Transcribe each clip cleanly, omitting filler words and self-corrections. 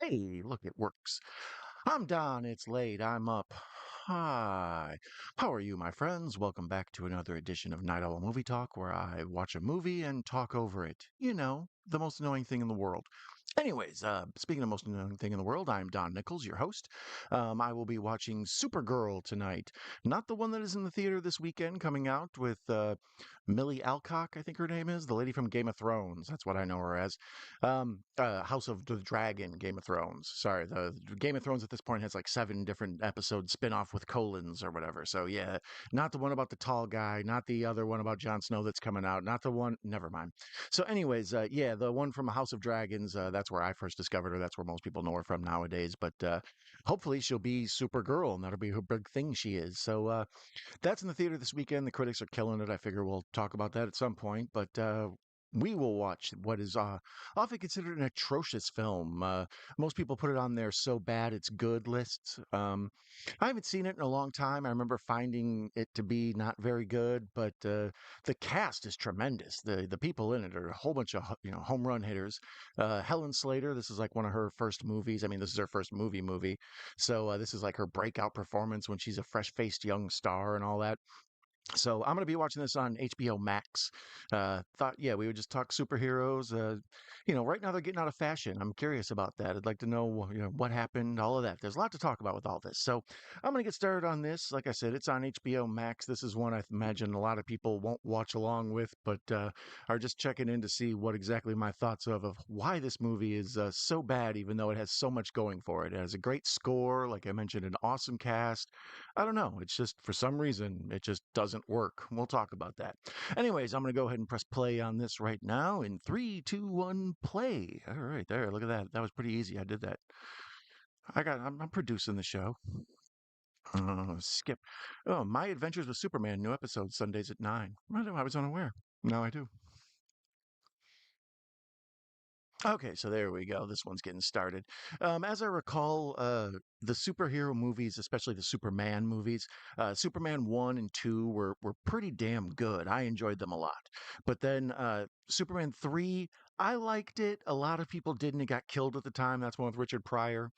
Hey, look, it works. I'm Don. It's late. I'm up. Hi. How are you, my friends? Welcome back to another edition of Night Owl Movie Talk, where I watch a movie and talk over it. You know, the most annoying thing in the world. Anyways, speaking of most annoying thing in the world, I'm Don Nichols, your host. I will be watching Supergirl tonight. Not the one that is in the theater this weekend, coming out with Millie Alcock, I think her name is, the lady from Game of Thrones. That's what I know her as. House of the Dragon, Game of Thrones. Sorry, the Game of Thrones at this point has like 7 different episodes spin off with colons or whatever. So yeah, not the one about the tall guy, not the other one about Jon Snow that's coming out, not the one. Never mind. So, anyways, yeah, the one from House of Dragons. That's where I first discovered her. That's where most people know her from nowadays. But hopefully, she'll be Supergirl, and that'll be her big thing. She is. So that's in the theater this weekend. The critics are killing it. I figure we'll talk about that at some point. But we will watch what is often considered an atrocious film. Most people put it on their so bad it's good lists. I haven't seen it in a long time. I remember finding it to be not very good, but the cast is tremendous. The people in it are a whole bunch of home run hitters. Helen Slater, this is like one of her first movies. I mean, this is her first movie, so this is like her breakout performance when she's a fresh faced young star and all that. So I'm going to be watching this on HBO Max. Thought, yeah, we would just talk superheroes. Right now they're getting out of fashion. I'm curious about that. I'd like to know, what happened, all of that. There's a lot to talk about with all this. So I'm going to get started on this. Like I said, it's on HBO Max. This is one I imagine a lot of people won't watch along with, but are just checking in to see what exactly my thoughts of why this movie is so bad, even though it has so much going for it. It has a great score, like I mentioned, an awesome cast. I don't know. It's just for some reason it just doesn't work. We'll talk about that. Anyways, I'm going to go ahead and press play on this right now in 3, 2, 1, play. All right, there. Look at that. That was pretty easy. I did that. I'm producing the show. Skip. Oh, My Adventures with Superman. New episode Sundays at 9. I was unaware. Now I do. Okay, so there we go. This one's getting started. As I recall, the superhero movies, especially the Superman movies, Superman 1 and 2 were pretty damn good. I enjoyed them a lot. But then Superman 3, I liked it. A lot of people didn't. It got killed at the time. That's one with Richard Pryor.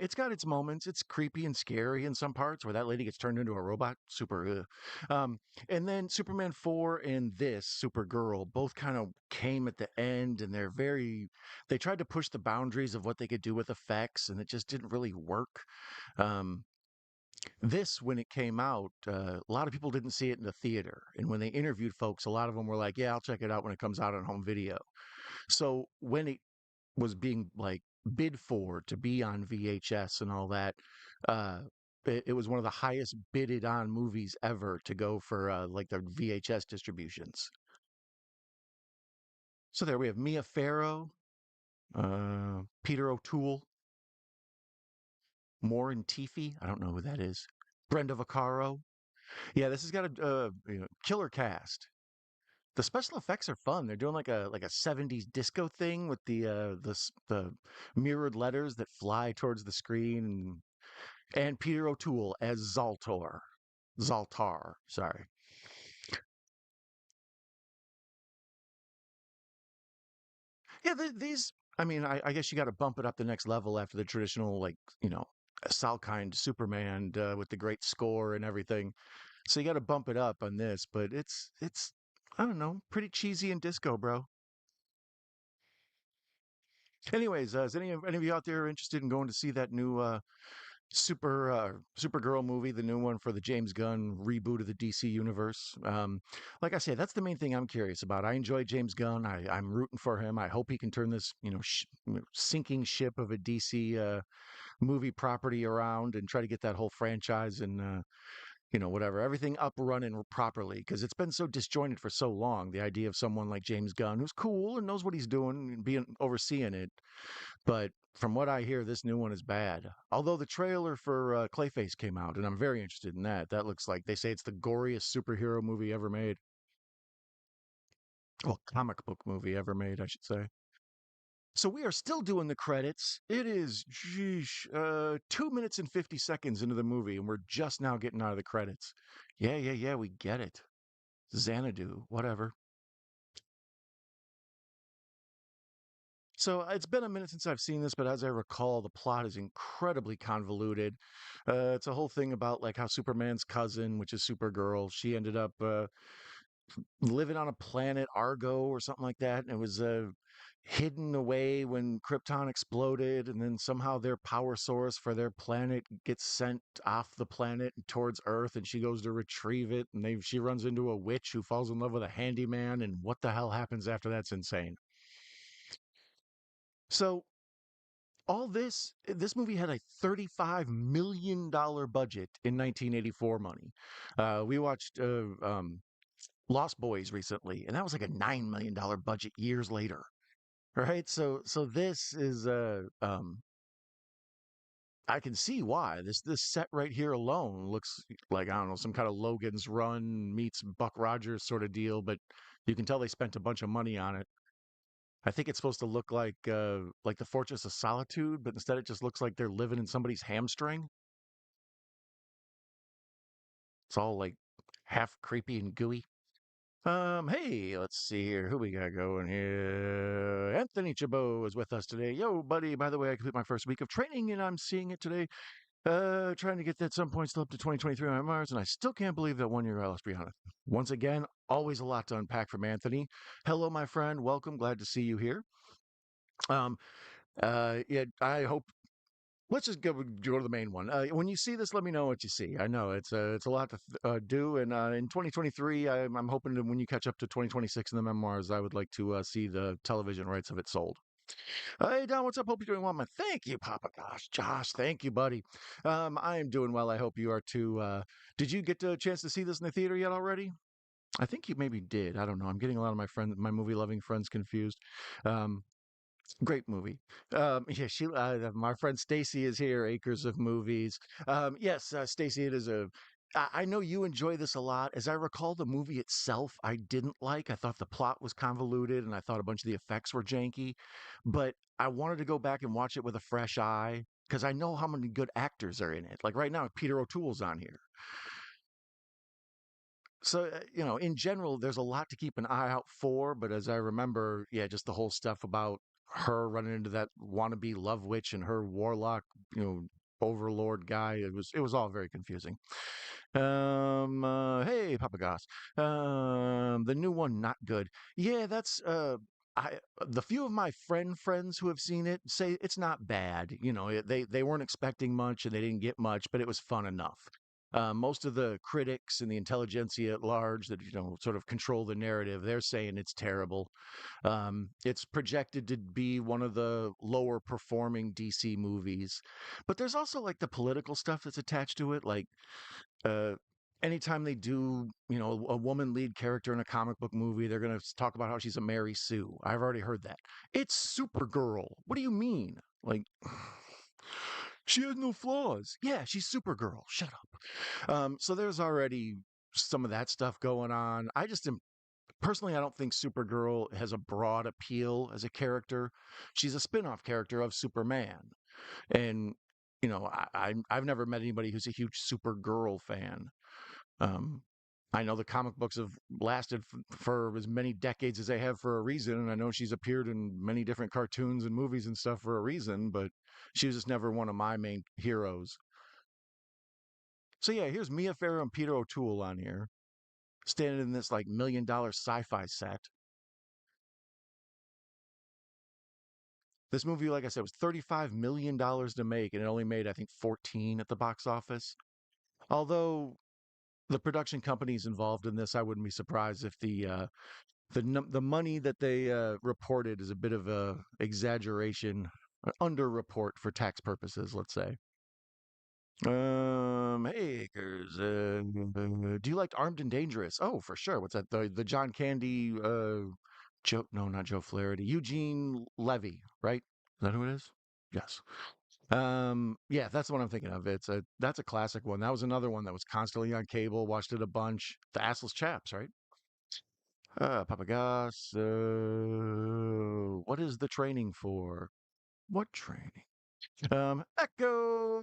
It's got its moments. It's creepy and scary in some parts where that lady gets turned into a robot. Super. And then Superman 4 and this, Supergirl, both kind of came at the end and they tried to push the boundaries of what they could do with effects and it just didn't really work. Um, this, when it came out, a lot of people didn't see it in the theater. And when they interviewed folks, a lot of them were like, yeah, I'll check it out when it comes out on home video. So when it was being like bid for to be on VHS and all that, uh, it was one of the highest bidded on movies ever to go for like the VHS distributions. So there we have Mia Farrow, Peter O'Toole, Maureen Teefy. I don't know who that is. Brenda Vaccaro. Yeah, this has got a killer cast. The special effects are fun. They're doing like a 70s disco thing with the mirrored letters that fly towards the screen and Peter O'Toole as Zaltor. Zaltar, sorry. Yeah, these I mean, I guess you got to bump it up the next level after the traditional like, Salkind Superman with the great score and everything. So you got to bump it up on this, but it's I don't know, pretty cheesy and disco, bro. Anyways, is any of you out there interested in going to see that new Supergirl movie, the new one for the James Gunn reboot of the DC universe? Like I say, that's the main thing I'm curious about. I enjoy James Gunn. I'm rooting for him. I hope he can turn this sinking ship of a DC movie property around and try to get that whole franchise and whatever, everything up running properly because it's been so disjointed for so long. The idea of someone like James Gunn, who's cool and knows what he's doing and being overseeing it, but from what I hear, this new one is bad. Although the trailer for Clayface came out, and I'm very interested in that. That looks like they say it's the goriest superhero movie ever made. Well, comic book movie ever made, I should say. So we are still doing the credits. It is, geesh, 2 minutes and 50 seconds into the movie, and we're just now getting out of the credits. Yeah, yeah, yeah, we get it. Xanadu, whatever. So it's been a minute since I've seen this, but as I recall, the plot is incredibly convoluted. It's a whole thing about like how Superman's cousin, which is Supergirl, she ended up living on a planet Argo or something like that, and it was hidden away when Krypton exploded, and then somehow their power source for their planet gets sent off the planet towards Earth, and she goes to retrieve it, and she runs into a witch who falls in love with a handyman, and what the hell happens after that's insane. So all this movie had a $35 million budget in 1984 money. We watched Lost Boys recently, and that was like a $9 million budget years later, right? So this is I can see why this set right here alone looks like, I don't know, some kind of Logan's Run meets Buck Rogers sort of deal, but you can tell they spent a bunch of money on it. I think it's supposed to look like the Fortress of Solitude, but instead it just looks like they're living in somebody's hamstring. It's all like half creepy and gooey. Hey, let's see here. Who we got going here? Anthony Chabot is with us today. Yo, buddy. By the way, I completed my first week of training and I'm seeing it today. Trying to get that some point still up to 2023 on Mars, and I still can't believe that 1 year I lost behind it. Once again, always a lot to unpack from Anthony. Hello, my friend. Welcome. Glad to see you here. Um, yeah, I hope let's just go to the main one. When you see this, let me know what you see. I know it's a lot to do, and in 2023, I'm hoping that when you catch up to 2026 in the memoirs, I would like to see the television rights of it sold. Hey Don, what's up? Hope you're doing well, man. Thank you, Papa. Gosh, Josh, thank you, buddy. I am doing well. I hope you are too. Did you get a chance to see this in the theater yet already? I think you maybe did. I don't know. I'm getting a lot of my movie loving friends confused. Um, Great movie. Yeah, my friend Stacy is here. Acres of Movies. Yes, Stacy, it is a. I know you enjoy this a lot. As I recall, the movie itself, I didn't like. I thought the plot was convoluted, and I thought a bunch of the effects were janky. But I wanted to go back and watch it with a fresh eye because I know how many good actors are in it. Like right now, Peter O'Toole's on here. So, in general, there's a lot to keep an eye out for. But as I remember, yeah, just the whole stuff about her running into that wannabe love witch and her warlock, you know, overlord guy. It was all very confusing. Hey, Papa Goss. The new one not good. Yeah, that's I the few of my friends who have seen it say it's not bad. They weren't expecting much and they didn't get much, but it was fun enough. Most of the critics and the intelligentsia at large that sort of control the narrative, they're saying it's terrible. It's projected to be one of the lower performing DC movies, but there's also like the political stuff that's attached to it, like uh, anytime they do, a woman lead character in a comic book movie, they're going to talk about how she's a Mary Sue. I've already heard that. It's Supergirl. What do you mean? Like, she has no flaws. Yeah, she's Supergirl. Shut up. So there's already some of that stuff going on. Personally, I don't think Supergirl has a broad appeal as a character. She's a spin-off character of Superman. And, I've never met anybody who's a huge Supergirl fan. Um, I know the comic books have lasted for as many decades as they have for a reason, and I know she's appeared in many different cartoons and movies and stuff for a reason, but she was just never one of my main heroes. So yeah, here's Mia Farrow and Peter O'Toole on here, standing in this like $1 million sci-fi set. This movie, like I said, was $35 million to make, and it only made, I think, 14 at the box office. Although the production companies involved in this, I wouldn't be surprised if the money that they reported is a bit of a exaggeration, underreport for tax purposes, let's say. Hey, Akers, do you like Armed and Dangerous? Oh, for sure. What's that? The John Candy, Joe? No, not Joe Flaherty. Eugene Levy, right? Is that who it is? Yes. Yeah, that's what I'm thinking of. That's a classic one. That was another one that was constantly on cable. Watched it a bunch. The Assless Chaps, right? Papagas. What is the training for? What training? Echo.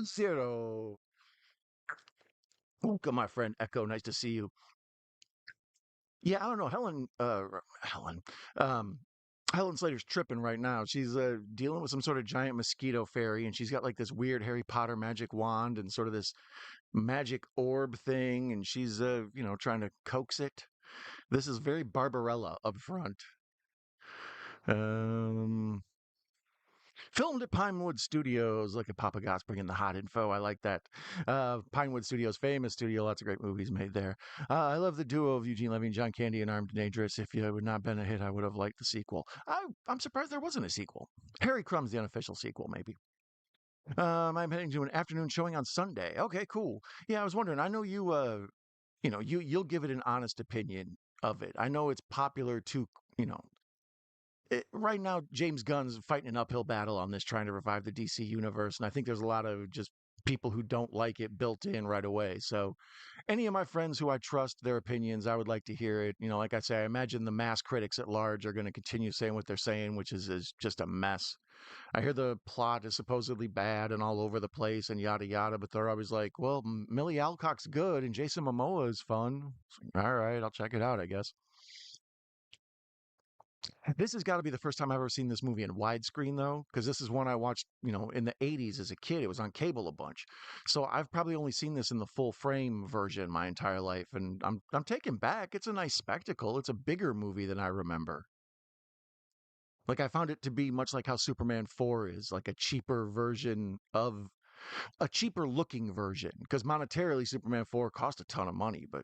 Zero. Welcome, my friend Echo. Nice to see you. Yeah, I don't know. Helen, um, Helen Slater's tripping right now. She's dealing with some sort of giant mosquito fairy, and she's got like this weird Harry Potter magic wand and sort of this magic orb thing, and she's trying to coax it. This is very Barbarella up front. Um, Filmed at Pinewood Studios. Look at Papa Goss bringing the hot info. I like that. Pinewood Studios, famous studio. Lots of great movies made there. I love the duo of Eugene Levy and John Candy and Armed and Dangerous. If it would not been a hit, I would have liked the sequel. I'm surprised there wasn't a sequel. Harry Crumb's the unofficial sequel, maybe. I'm heading to an afternoon showing on Sunday. Okay, cool. Yeah, I was wondering. I know you. You'll give it an honest opinion of it. I know it's popular to you know right now, James Gunn's fighting an uphill battle on this, trying to revive the DC universe, and I think there's a lot of just people who don't like it built in right away. So, any of my friends who I trust their opinions, I would like to hear it. Like I say, I imagine the mass critics at large are going to continue saying what they're saying, which is just a mess. I hear the plot is supposedly bad and all over the place and yada yada, but they're always like, "Well, Millie Alcock's good and Jason Momoa is fun." It's like, all right, I'll check it out, I guess. This has got to be the first time I've ever seen this movie in widescreen, though, because this is one I watched, in the '80s as a kid. It was on cable a bunch, so I've probably only seen this in the full frame version my entire life, and I'm taken back. It's a nice spectacle. It's a bigger movie than I remember. Like I found it to be much like how Superman 4 is, like a cheaper looking version, because monetarily Superman 4 cost a ton of money, but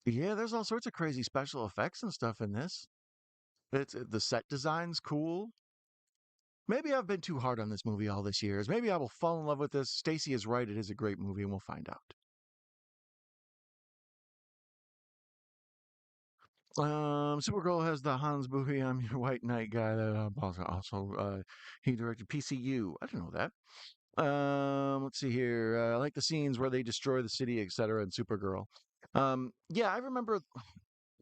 yeah, there's all sorts of crazy special effects and stuff in this. It's the set design's cool. Maybe I've been too hard on this movie all this years. Maybe I will fall in love with this. Stacy is right. It is a great movie, and we'll find out. Supergirl has the Hans Buchy, I'm your white knight guy that he directed PCU. I didn't know that. Let's see here. I like the scenes where they destroy the city, etc. in Supergirl. Yeah, I remember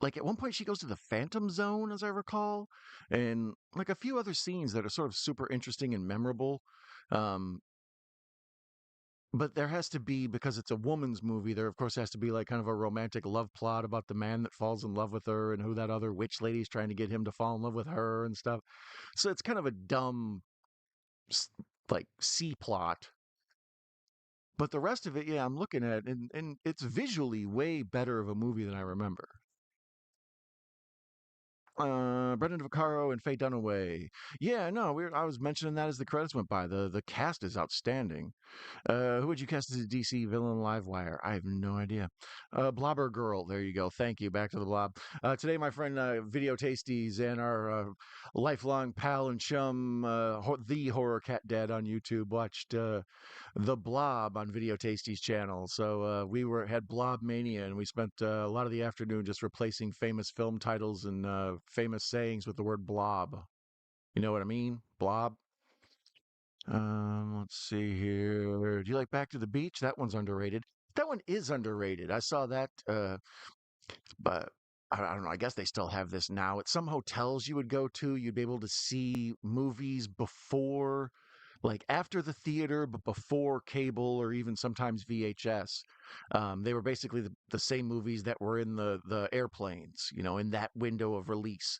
like at one point she goes to the Phantom Zone, as I recall, and like a few other scenes that are sort of super interesting and memorable. Um, But there has to be, because it's a woman's movie, there of course has to be like kind of a romantic love plot about the man that falls in love with her and who that other witch lady's trying to get him to fall in love with her and stuff. So it's kind of a dumb s- like C plot. But the rest of it, yeah, I'm looking at and it's visually way better of a movie than I remember. Brendan Vaccaro and Faye Dunaway. Yeah, no, I was mentioning that as the credits went by. The cast is outstanding. Who would you cast as a DC villain Livewire? I have no idea. Blobber Girl. There you go. Thank you. Back to the blob. Today, my friend Video Tasties and our lifelong pal and chum, the Horror Cat Dad on YouTube, watched The Blob on Video Tasties channel. So we had Blob Mania, and we spent a lot of the afternoon just replacing famous film titles and famous sayings with the word blob. You know what I mean? Blob. Let's see here. Do you like Back to the Beach? That one's underrated. That one is underrated. I saw that, but I don't know. I guess they still have this now. At some hotels you would go to, you'd be able to see movies before, like after the theater, but before cable or even sometimes VHS. They were basically the same movies that were in the airplanes, in that window of release.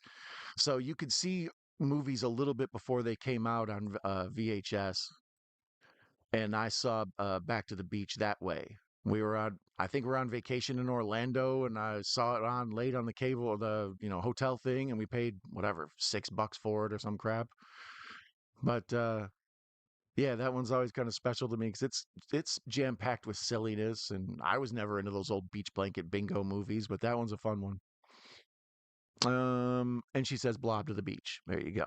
So you could see movies a little bit before they came out on VHS, and I saw Back to the Beach that way. I think we are on vacation in Orlando, and I saw it on late on the cable, the hotel thing, and we paid whatever $6 for it or some crap. But yeah, that one's always kind of special to me because it's jam packed with silliness, and I was never into those old beach blanket bingo movies, but that one's a fun one. And she says blob to the beach. There you go.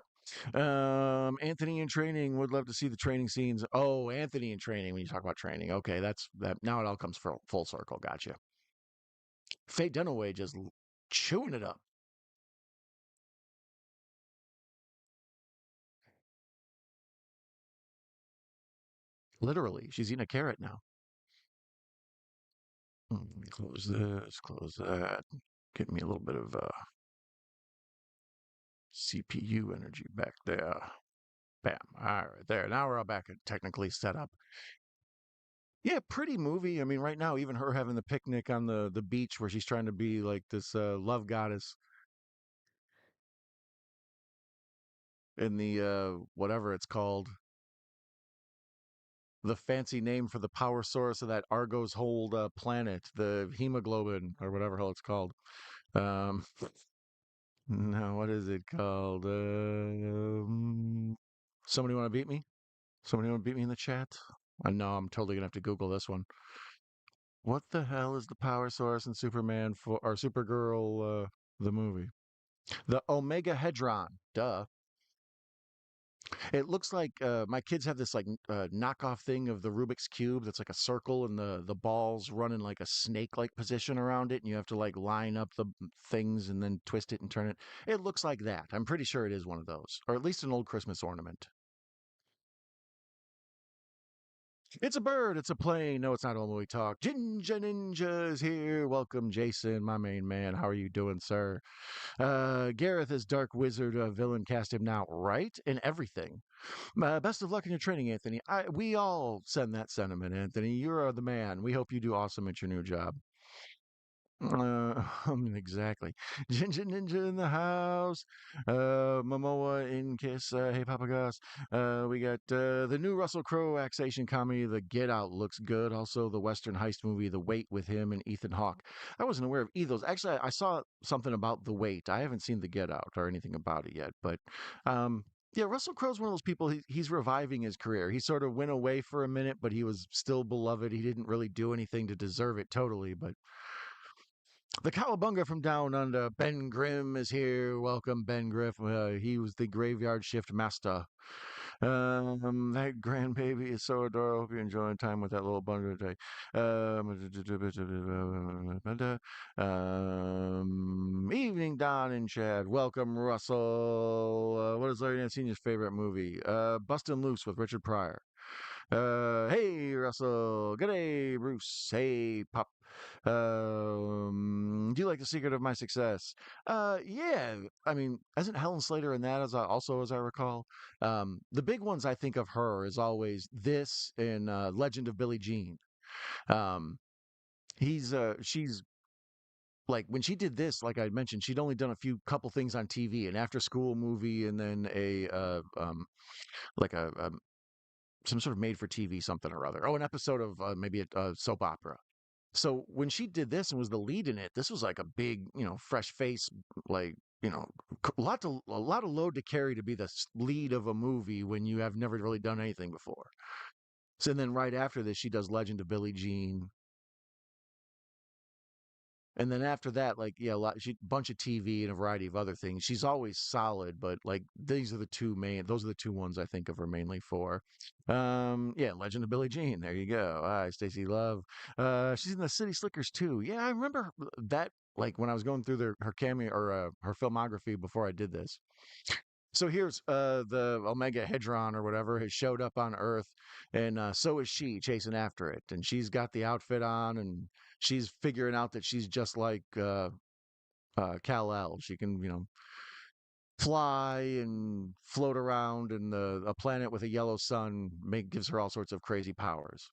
Anthony in training would love to see the training scenes. Oh, Anthony in training. When you talk about training, okay, that's that. Now it all comes full circle. Gotcha. Faye Dunaway just chewing it up. Literally, she's eating a carrot now. Close this. Close that. Get me a little bit of CPU energy back there. Bam. All right, there. Now we're all back technically set up. Yeah, pretty movie. I mean, right now, even her having the picnic on the beach where she's trying to be like this love goddess in the whatever it's called, the fancy name for the power source of that Argos hold planet, the hemoglobin or whatever hell it's called. Um, no, what is it called? Somebody want to beat me? Somebody want to beat me in the chat? I know I'm totally gonna have to Google this one. What the hell is the power source in Superman for or Supergirl the movie? The Omega Hedron. Duh. It looks like my kids have this like knockoff thing of the Rubik's cube that's like a circle and the balls run in like a snake like position around it and you have to like line up the things and then twist it and turn it. It looks like that. I'm pretty sure it is one of those, or at least an old Christmas ornament. It's a bird. It's a plane. No, it's not all movie talk. Jinja Ninja is here. Welcome, Jason, my main man. How are you doing, sir? Gareth is Dark Wizard villain. Cast him now, right? In everything. Best of luck in your training, Anthony. We all send that sentiment, Anthony. You're the man. We hope you do awesome at your new job. Exactly. Ginger Ninja in the house. Momoa in Kiss. Hey, Papa Gus. We got the new Russell Crowe axation comedy, The Get Out, looks good. Also, the Western heist movie, The Wait, with him and Ethan Hawke. I wasn't aware of either of those. Actually, I saw something about The Wait. I haven't seen The Get Out or anything about it yet, but yeah, Russell Crowe's one of those people. He's reviving his career. He sort of went away for a minute, but he was still beloved. He didn't really do anything to deserve it totally, but the Cowabunga from Down Under, Ben Grimm is here. Welcome, Ben Griff. He was the graveyard shift master. That grandbaby is so adorable. Hope you're enjoying time with that little bundle today. Evening, Don and Chad. Welcome, Russell. What is Larry Nance Sr.'s favorite movie? Bustin' Loose with Richard Pryor. Hey, Russell. Good day, Bruce. Hey, Pop. Do you like The Secret of My Success? Yeah. I mean, isn't Helen Slater in that also, as I recall? The big ones I think of her is always this and Legend of Billie Jean. Um, she's like when she did this, like I mentioned, she'd only done a few couple things on TV, an after school movie, and then like a some sort of made for TV something or other. Oh, an episode of maybe a soap opera. So when she did this and was the lead in it, this was like a big, fresh face, like, a lot of load to carry to be the lead of a movie when you have never really done anything before. So then right after this, she does Legend of Billie Jean, and then after that, like, yeah, bunch of TV and a variety of other things. She's always solid, but like those are the two ones I think of her mainly for. Yeah, Legend of Billie Jean. There you go. Hi, Stacey Love. She's in the City Slickers too. Yeah, I remember that. Like when I was going through her cameo or her filmography before I did this. So here's the Omega Hedron or whatever has showed up on Earth, and so is she chasing after it, and she's got the outfit on, and she's figuring out that she's just like Kal-El. She can, fly and float around, and a planet with a yellow sun gives her all sorts of crazy powers.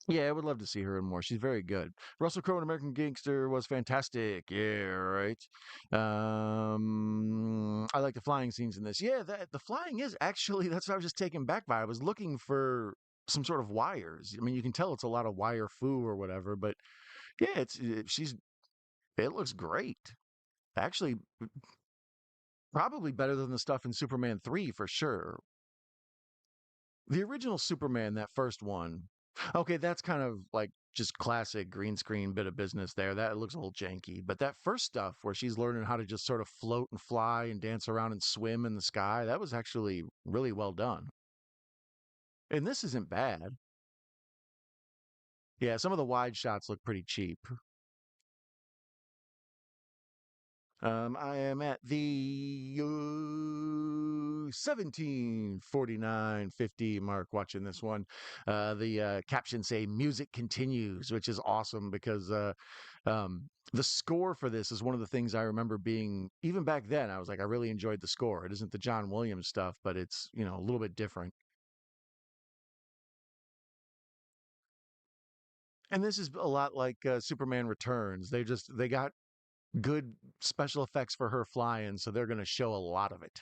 Yeah, I would love to see her in more. She's very good. Russell Crowe in American Gangster was fantastic. Yeah, right. I like the flying scenes in this. Yeah, the flying is actually that's what I was just taken back by. I was looking for some sort of wires. I mean, you can tell it's a lot of wire foo or whatever, but yeah, it looks great. Actually, probably better than the stuff in Superman 3 for sure. The original Superman, that first one. Okay, that's kind of like just classic green screen bit of business there. That looks a little janky. But that first stuff where she's learning how to just sort of float and fly and dance around and swim in the sky, that was actually really well done. And this isn't bad. Yeah, some of the wide shots look pretty cheap. I am at the 17:49:50 mark watching this one. The captions say music continues, which is awesome because the score for this is one of the things I remember being, even back then, I was like, I really enjoyed the score. It isn't the John Williams stuff, but it's, a little bit different. And this is a lot like Superman Returns. They got good special effects for her flying, so they're going to show a lot of it.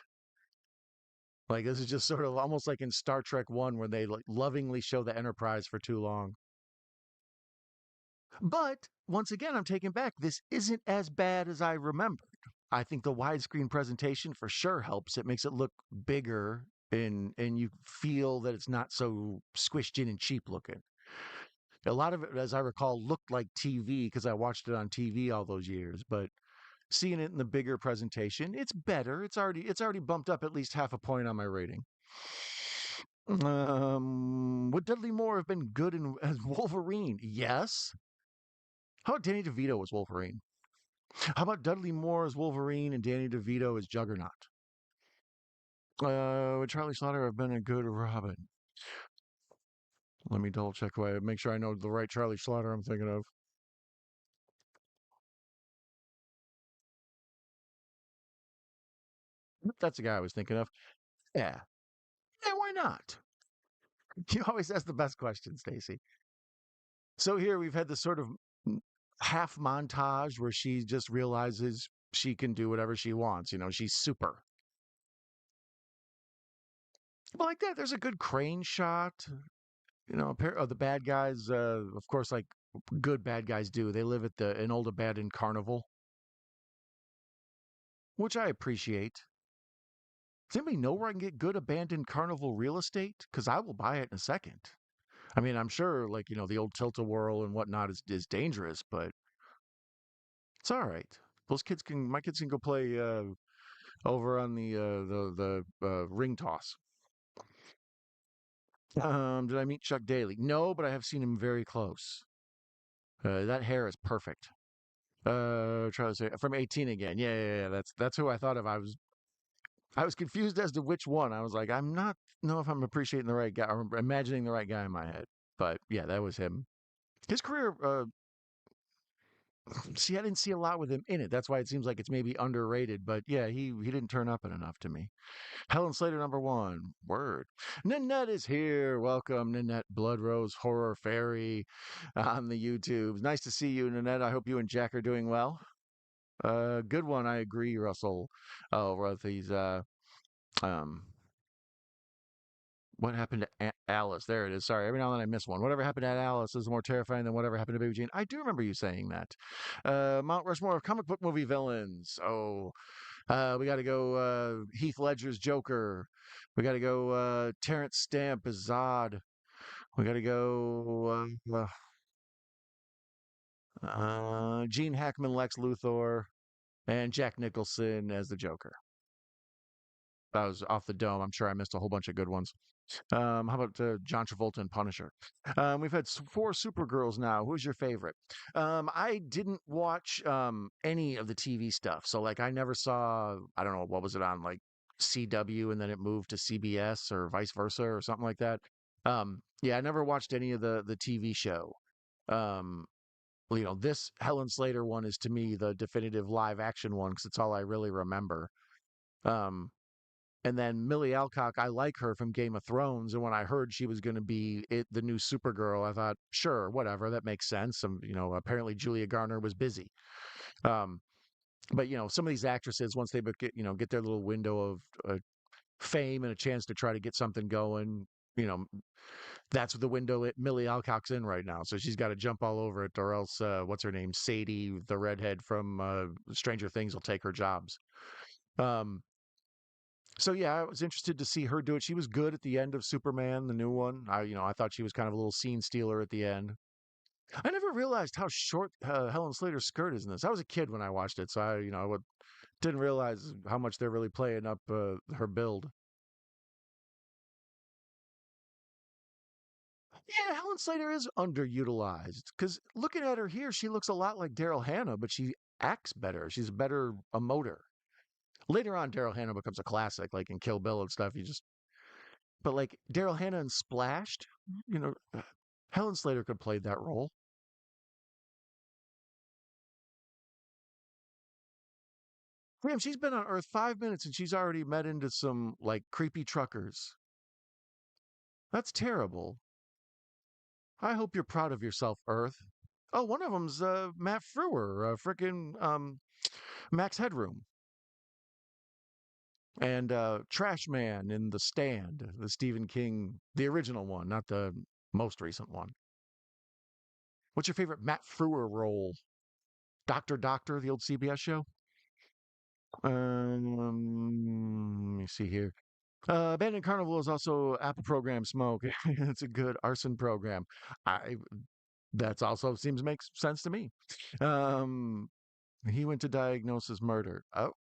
Like this is just sort of almost like in Star Trek 1 where they like lovingly show the Enterprise for too long. But once again, I'm taken back. This isn't as bad as I remembered. I think the widescreen presentation for sure helps. It makes it look bigger and you feel that it's not so squished in and cheap looking. A lot of it, as I recall, looked like TV because I watched it on TV all those years, but seeing it in the bigger presentation, it's better. It's already bumped up at least half a point on my rating. Would Dudley Moore have been good as Wolverine? Yes. How about Danny DeVito as Wolverine? How about Dudley Moore as Wolverine and Danny DeVito as Juggernaut? Would Charlie Slaughter have been a good Robin? Let me double check. Make sure I know the right Charlie Slaughter I'm thinking of. That's the guy I was thinking of. Yeah. Yeah, why not? You always ask the best question, Stacy. So here we've had this sort of half montage where she just realizes she can do whatever she wants. She's super. Well, like that, there's a good crane shot. A pair of the bad guys, of course, like good bad guys do. They live at an old abandoned carnival, which I appreciate. Does anybody know where I can get good abandoned carnival real estate? Because I will buy it in a second. I mean, I'm sure, like, the old tilt-a-whirl and whatnot is dangerous, but it's all right. My kids can go play over on the ring toss. Did I meet Chuck Daly? No, but I have seen him very close. That hair is perfect. Try to say from 18 again. Yeah, yeah, yeah. That's who I thought of. I was confused as to which one. I was like, I'm not know if I'm appreciating the right guy or imagining the right guy in my head. But yeah, that was him. His career, see, I didn't see a lot with him in it. That's why it seems like it's maybe underrated. But yeah, he didn't turn up in enough to me. Helen Slater, number one. Word. Nanette is here. Welcome, Nanette Bloodrose Horror Fairy on the YouTubes. Nice to see you, Nanette. I hope you and Jack are doing well. Good one. I agree, Russell. Oh, well, he's um, what happened to Alice? There it is. Sorry, every now and then I miss one. Whatever happened to Alice is more terrifying than whatever happened to Baby Jane. I do remember you saying that. Mount Rushmore of comic book movie villains. Oh, we got to go Heath Ledger's Joker. We got to go Terrence Stamp as Zod. We got to go Gene Hackman Lex Luthor and Jack Nicholson as the Joker. That was off the dome. I'm sure I missed a whole bunch of good ones. How about John Travolta and Punisher? We've had four Supergirls now. Who's your favorite? I didn't watch any of the TV stuff. So, like, I never saw, I don't know, what was it on, like CW and then it moved to CBS or vice versa or something like that. Yeah, I never watched any of the TV show. Um, this Helen Slater one is to me the definitive live action one because it's all I really remember. Um, and then Millie Alcock, I like her from Game of Thrones. And when I heard she was going to be the new Supergirl, I thought, sure, whatever, that makes sense. Apparently Julia Garner was busy. Um, but some of these actresses, once they get their little window of fame and a chance to try to get something going, you know, that's the window Millie Alcock's in right now. So she's got to jump all over it, or else what's her name, Sadie, the redhead from Stranger Things, will take her jobs. Um, So yeah, I was interested to see her do it. She was good at the end of Superman, the new one. I thought she was kind of a little scene stealer at the end. I never realized how short Helen Slater's skirt is in this. I was a kid when I watched it, so didn't realize how much they're really playing up her build. Yeah, Helen Slater is underutilized because looking at her here, she looks a lot like Daryl Hannah, but she acts better. She's a better emoter. Later on, Daryl Hannah becomes a classic, like in Kill Bill and stuff. You just, but like Daryl Hannah and Splashed, you know, Helen Slater could have played that role. Damn, she's been on Earth 5 minutes and she's already met into some like creepy truckers. That's terrible. I hope you're proud of yourself, Earth. Oh, one of them's Matt Frewer, frickin' Max Headroom, and Trash Man in The Stand, the Stephen King, the original one, not the most recent one. What's your favorite Matt Frewer role? Doctor, the old CBS show. Let me see here. Abandoned Carnival is also Apple program Smoke. It's a good arson program. I That's also seems makes sense to me. Um, he went to diagnose his murder. Oh,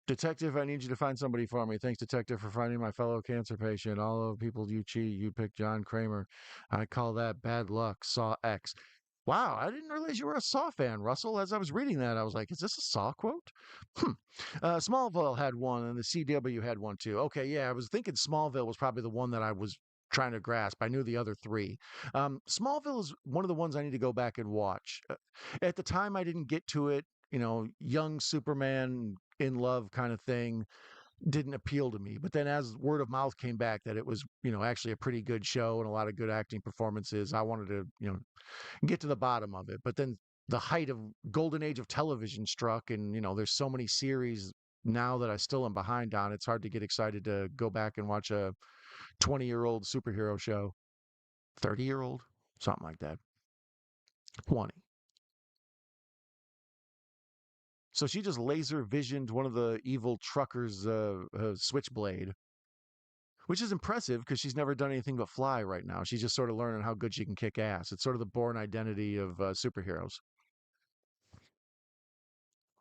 Detective, I need you to find somebody for me. Thanks, Detective, for finding my fellow cancer patient. All of the people you cheat, you pick John Kramer. I call that bad luck. Saw X. Wow, I didn't realize you were a Saw fan, Russell. As I was reading that, I was like, is this a Saw quote? Hmm. Smallville had one, and the CW had one too. Okay, yeah, I was thinking Smallville was probably the one that I was trying to grasp. I knew the other three. Smallville is one of the ones I need to go back and watch. At the time, I didn't get to it. You know, young Superman in love kind of thing didn't appeal to me. But then as word of mouth came back that it was, actually a pretty good show and a lot of good acting performances, I wanted to, get to the bottom of it. But then the height of golden age of television struck, and there's so many series now that I still am behind on. It's hard to get excited to go back and watch a 20-year-old superhero show, 30-year-old, something like that. 20. So she just laser visioned one of the evil truckers' switchblade, which is impressive because she's never done anything but fly right now. She's just sort of learning how good she can kick ass. It's sort of the born identity of superheroes.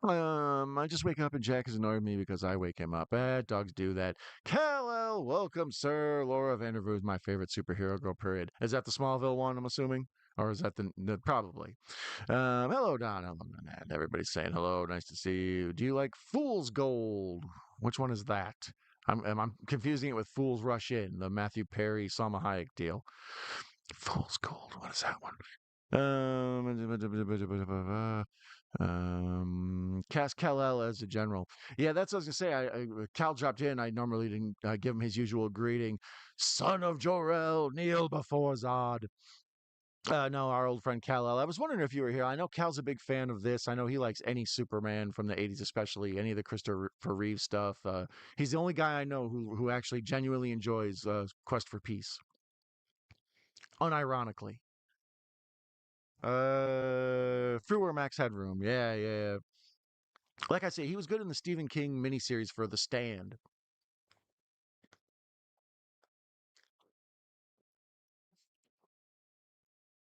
I just wake up and Jack has annoyed me because I wake him up. Dogs do that. Kal-El, welcome, sir. Laura Vandervoort is my favorite superhero girl, period. Is that the Smallville one, I'm assuming? Or is that the probably? Hello, Don. Hello, Matt. Everybody's saying hello. Nice to see you. Do you like Fool's Gold? Which one is that? I'm confusing it with Fools Rush In, the Matthew Perry, Salma Hayek deal. Fool's Gold. What is that one? Cast Kal-El as a general. Yeah, that's what I was gonna say. Cal dropped in. I normally didn't give him his usual greeting. Son of Jor-El, kneel before Zod. No, our old friend Kal-El. I was wondering if you were here. I know Cal's a big fan of this. I know he likes any Superman from the '80s, especially any of the Christopher Reeve stuff. He's the only guy I know who actually genuinely enjoys Quest for Peace, unironically. Frewer Max Headroom. Yeah, yeah. Like I say, he was good in the Stephen King miniseries for The Stand.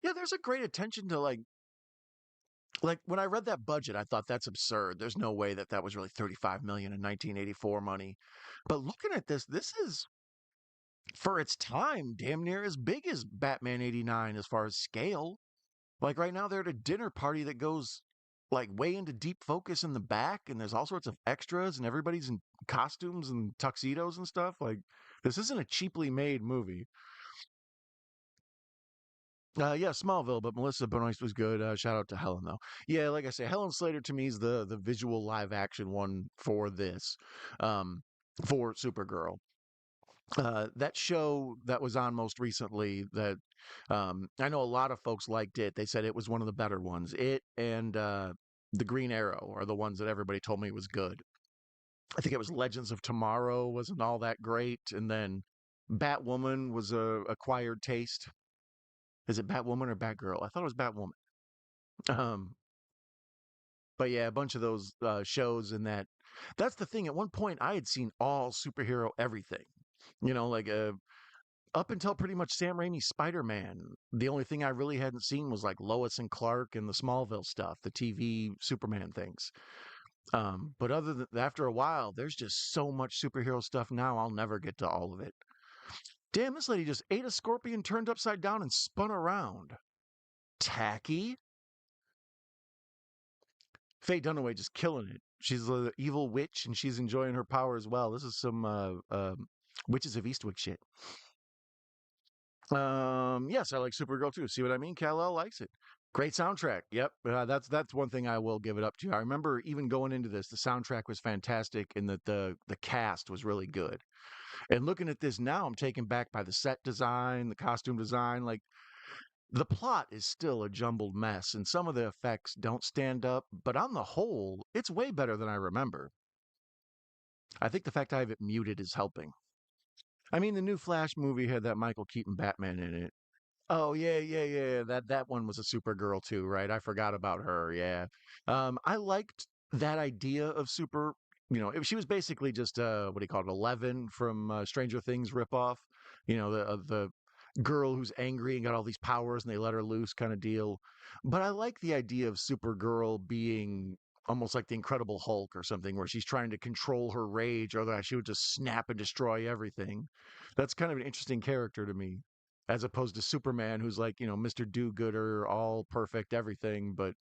Yeah, there's a great attention to like when I read that budget, I thought that's absurd. There's no way that was really 35 million in 1984 money. But looking at this is for its time damn near as big as Batman 89 as far as scale. Like right now they're at a dinner party that goes like way into deep focus in the back and there's all sorts of extras and everybody's in costumes and tuxedos and stuff. Like this isn't a cheaply made movie. Yeah, Smallville, but Melissa Benoist was good. Shout out to Helen though. Yeah, like I say, Helen Slater to me is the visual live action one for this, um, for Supergirl. That show that was on most recently that I know a lot of folks liked it. They said it was one of the better ones. It and the Green Arrow are the ones that everybody told me was good. I think it was Legends of Tomorrow wasn't all that great, and then Batwoman was a acquired taste. Is it Batwoman or Batgirl? I thought it was Batwoman. Um, but yeah, a bunch of those shows and that. That's the thing. At one point, I had seen all superhero everything. Like up until pretty much Sam Raimi's Spider-Man. The only thing I really hadn't seen was like Lois and Clark and the Smallville stuff, the TV Superman things. But other than after a while, there's just so much superhero stuff now. I'll never get to all of it. Damn, this lady just ate a scorpion, turned upside down, and spun around. Tacky. Faye Dunaway just killing it. she's an evil witch and she's enjoying her power as well. This is some Witches of Eastwick shit. Yes, I like Supergirl too. See what I mean? Kal-El likes it. Great soundtrack. Yep, that's one thing I will give it up to. I remember even going into this, the soundtrack was fantastic, and that the cast was really good. And looking at this now, I'm taken back by the set design, the costume design. Like the plot is still a jumbled mess, and some of the effects don't stand up. But on the whole, it's way better than I remember. I think the fact I have it muted is helping. I mean, the new Flash movie had that Michael Keaton Batman in it. Oh yeah, yeah, yeah. That one was a Supergirl too, right? I forgot about her. Yeah. I liked that idea of super. If she was basically just what do you call it, 11 from Stranger Things ripoff. The girl who's angry and got all these powers and they let her loose kind of deal. But I like the idea of Supergirl being almost like the Incredible Hulk or something, where she's trying to control her rage, or that she would just snap and destroy everything. That's kind of an interesting character to me, as opposed to Superman, who's like, Mr. Do-Gooder, all perfect, everything. But,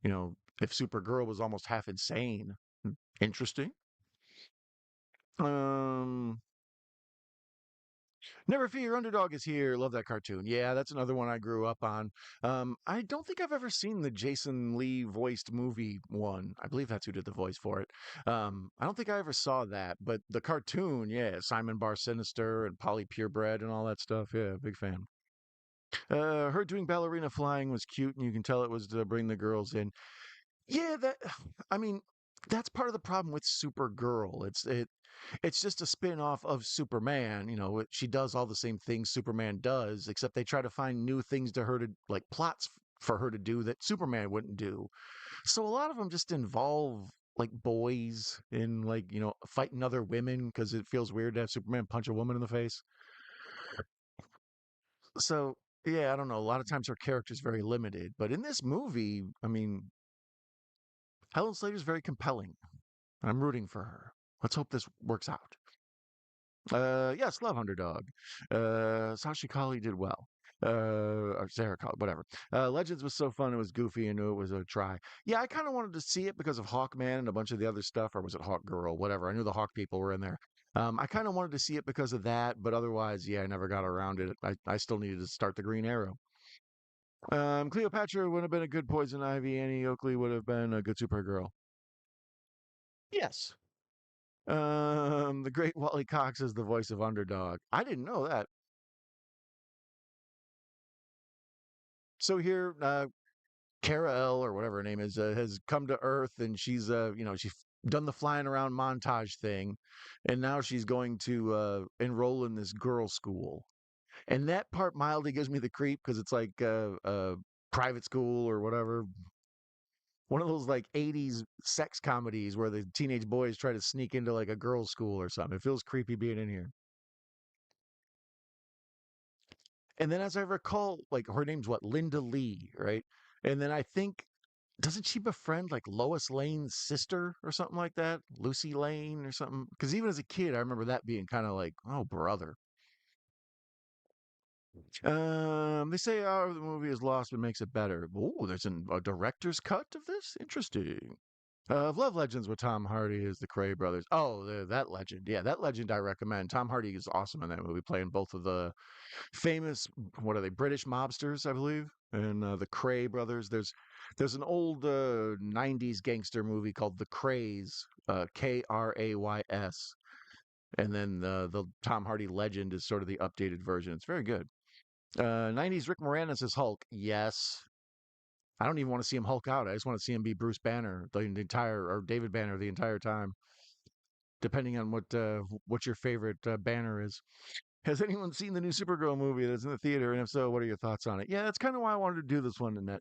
if Supergirl was almost half insane, interesting. Um, Never Fear, Underdog is here. Love that cartoon. Yeah, that's another one I grew up on. I don't think I've ever seen the Jason Lee voiced movie one. I believe that's who did the voice for it. I don't think I ever saw that, but the cartoon, yeah, Simon Bar Sinister and Polly Purebred and all that stuff. Yeah, big fan. Her doing ballerina flying was cute, and you can tell it was to bring the girls in. Yeah, I mean, that's part of the problem with Supergirl. It's just a spin-off of Superman. She does all the same things Superman does, except they try to find new things to her to like plots for her to do that Superman wouldn't do. So a lot of them just involve like boys in like, fighting other women because it feels weird to have Superman punch a woman in the face. So yeah, I don't know. A lot of times her character's very limited, but in this movie, I mean, Helen Slater's very compelling. I'm rooting for her. Let's hope this works out. Yes, love Underdog. Sasha Kali did well. Or Sarah Kali, whatever. Legends was so fun. It was goofy and knew it was a try. Yeah, I kind of wanted to see it because of Hawkman and a bunch of the other stuff, or was it Hawk Girl? Whatever. I knew the Hawk people were in there. I kind of wanted to see it because of that, but otherwise, yeah, I never got around it. I still needed to start the Green Arrow. Cleopatra would have been a good Poison Ivy. Annie Oakley would have been a good Supergirl. Yes. The great Wally Cox is the voice of Underdog. I didn't know that. So here, Kara L or whatever her name is has come to Earth, and she's done the flying around montage thing, and now she's going to enroll in this girls' school. And that part mildly gives me the creep because it's like private school or whatever. One of those like 80s sex comedies where the teenage boys try to sneak into like a girls' school or something. It feels creepy being in here. And then as I recall, like her name's what, Linda Lee, right? And then I think doesn't she befriend like Lois Lane's sister or something like that? Lucy Lane or something? Because even as a kid, I remember that being kind of like, oh brother. They say the movie is lost but makes it better. Oh, there's a director's cut of this. Interesting. Love Legends with Tom Hardy is the Cray brothers. Oh, that legend. Yeah, that legend I recommend. Tom Hardy is awesome in that movie, playing both of the famous, what are they, British mobsters, I believe, and the Cray brothers. There's an old 90s gangster movie called The Krays, Krays, and then the Tom Hardy legend is sort of the updated version. It's very good. 90s Rick Moranis is Hulk. Yes. I don't even want to see him Hulk out. I just want to see him be Bruce Banner the entire, or David Banner the entire time, depending on what your favorite Banner is. Has anyone seen the new Supergirl movie that's in the theater? And if so, what are your thoughts on it? Yeah, that's kind of why I wanted to do this one.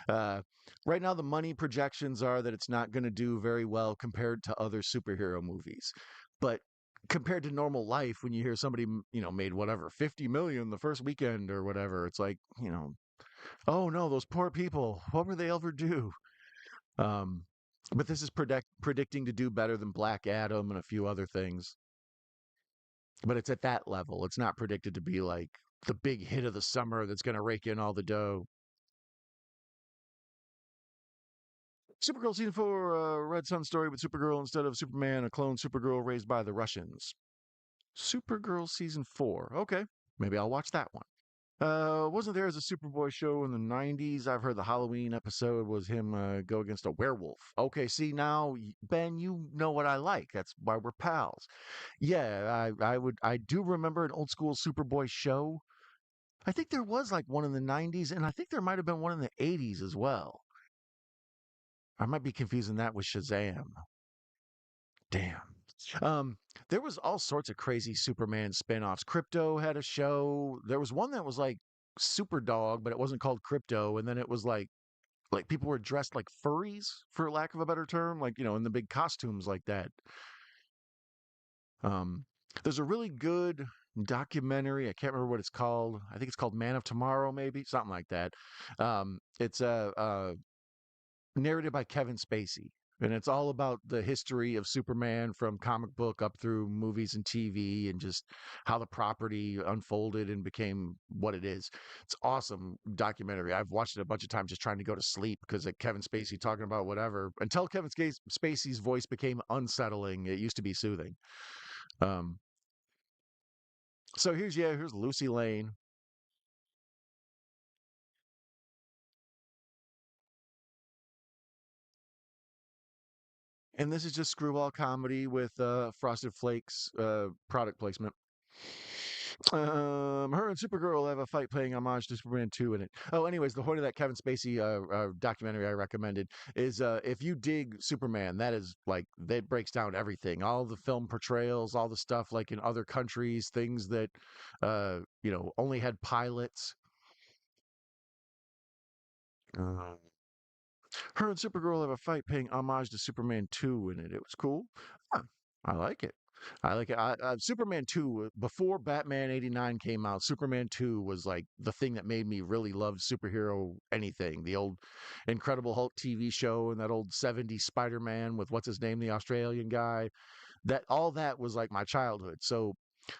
Uh, right now, the money projections are that it's not going to do very well compared to other superhero movies. But compared to normal life, when you hear somebody, made whatever, 50 million the first weekend or whatever, it's like, oh no, those poor people, what were they ever do? Um, but this is predicting to do better than Black Adam and a few other things. But it's at that level. It's not predicted to be like the big hit of the summer that's going to rake in all the dough. Supergirl season 4, Red Sun story with Supergirl instead of Superman, a clone Supergirl raised by the Russians. Supergirl season 4. Okay, maybe I'll watch that one. Wasn't there as a Superboy show in the 90s? I've heard the Halloween episode was him go against a werewolf. Okay, see now, Ben, you know what I like. That's why we're pals. Yeah, I do remember an old school Superboy show. I think there was like one in the 90s, and I think there might have been one in the 80s as well. I might be confusing that with Shazam. Damn. Um, there was all sorts of crazy Superman spin-offs. Crypto had a show. There was one that was like Super Dog, but it wasn't called Crypto. And then it was like people were dressed like furries, for lack of a better term, like in the big costumes like that. Um, there's a really good documentary. I can't remember what it's called. I think it's called Man of Tomorrow, maybe something like that. It's narrated by Kevin Spacey. And it's all about the history of Superman from comic book up through movies and TV and just how the property unfolded and became what it is. It's awesome documentary. I've watched it a bunch of times just trying to go to sleep because Kevin Spacey talking about whatever until Spacey's voice became unsettling. It used to be soothing. Um, so here's Lucy Lane. And this is just screwball comedy with Frosted Flakes product placement. Her and Supergirl have a fight paying homage to Superman 2 in it. Oh, anyways, the point of that Kevin Spacey documentary I recommended is if you dig Superman, that is like, that breaks down everything. All the film portrayals, all the stuff like in other countries, things that, only had pilots. Uh, Her and Supergirl have a fight paying homage to Superman 2 in it. It was cool. Huh, I like it. I like it. Superman 2, before Batman 89 came out, Superman 2 was like the thing that made me really love superhero anything. The old Incredible Hulk TV show and that old 70s Spider Man with what's his name, the Australian guy. All that was like my childhood. So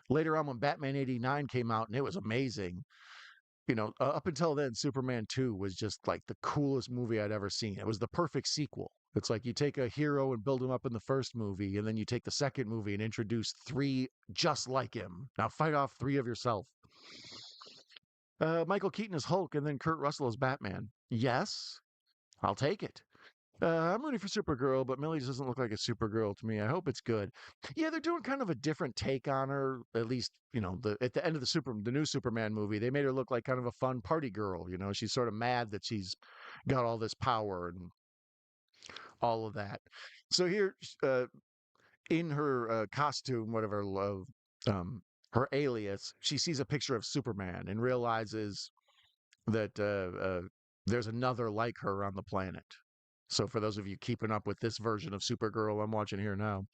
later on, when Batman 89 came out and it was amazing, up until then, Superman 2 was just like the coolest movie I'd ever seen. It was the perfect sequel. It's like you take a hero and build him up in the first movie, and then you take the second movie and introduce three just like him. Now fight off three of yourself. Michael Keaton is Hulk, and then Kurt Russell is Batman. Yes, I'll take it. I'm rooting for Supergirl, but Millie doesn't look like a Supergirl to me. I hope it's good. Yeah, they're doing kind of a different take on her. At least, at the end of the new Superman movie, they made her look like kind of a fun party girl. She's sort of mad that she's got all this power and all of that. So here, in her costume, whatever, her alias, she sees a picture of Superman and realizes that there's another like her on the planet. So for those of you keeping up with this version of Supergirl I'm watching here now,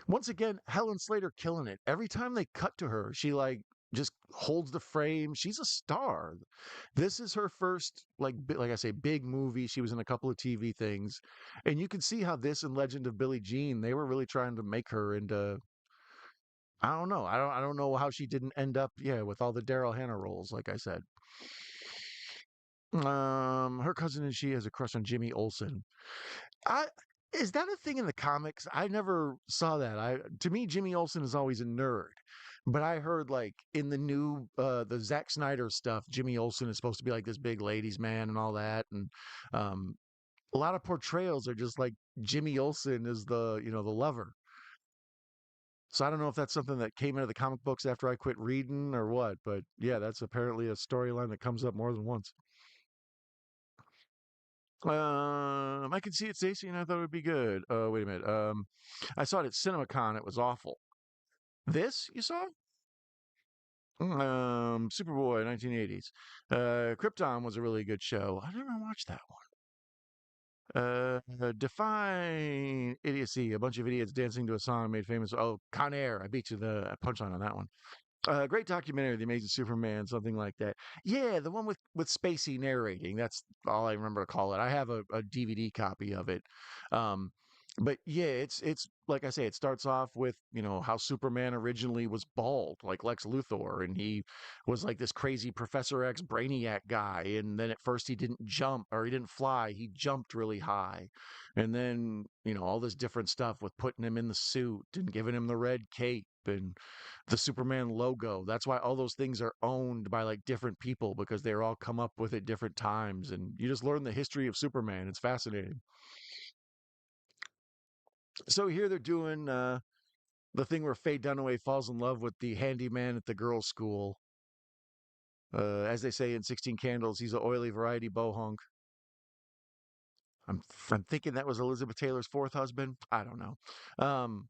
once again, Helen Slater killing it. Every time they cut to her, she like just holds the frame. She's a star. This is her first like I say big movie. She was in a couple of TV things, and you can see how this and Legend of Billie Jean, they were really trying to make her into. I don't know. I don't know how she didn't end up, with all the Daryl Hannah roles, like I said. Her cousin and she has a crush on Jimmy Olsen. I Is that a thing in the comics? I never saw that. To me, Jimmy Olsen is always a nerd. But I heard like in the new the Zack Snyder stuff, Jimmy Olsen is supposed to be like this big ladies man and all that. And um a lot of portrayals are just like Jimmy Olsen is the lover. So I don't know if that's something that came into the comic books after I quit reading or what, but yeah, that's apparently a storyline that comes up more than once. I could see it, Stacy, and I thought it would be good. Wait a minute. I saw it at CinemaCon. It was awful. This you saw? Superboy, 1980s. Krypton was a really good show. I never watched that one. Define idiocy. A bunch of idiots dancing to a song made famous. Oh, Con Air. I beat you the punchline on that one. Great documentary, The Amazing Superman, something like that. Yeah, the one with Spacey narrating. That's all I remember to call it. I have a DVD copy of it. Um, But yeah, it's like I say, it starts off with, how Superman originally was bald, like Lex Luthor, and he was like this crazy Professor X Brainiac guy. And then at first he didn't jump or he didn't fly, he jumped really high. And then, all this different stuff with putting him in the suit and giving him the red cape and the Superman logo. That's why all those things are owned by like different people because they're all come up with at different times. And you just learn the history of Superman. It's fascinating. So here they're doing the thing where Faye Dunaway falls in love with the handyman at the girls' school. As they say in 16 Candles, he's an oily variety bohunk. I'm thinking that was Elizabeth Taylor's fourth husband. I don't know. Um,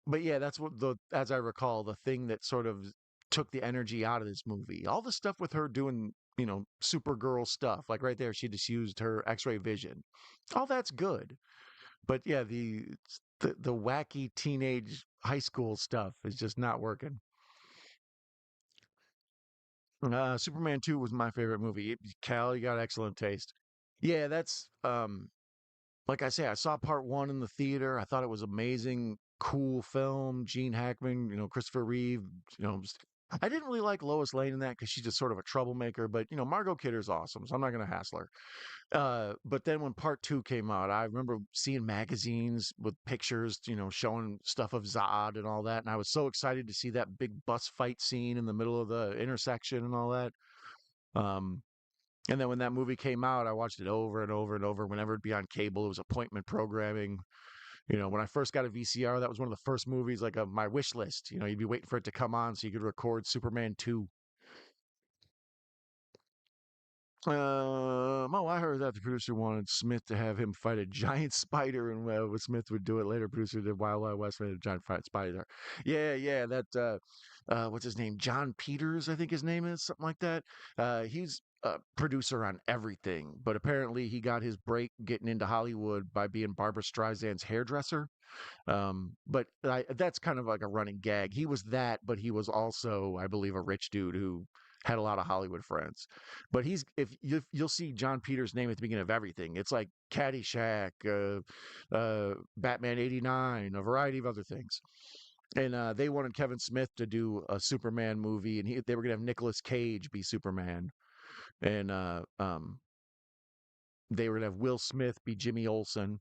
but yeah, that's what as I recall, the thing that sort of took the energy out of this movie. All the stuff with her doing, Supergirl stuff, like right there, she just used her X-ray vision. All that's good. But yeah, the wacky teenage high school stuff is just not working. Superman 2 was my favorite movie. Cal, you got excellent taste. Yeah, that's like I say, I saw part 1 in the theater. I thought it was amazing, cool film. Gene Hackman, Christopher Reeve, I didn't really like Lois Lane in that because she's just sort of a troublemaker, but Margot Kidder's awesome, so I'm not gonna hassle her. But then when part 2 came out, I remember seeing magazines with pictures, showing stuff of Zod and all that, and I was so excited to see that big bus fight scene in the middle of the intersection and all that. Um, and then when that movie came out, I watched it over and over and over. Whenever it'd be on cable, it was appointment programming. When I first got a VCR, that was one of the first movies, like my wish list. You'd be waiting for it to come on so you could record Superman 2. Oh, I heard that the producer wanted Smith to have him fight a giant spider, and Smith would do it later. Producer did Wild Wild West, made a giant fight spider. Yeah, yeah, that what's his name? John Peters, I think his name is something like that. He's a producer on everything, but apparently he got his break getting into Hollywood by being Barbara Streisand's hairdresser. But that's kind of like a running gag. He was that, but he was also, I believe, a rich dude who had a lot of Hollywood friends. But you'll see John Peters' name at the beginning of everything. It's like Caddyshack, Batman '89, a variety of other things. And they wanted Kevin Smith to do a Superman movie, and they were gonna have Nicolas Cage be Superman, and they were gonna have Will Smith be Jimmy Olsen,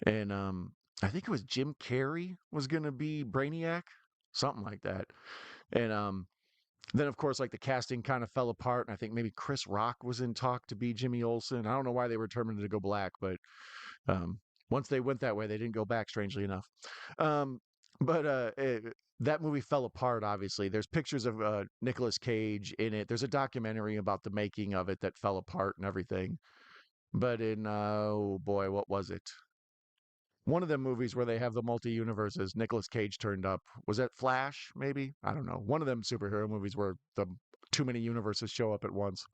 and I think it was Jim Carrey was going to be Brainiac, something like that. And then of course like the casting kind of fell apart, and I think maybe Chris Rock was in talk to be Jimmy Olsen. I don't know why they were determined to go black, but um, once they went that way, they didn't go back. Strangely enough, um, but that movie fell apart. Obviously, there's pictures of Nicolas Cage in it. There's a documentary about the making of it that fell apart and everything. But in oh boy, what was it? One of them movies where they have the multi universes, Nicolas Cage turned up. Was that Flash? Maybe I don't know. One of them superhero movies where the too many universes show up at once.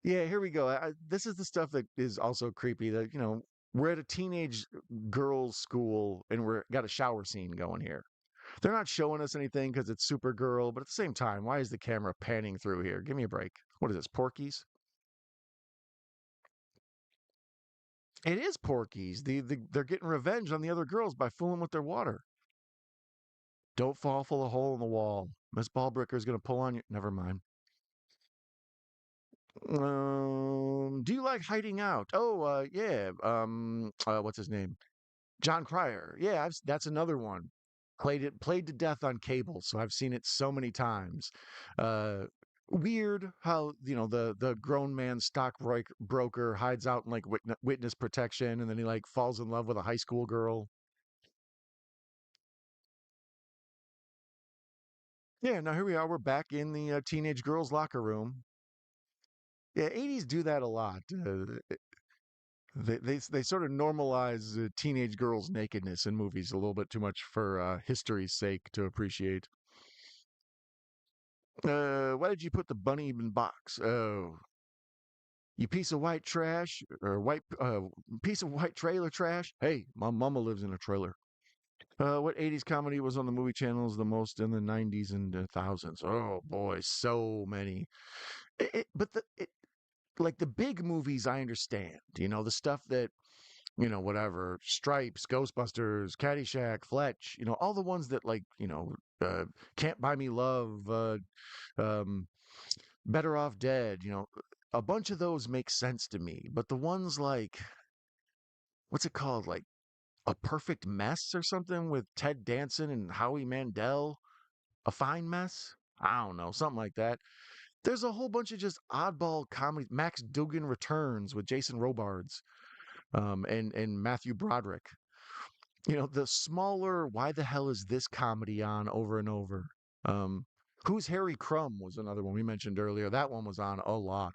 Yeah, here we go. This is the stuff that is also creepy. That we're at a teenage girls' school and we're got a shower scene going here. They're not showing us anything because it's Supergirl, but at the same time, why is the camera panning through here? Give me a break. What is this, Porky's? It is Porky's. They're getting revenge on the other girls by fooling with their water. Don't fall for the hole in the wall. Miss Ballbricker is going to pull on you. Never mind. Do you like hiding out? Oh, yeah. What's his name? John Cryer. Yeah, that's another one. Played to death on cable, so I've seen it so many times. Uh, Weird how the grown man broker hides out in like witness protection, and then he like falls in love with a high school girl. Yeah, now here we are. We're back in the teenage girls' locker room. Yeah, 80s do that a lot. They sort of normalize teenage girls' nakedness in movies a little bit too much for history's sake to appreciate. Why did you put the bunny in box? Oh, you piece of white trash or white piece of white trailer trash. Hey, my mama lives in a trailer. What 80s comedy was on the movie channels the most in the 90s and thousands? Oh boy, so many. like the big movies I understand, the stuff that, whatever, Stripes, Ghostbusters, Caddyshack, Fletch, all the ones that like, Can't Buy Me Love, um, Better Off Dead, a bunch of those make sense to me. But the ones like, what's it called? Like A Perfect Mess or something with Ted Danson and Howie Mandel, A Fine Mess? I don't know, something like that. There's a whole bunch of just oddball comedy. Max Dugan Returns with Jason Robards, and Matthew Broderick. The smaller, why the hell is this comedy on over and over? Um, Who's Harry Crumb was another one we mentioned earlier. That one was on a lot.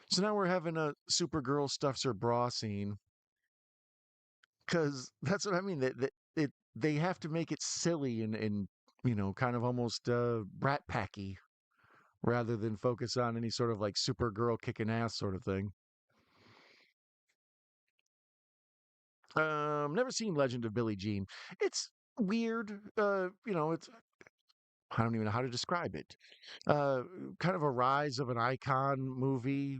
So now we're having a Supergirl stuffs her bra scene because that's what I mean. They have to make it silly and kind of almost Rat Packy rather than focus on any sort of like Supergirl kicking ass sort of thing. Never seen Legend of Billie Jean. It's weird. It's I don't even know how to describe it. Uh, Kind of a rise of an icon movie.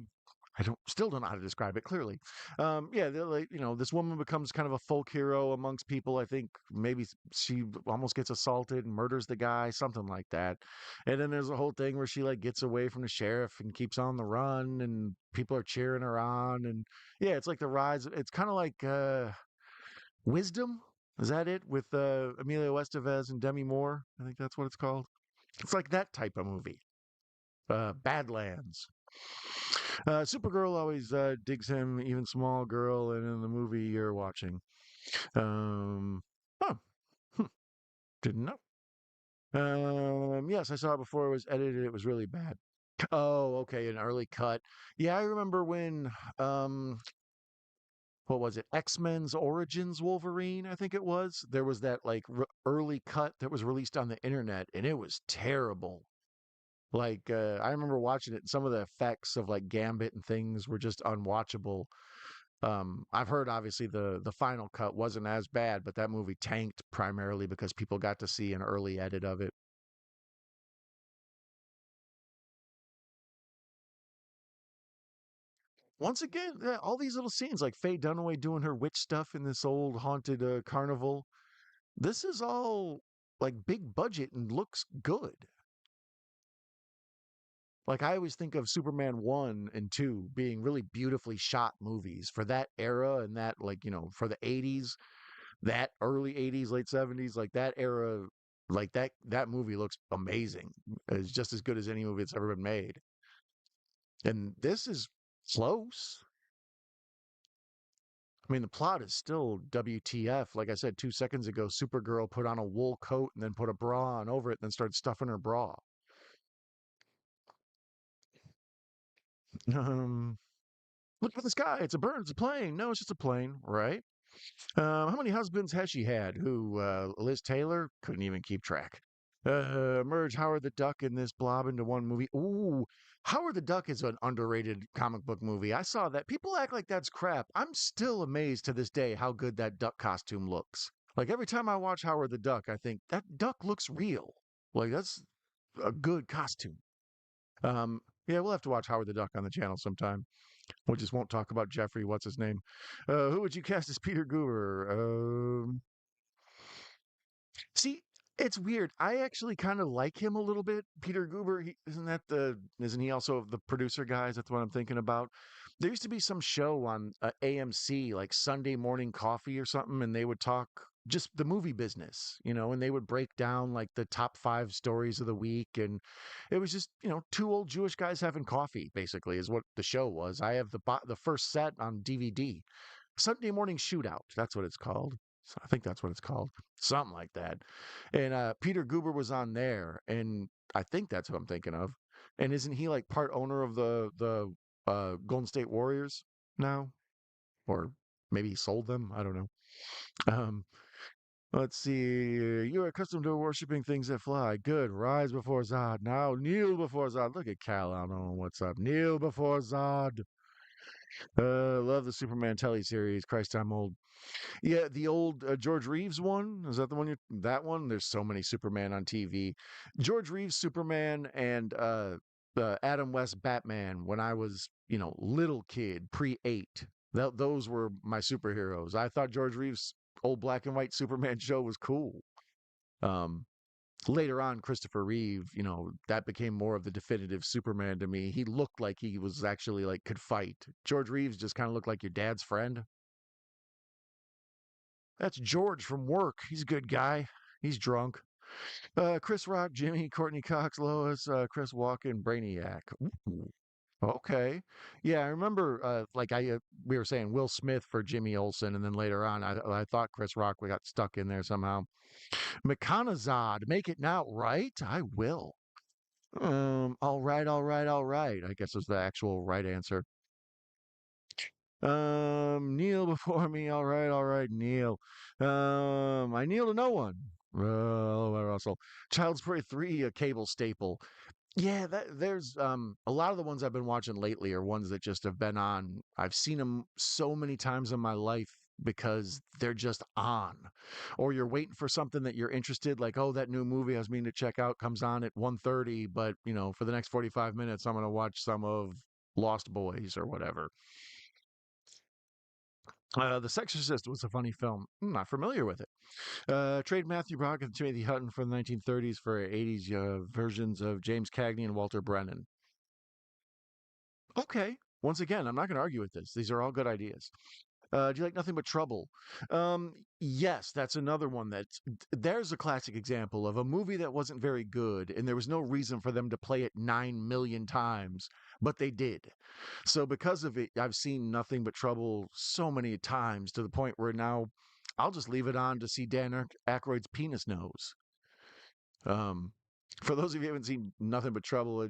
I don't know how to describe it clearly. Yeah, they're like, this woman becomes kind of a folk hero amongst people. I think maybe she almost gets assaulted and murders the guy, something like that. And then there's a whole thing where she like gets away from the sheriff and keeps on the run, and people are cheering her on. And yeah, it's like the rise. It's kind of like Wisdom. Is that it with Emilio Estevez and Demi Moore? I think that's what it's called. It's like that type of movie. Badlands. Supergirl always digs him, even small girl, and in the movie you're watching. Um, oh, hmm, didn't know. Yes, I saw it before it was edited. It was really bad. Oh, okay, an early cut. Yeah, I remember when what was it? X-Men's Origins Wolverine, I think it was. There was that like early cut that was released on the internet, and it was terrible. Like I remember watching it, and some of the effects of like Gambit and things were just unwatchable. I've heard obviously the final cut wasn't as bad, but that movie tanked primarily because people got to see an early edit of it. Once again, yeah, all these little scenes like Faye Dunaway doing her witch stuff in this old haunted carnival. This is all like big budget and looks good. Like I always think of Superman 1 and 2 being really beautifully shot movies for that era and that like, for the 80s, that early 80s, late 70s, like that era, like that movie looks amazing. It's just as good as any movie that's ever been made. And this is close. I mean, the plot is still WTF. Like I said 2 seconds ago, Supergirl put on a wool coat and then put a bra on over it and then started stuffing her bra. Um, Look for the sky. It's a bird. It's a plane. No, it's just a plane, right? How many husbands has she had? Who, Liz Taylor? Couldn't even keep track. Merge Howard the Duck and this blob into one movie. Ooh, Howard the Duck is an underrated comic book movie. I saw that. People act like that's crap. I'm still amazed to this day how good that duck costume looks. Like every time I watch Howard the Duck, I think that duck looks real. Like that's a good costume. Yeah, we'll have to watch Howard the Duck on the channel sometime. We just won't talk about Jeffrey. What's his name? Who would you cast as Peter Goober? See, it's weird. I actually kind of like him a little bit. Peter Goober, isn't he also the producer guys? That's what I'm thinking about. There used to be some show on AMC, like Sunday Morning Coffee or something, and they would talk just the movie business, and they would break down like the top 5 stories of the week. And it was just, two old Jewish guys having coffee, basically, is what the show was. I have the first set on DVD. Sunday Morning Shootout. That's what it's called. So I think that's what it's called. Something like that. And Peter Goober was on there, and I think that's who I'm thinking of. And isn't he like part owner of the Golden State Warriors now? Or maybe he sold them? I don't know. Um, let's see. You're accustomed to worshiping things that fly. Good. Rise before Zod. Now kneel before Zod. Look at Cal. I don't know what's up. Kneel before Zod. Love the Superman telly series. Christ, I'm old. Yeah, the old George Reeves one. Is that the one that one? There's so many Superman on TV. George Reeves Superman and Adam West Batman when I was, little kid, pre-8. Those were my superheroes. I thought George Reeves' old black and white Superman show was cool. Um, Later on, Christopher Reeve, that became more of the definitive Superman to me. He looked like he was actually like could fight. George Reeves just kind of looked like your dad's friend. That's George from work. He's a good guy. He's drunk. Chris Rock, Jimmy, Courtney Cox, Lois, Chris Walken, Brainiac. Ooh, okay. Yeah, I remember, we were saying Will Smith for Jimmy Olsen, and then later on, I thought Chris Rock we got stuck in there somehow. McConaughey, make it now, right? I will. All right, all right, all right. I guess was the actual right answer. Kneel before me. All right, kneel. I kneel to no one. Russell. Child's Play 3, a cable staple. Yeah, there's a lot of the ones I've been watching lately are ones that just have been on. I've seen them so many times in my life because they're just on. Or you're waiting for something that you're interested, like, oh, that new movie I was meaning to check out comes on at 1:30, but for the next 45 minutes I'm gonna watch some of Lost Boys or whatever. The Sexorcist was a funny film. I'm not familiar with it. Trade Matthew Broderick and Timothy Hutton from the 1930s for 80s versions of James Cagney and Walter Brennan. Okay. Once again, I'm not going to argue with this. These are all good ideas. Do you like Nothing But Trouble? Yes, that's another one there's a classic example of a movie that wasn't very good, and there was no reason for them to play it 9 million times, but they did. So because of it, I've seen Nothing But Trouble so many times to the point where now I'll just leave it on to see Dan Aykroyd's penis nose. Um, for those of you who haven't seen Nothing But Trouble,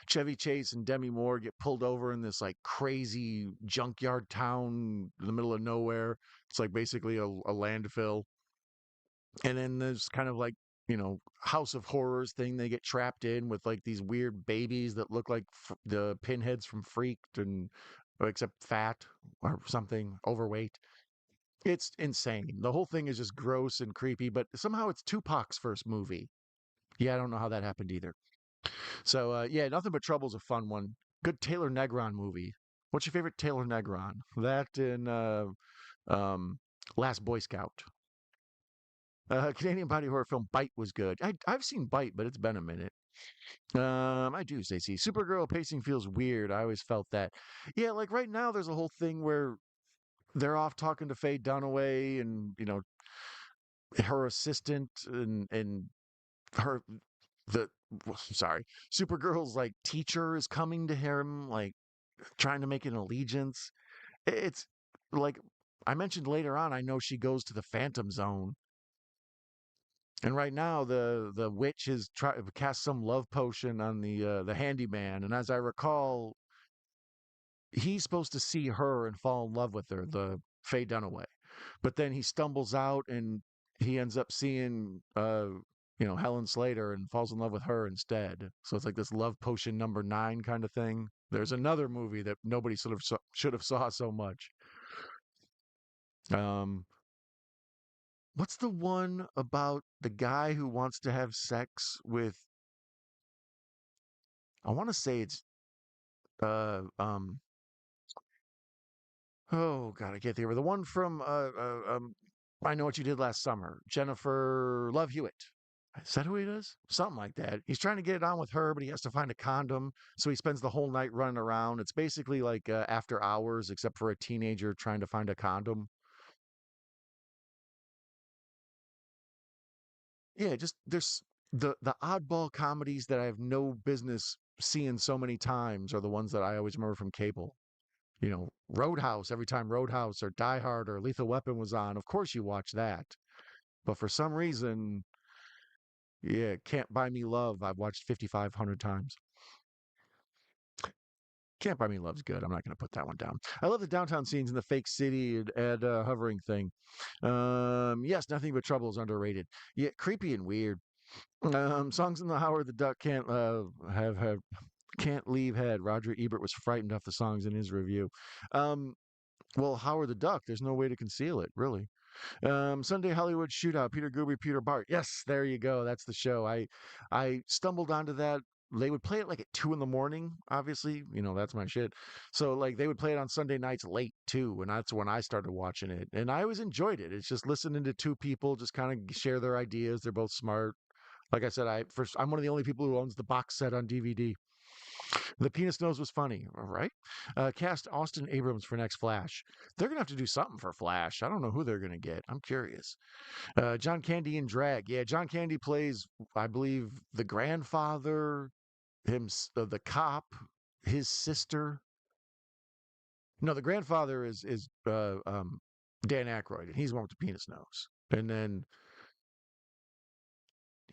Chevy Chase and Demi Moore get pulled over in this like crazy junkyard town in the middle of nowhere. It's like basically a landfill. And then there's kind of like, House of Horrors thing they get trapped in with like these weird babies that look like the pinheads from Freaked and except fat or something, overweight. It's insane. The whole thing is just gross and creepy, but somehow it's Tupac's first movie. Yeah, I don't know how that happened either. So yeah, Nothing But Trouble's a fun one. Good Taylor Negron movie. What's your favorite Taylor Negron? That and um, Last Boy Scout. Canadian body horror film Bite was good. I've seen Bite, but it's been a minute. I do, Stacey. Supergirl pacing feels weird. I always felt that. Yeah, like right now, there's a whole thing where they're off talking to Faye Dunaway and her assistant and her the sorry, Supergirl's like teacher is coming to him, like trying to make an allegiance. It's like I mentioned later on. I know she goes to the Phantom Zone, and right now the witch has cast some love potion on the handyman, and as I recall, he's supposed to see her and fall in love with her, the Faye Dunaway. But then he stumbles out and he ends up seeing Helen Slater and falls in love with her instead. So it's like this love potion number 9 kind of thing. There's another movie that nobody sort of should have saw so much. Um, what's the one about the guy who wants to have sex with? I want to say it's uh um oh god, I can't think of her. The one from I Know What You Did Last Summer. Jennifer Love Hewitt. Is that who he is? Something like that. He's trying to get it on with her, but he has to find a condom. So he spends the whole night running around. It's basically like After Hours, except for a teenager trying to find a condom. Yeah, just there's the oddball comedies that I have no business seeing so many times are the ones that I always remember from cable. Roadhouse, every time Roadhouse or Die Hard or Lethal Weapon was on, of course you watch that. But for some reason, yeah, Can't Buy Me Love, I've watched 5,500 times. Can't Buy Me Love's good. I'm not going to put that one down. I love the downtown scenes in the fake city and hovering thing. Yes, Nothing But Trouble is underrated. Yeah, creepy and weird. Songs in the Howard the Duck can't leave head. Roger Ebert was frightened off the songs in his review. Um, well, Howard the Duck, there's no way to conceal it, really. Sunday Hollywood Shootout, Peter Gooby, Peter Bart. Yes, there you go. That's the show. I stumbled onto that they would play it like at 2 in the morning. Obviously, that's my shit. So like they would play it on Sunday nights late too, and that's when I started watching it, and I always enjoyed it. It's just listening to two people just kind of share their ideas. They're both smart. Like I said, I'm one of the only people who owns the box set on DVD. The penis nose was funny, all right? Cast Austin Abrams for next Flash. They're gonna have to do something for Flash. I don't know who they're gonna get. I'm curious. John Candy in drag. Yeah, John Candy plays, I believe, the grandfather, the cop, his sister. No, the grandfather is Dan Aykroyd, and he's the one with the penis nose. And then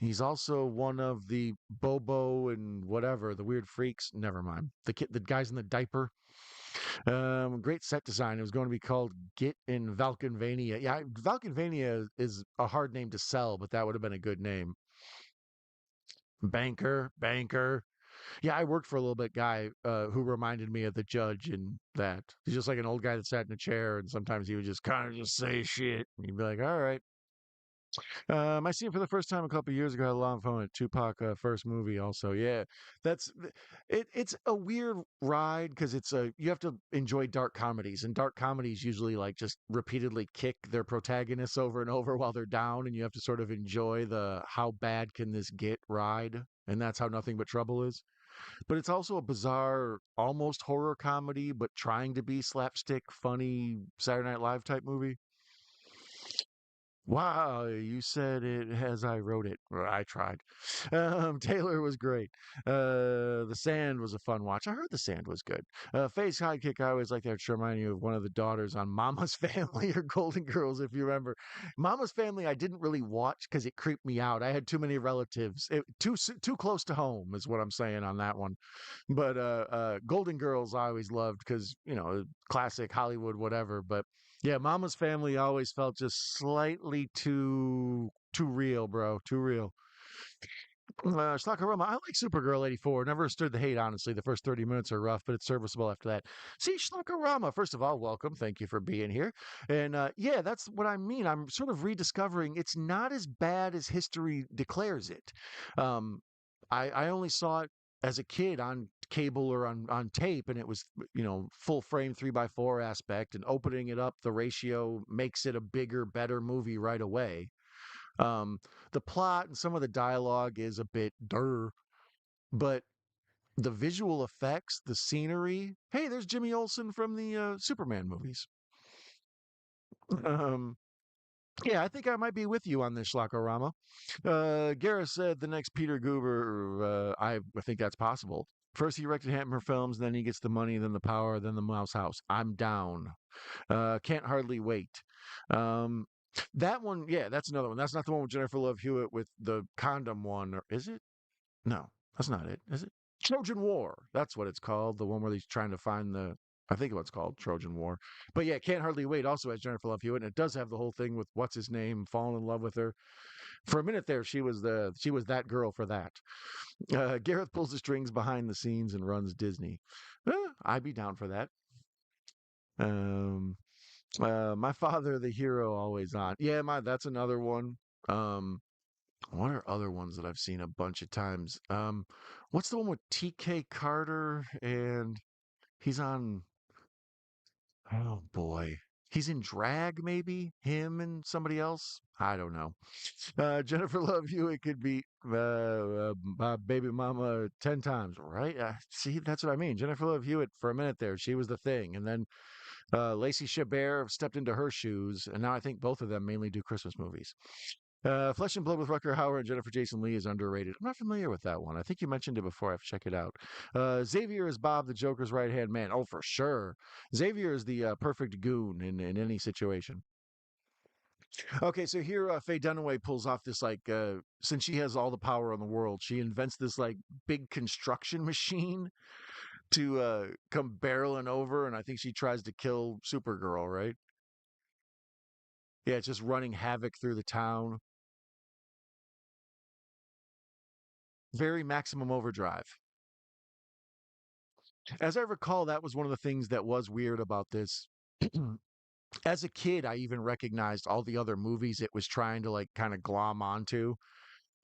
he's also one of the Bobo and whatever, the weird freaks. Never mind. The guys in the diaper. Great set design. It was going to be called Git in Valkenvania. Yeah, Valkenvania is a hard name to sell, but that would have been a good name. Banker. Yeah, I worked for a little bit guy who reminded me of the judge in that. He's just like an old guy that sat in a chair, and sometimes he would just kind of just say shit. And you'd be like, all right. I seen him for the first time a couple years ago. I had a lot of fun with Tupac first movie. Also, yeah, it. It's a weird ride because you have to enjoy dark comedies, and dark comedies usually like just repeatedly kick their protagonists over and over while they're down, and you have to sort of enjoy the how bad can this get ride, and that's how Nothing But Trouble is. But it's also a bizarre, almost horror comedy, but trying to be slapstick, funny Saturday Night Live type movie. Wow, you said it as I wrote it. Or I tried. Taylor was great. The Sand was a fun watch. I heard The Sand was good. Faye's sidekick, I always like that to remind you of one of the daughters on Mama's Family or Golden Girls, if you remember. Mama's Family, I didn't really watch because it creeped me out. I had too many relatives. Too close to home is what I'm saying on that one. But Golden Girls, I always loved because classic Hollywood, whatever. But yeah, Mama's Family always felt just slightly too real, bro. Too real. Schlockerama, I like Supergirl 84. Never stood the hate, honestly. The first 30 minutes are rough, but it's serviceable after that. See, Schlockerama, first of all, welcome. Thank you for being here. And yeah, that's what I mean. I'm sort of rediscovering it's not as bad as history declares it. Um, I only saw it as a kid on cable or on tape, and it was, full frame 3x4 aspect, and opening it up, the ratio makes it a bigger, better movie right away. Um, the plot and some of the dialogue is a bit but the visual effects, the scenery. Hey, there's Jimmy Olsen from the Superman movies. Um, yeah, I think I might be with you on this, Schlockorama. Gareth said the next Peter Goober. I think that's possible. First, he erected Hammer Films, then he gets the money, then the power, then the Mouse House. I'm down. Can't hardly wait. Um, that one, yeah, that's another one. That's not the one with Jennifer Love Hewitt with the condom one, or is it? No, that's not it. Is it? Trojan War. That's what it's called. The one where he's trying to find the. I think what's called Trojan War. But yeah, Can't Hardly Wait also has Jennifer Love Hewitt, and it does have the whole thing with what's his name falling in love with her. For a minute there, she was that girl for that. Gareth pulls the strings behind the scenes and runs Disney. I'd be down for that. Um, my father, the hero, always on. Yeah, that's another one. Um, what are other ones that I've seen a bunch of times? What's the one with TK Carter and he's on? Oh boy, he's in drag, maybe him and somebody else. I don't know. Jennifer Love Hewitt could be my baby mama 10 times, right? See, that's what I mean. Jennifer Love Hewitt for a minute there, she was the thing, and then Lacey Chabert stepped into her shoes, and now I think both of them mainly do Christmas movies. Flesh and Blood with Rucker Hauer and Jennifer Jason Leigh is underrated. I'm not familiar with that one. I think you mentioned it before. I have to check it out. Xavier is Bob the Joker's right hand man. Oh, for sure. Xavier is the perfect goon in any situation. Okay, so here Faye Dunaway pulls off this since she has all the power in the world, she invents this like big construction machine to come barreling over, and I think she tries to kill Supergirl, right? Yeah, it's just running havoc through the town. Very maximum overdrive. As I recall, that was one of the things that was weird about this. As a kid, I even recognized all the other movies it was trying to like kind of glom onto.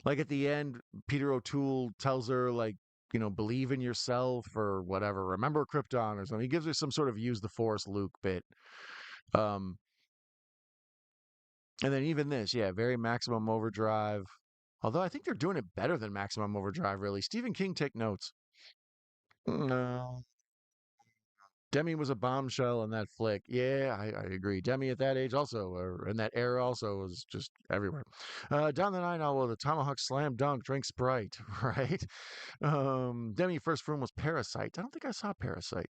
Like at the end, Peter O'Toole tells her like believe in yourself or whatever. Remember Krypton or something. He gives her some sort of use the Force Luke bit. Um, and then even this, yeah, very Maximum Overdrive. Although I think they're doing it better than Maximum Overdrive, really. Stephen King, take notes. No. Demi was a bombshell in that flick. Yeah, I agree. Demi at that age also, or in that era also, was just everywhere. Down the nine, oh, well, the Tomahawk Slam Dunk, drink Sprite, right? Demi first film was Parasite. I don't think I saw Parasite.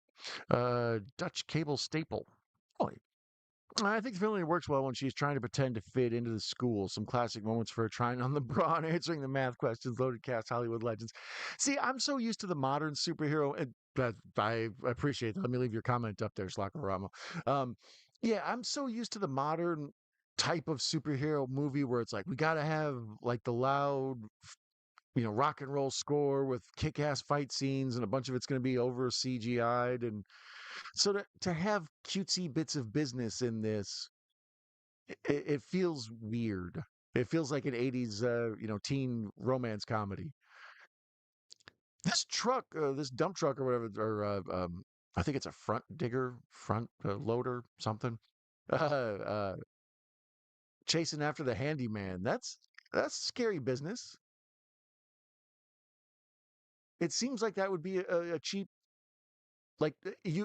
Dutch Cable Staple. Oh, I think the film works well when she's trying to pretend to fit into the school. Some classic moments for her trying on the bra and answering the math questions, loaded cast, Hollywood legends. See, I'm so used to the modern superhero, and that I appreciate that. Let me leave your comment up there, Slackarama. Um, yeah, I'm so used to the modern type of superhero movie where it's like we got to have like the loud, rock and roll score with kick-ass fight scenes, and a bunch of it's going to be over CGI'd, and so to have cutesy bits of business in this, it feels weird. It feels like an 80s, teen romance comedy. This truck, this dump truck or whatever, or I think it's a front digger, front loader, something, uh, uh, chasing after the handyman. That's scary business. It seems like that would be a cheap, like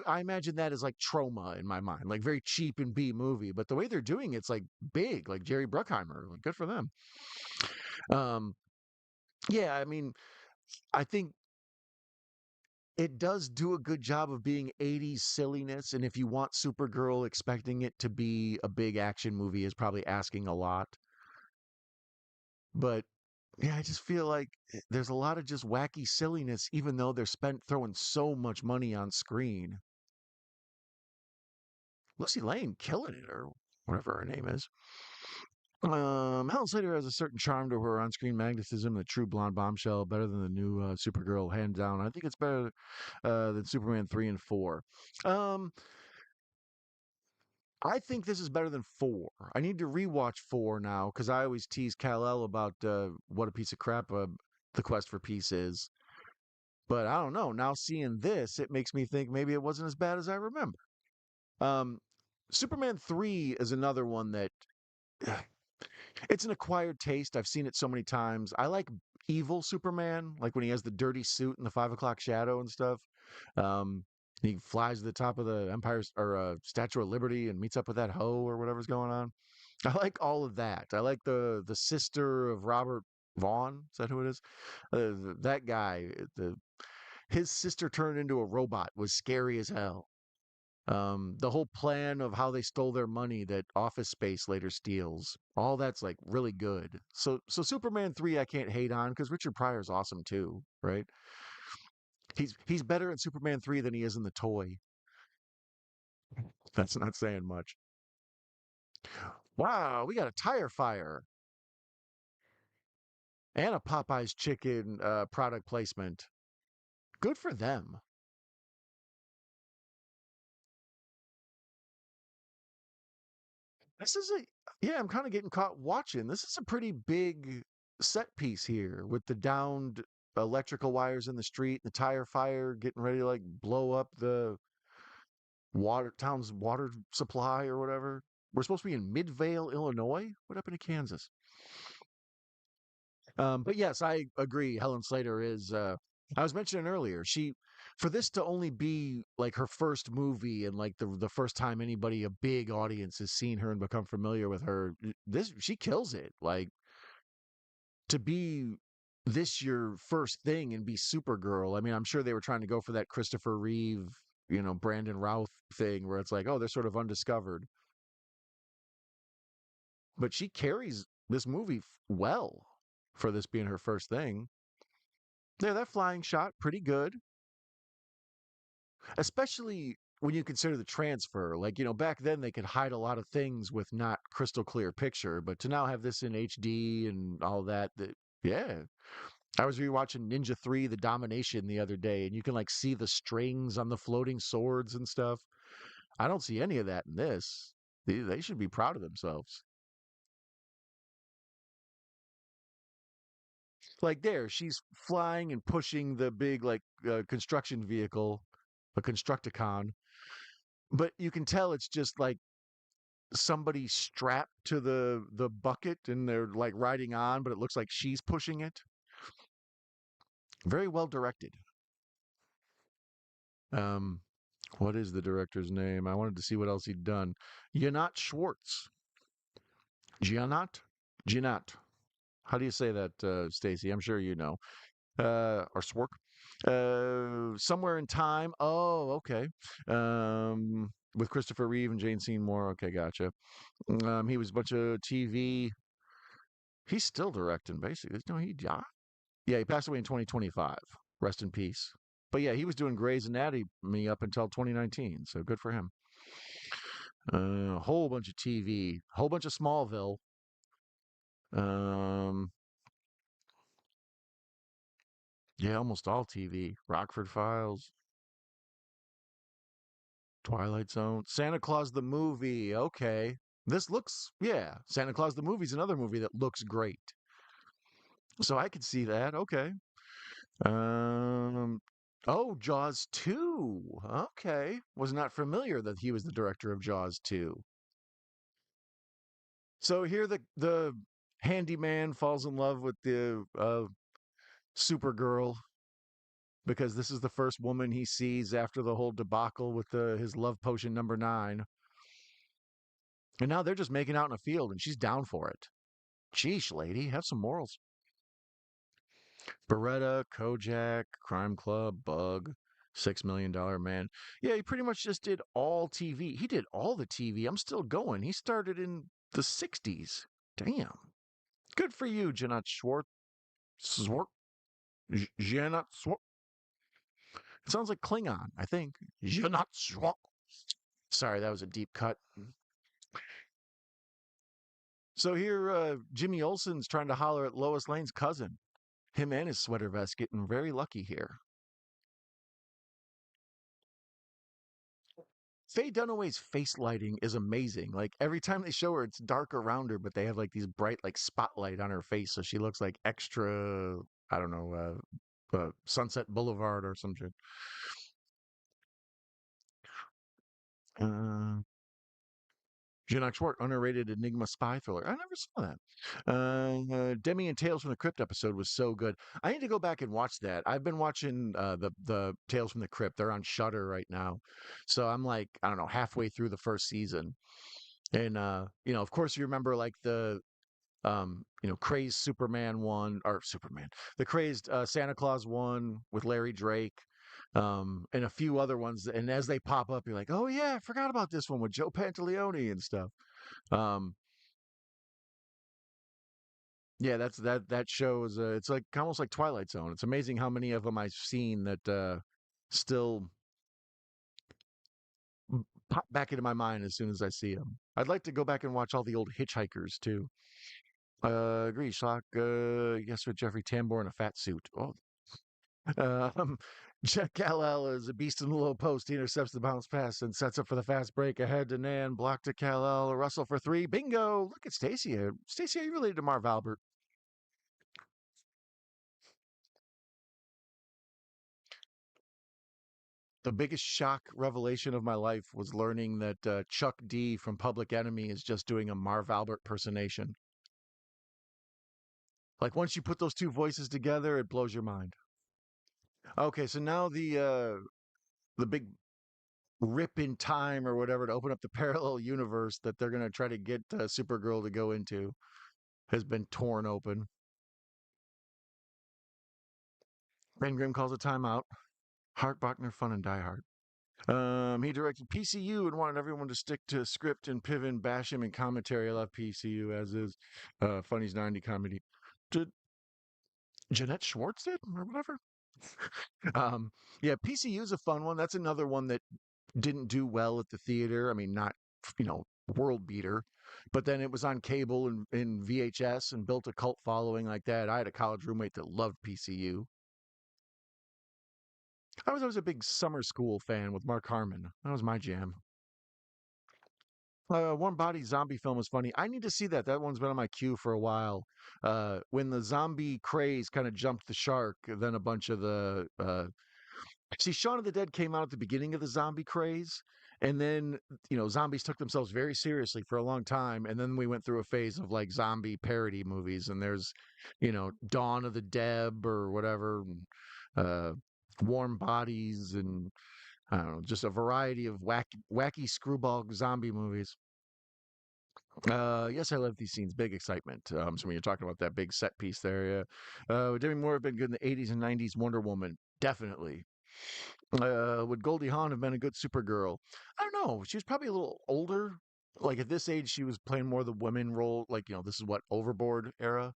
I imagine that as like Trauma in my mind, like very cheap and B movie. But the way they're doing it's like big, like Jerry Bruckheimer. Like, good for them. Um, yeah, I mean, I think it does do a good job of being 80s silliness. And if you want Supergirl, expecting it to be a big action movie is probably asking a lot. But yeah, I just feel like there's a lot of just wacky silliness, even though they're spent throwing so much money on screen. Lucy Lane killing it, or whatever her name is. Helen Slater has a certain charm to her on-screen magnetism, the true blonde bombshell, better than the new Supergirl, hands down. I think it's better than Superman 3 and 4. Um, I think this is better than 4. I need to rewatch 4 now because I always tease Kal-El about what a piece of crap The Quest for Peace is. But I don't know. Now seeing this, it makes me think maybe it wasn't as bad as I remember. Um, Superman 3 is another one that it's an acquired taste. I've seen it so many times. I like evil Superman, like when he has the dirty suit and the 5 o'clock shadow and stuff. Um, he flies to the top of the Empire's or Statue of Liberty and meets up with that hoe or whatever's going on. I like all of that. I like the sister of Robert Vaughn. Is that who it is? That guy. His sister turned into a robot was scary as hell. The whole plan of how they stole their money that Office Space later steals, all that's like really good. So Superman 3 I can't hate on because Richard Pryor's awesome too, right? He's better in Superman 3 than he is in the toy. That's not saying much. Wow, we got a tire fire and a Popeye's chicken product placement. Good for them. This is a Yeah, I'm kind of getting caught watching. This is a pretty big set piece here with the downed electrical wires in the street, the tire fire getting ready to like blow up the town's water supply or whatever. We're supposed to be in Midvale, Illinois. What happened to Kansas? But yes, I agree. Helen Slater is. I was mentioning earlier. For this to only be like her first movie and like the first time anybody, a big audience, has seen her and become familiar with her. This she kills it. Like to be this your first thing and be Supergirl. I mean, I'm sure they were trying to go for that Christopher Reeve, Brandon Routh thing where it's like, oh, they're sort of undiscovered. But she carries this movie well for this being her first thing. Yeah, that flying shot, pretty good. Especially when you consider the transfer. Like, back then they could hide a lot of things with not crystal clear picture, but to now have this in HD and all that, yeah. I was rewatching Ninja 3 The Domination the other day, and you can like see the strings on the floating swords and stuff. I don't see any of that in this. They should be proud of themselves. Like there, she's flying and pushing the big like construction vehicle, a Constructicon, but you can tell it's just like somebody strapped to the bucket and they're like riding on, but it looks like she's pushing it. Very well directed. Um, what is the director's name? I wanted to see what else he'd done. Yanat Schwartz. Gianat? Gianat. How do you say that, Stacy? I'm sure you know. Or Swark. Somewhere in Time. Oh, okay. With Christopher Reeve and Jane Seymour. Okay, gotcha. He was a bunch of TV. He's still directing, basically. No, he died. Yeah, he passed away in 2025. Rest in peace. But yeah, he was doing Grey's Anatomy up until 2019, so good for him. A whole bunch of TV, whole bunch of Smallville. Um, yeah, almost all TV. Rockford Files, Twilight Zone, Santa Claus the movie. Okay, this looks yeah. Santa Claus the movie is another movie that looks great. So I could see that. Okay. Um. Oh, Jaws 2. Okay. Was not familiar that he was the director of Jaws 2. So here the handyman falls in love with the Supergirl because this is the first woman he sees after the whole debacle with his love potion number 9. And now they're just making out in a field and she's down for it. Sheesh, lady, have some morals. Beretta, Kojak, Crime Club, Bug, $6 Million Man. Yeah, he pretty much just did all TV. He did all the TV. I'm still going. He started in the 60s. Damn. Good for you, Janat Schwartz. Swart. Janat Swart. It sounds like Klingon, I think. Janat Swart. Sorry, that was a deep cut. So here, Jimmy Olsen's trying to holler at Lois Lane's cousin. Him and his sweater vest getting very lucky here. Faye Dunaway's face lighting is amazing. Like every time they show her, it's dark around her, but they have like these bright like spotlight on her face, so she looks like extra. I don't know, Sunset Boulevard or some shit. Uh, Janak Schwartz, underrated Enigma spy thriller. I never saw that. Demi and Tales from the Crypt episode was so good. I need to go back and watch that. I've been watching the Tales from the Crypt. They're on Shutter right now, so I'm like I don't know halfway through the first season. And of course, you remember like the crazed Superman one or Superman, the crazed Santa Claus one with Larry Drake, and a few other ones. And as they pop up, you're like, oh yeah, I forgot about this one with Joe Pantaleone and stuff. Um, yeah, that show is it's like almost like Twilight Zone. It's amazing how many of them I've seen that still pop back into my mind as soon as I see them. I'd like to go back and watch all the old Hitchhikers too. Agree. Schlock, yes, with Jeffrey Tambor in a fat suit. Oh, um, Jack Kal-El is a beast in the low post. He intercepts the bounce pass and sets up for the fast break ahead to Nan. Block to Kal-El. Russell for 3. Bingo. Look at Stacy here. Stacy, are you related to Marv Albert? The biggest shock revelation of my life was learning that Chuck D from Public Enemy is just doing a Marv Albert personation. Like once you put those two voices together, it blows your mind. Okay, so now the big rip in time or whatever to open up the parallel universe that they're going to try to get Supergirl to go into has been torn open. Ben Grimm calls a timeout. Hart Bachner, Fun and Die Hard. He directed PCU and wanted everyone to stick to script and Piven bash him in commentary. I love PCU as is. Funny's 90 comedy. Did Jeanette Schwartz did or whatever? Yeah, PCU is a fun one. That's another one that didn't do well at the theater. I mean, not, world beater, but then it was on cable and in VHS and built a cult following like that. I had a college roommate that loved PCU. I was always a big summer school fan with Mark Harmon. That was my jam. Warm Body zombie film was funny. I need to see that. That one's been on my queue for a while. When the zombie craze kind of jumped the shark, then a bunch of the see, Shaun of the Dead came out at the beginning of the zombie craze, and then zombies took themselves very seriously for a long time, and then we went through a phase of like zombie parody movies, and there's, Dawn of the Dead or whatever, and, uh, Warm Bodies, and I don't know, just a variety of wacky screwball zombie movies. Yes, I love these scenes. Big excitement. So when you're talking about that big set piece there, yeah. Would Demi Moore have been good in the '80s and '90s Wonder Woman? Definitely. Would Goldie Hawn have been a good Supergirl? I don't know. She was probably a little older. Like at this age, she was playing more the women role. Like, this is what Overboard era.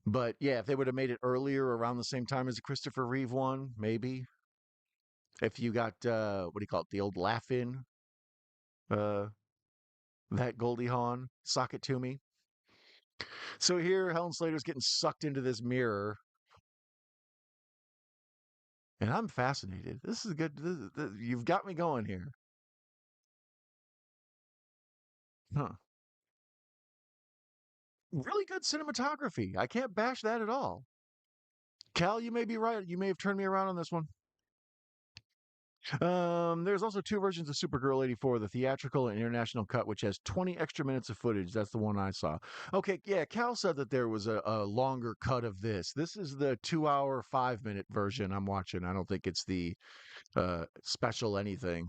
But yeah, if they would have made it earlier, around the same time as the Christopher Reeve one, maybe. If you got what do you call it, the old laugh in, uh, that Goldie Hawn, sock it to me. So here, Helen Slater's getting sucked into this mirror, and I'm fascinated. This is good. You've got me going here. Huh. Really good cinematography. I can't bash that at all. Cal, you may be right. You may have turned me around on this one. There's also two versions of Supergirl '84, the theatrical and international cut, which has 20 extra minutes of footage. That's the one I saw. Okay, yeah, Cal said that there was a longer cut of this. This is the 2 hour, 5 minute version I'm watching. I don't think it's the special anything.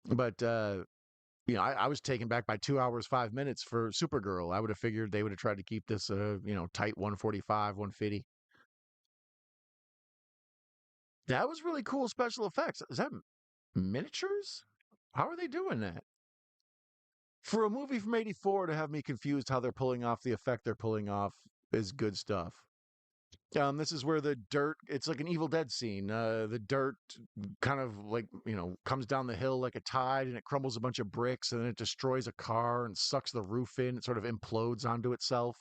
But I was taken back by 2 hours, 5 minutes for Supergirl. I would have figured they would have tried to keep this, tight 145, 150. That was really cool special effects. Is that miniatures? How are they doing that? For a movie from '84 to have me confused how they're pulling off the effect they're pulling off is good stuff. This is where the dirt, it's like an Evil Dead scene. The dirt kind of like, comes down the hill like a tide and it crumbles a bunch of bricks and then it destroys a car and sucks the roof in. It sort of implodes onto itself.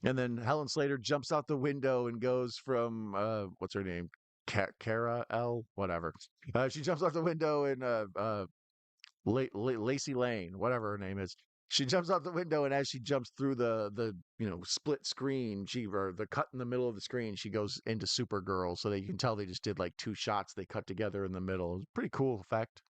And then Helen Slater jumps out the window and goes from, what's her name? Kara L, whatever. She jumps out the window in Lacey Lane, whatever her name is. She jumps out the window, and as she jumps through the split screen, or the cut in the middle of the screen, she goes into Supergirl, so that you can tell they just did like two shots they cut together in the middle. It's a pretty cool effect.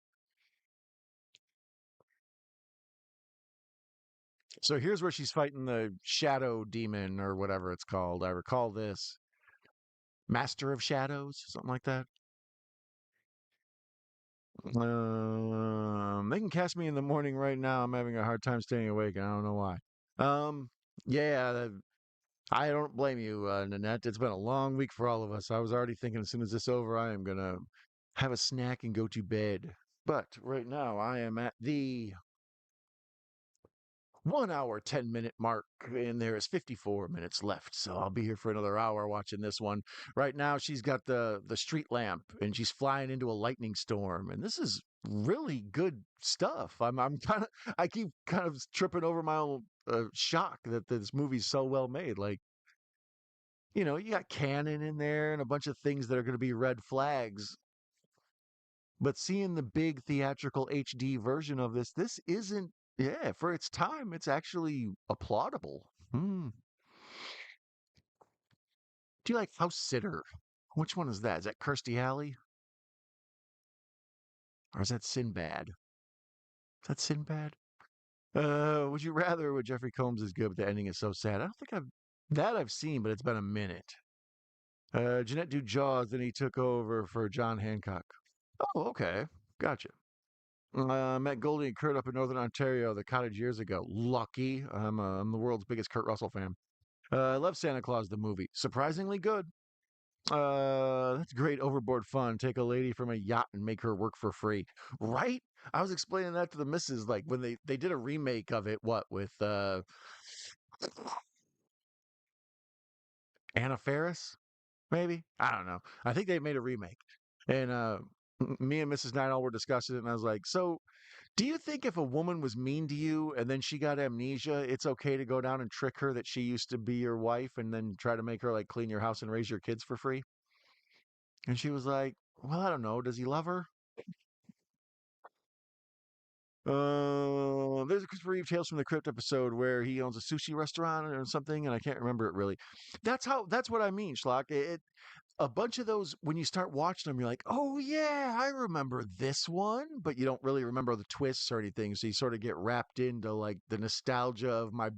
So here's where she's fighting the Shadow Demon or whatever it's called. I recall this Master of Shadows, something like that. They can catch me in the morning right now. I'm having a hard time staying awake, and I don't know why. Um, yeah, I don't blame you, Nanette. It's been a long week for all of us. I was already thinking as soon as this is over, I am gonna have a snack and go to bed. But right now, I am at the 1 hour, 10 minute mark, and there is 54 minutes left. So I'll be here for another hour watching this one. Right now, she's got the street lamp, and she's flying into a lightning storm, and this is really good stuff. I'm kind of I keep kind of tripping over my own shock that this movie's so well made. Like, you got canon in there and a bunch of things that are going to be red flags. But seeing the big theatrical HD version of this isn't, yeah, for its time, it's actually applaudable. Hmm. Do you like House Sitter? Which one is that? Is that Kirstie Alley? Or is that Sinbad? Is that Sinbad? Would you rather with Jeffrey Combs is good, but the ending is so sad? I don't think I've seen, but it's been a minute. Jeanette do Jaws, then he took over for John Hancock. Oh, okay. Gotcha. Met Goldie and Kurt up in Northern Ontario, the cottage years ago. Lucky. I'm the world's biggest Kurt Russell fan. I love Santa Claus, the movie. Surprisingly good. That's great overboard fun. Take a lady from a yacht and make her work for free. Right? I was explaining that to the missus, like when they did a remake of it, what, with Anna Faris, maybe? I don't know. I think they made a remake. And me and Mrs. Nightowl were discussing it, and I was like, so do you think if a woman was mean to you and then she got amnesia, it's okay to go down and trick her that she used to be your wife and then try to make her like clean your house and raise your kids for free? And she was like, well, I don't know. Does he love her? There's a Christopher Reeve Tales from the Crypt episode where he owns a sushi restaurant or something, and I can't remember it really. That's what I mean, Schlock. A bunch of those, when you start watching them, you're like, oh yeah, I remember this one, but you don't really remember the twists or anything. So you sort of get wrapped into like the nostalgia of my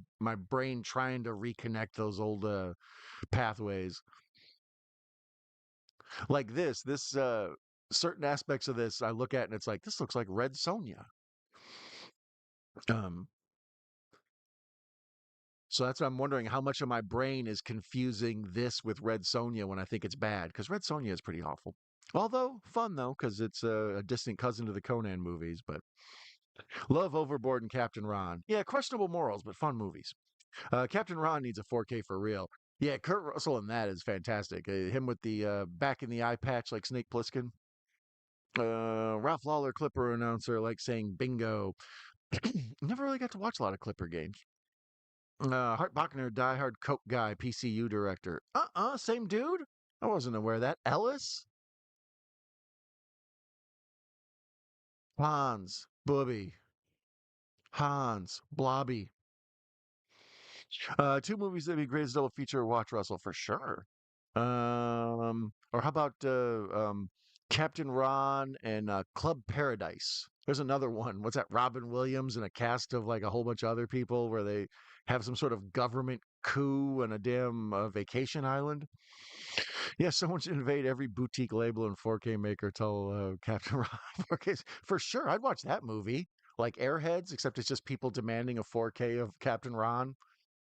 brain trying to reconnect those old pathways. Like this certain aspects of this I look at and it's like this looks like Red Sonja. Um, so that's what I'm wondering how much of my brain is confusing this with Red Sonja when I think it's bad because Red Sonja is pretty awful. Although fun though, because it's a distant cousin to the Conan movies. But love Overboard and Captain Ron. Yeah, questionable morals, but fun movies. Captain Ron needs a 4K for real. Yeah, Kurt Russell in that is fantastic. Him with the back in the eye patch like Snake Plissken. Ralph Lawler, Clipper announcer, like saying bingo. Never really got to watch a lot of Clipper games. Hart Bachner, diehard Coke guy, PCU director. Same dude? I wasn't aware of that. Ellis? Hans, Booby, Hans, Blobby. Two movies that'd be great as double feature. Watch Russell for sure. Or how about Captain Ron and Club Paradise? There's another one. What's that? Robin Williams and a cast of like a whole bunch of other people where they have some sort of government coup on a damn vacation island. Yeah, someone should invade every boutique label and 4K maker. Tell Captain Ron 4K for sure. I'd watch that movie. Like Airheads, except it's just people demanding a 4K of Captain Ron.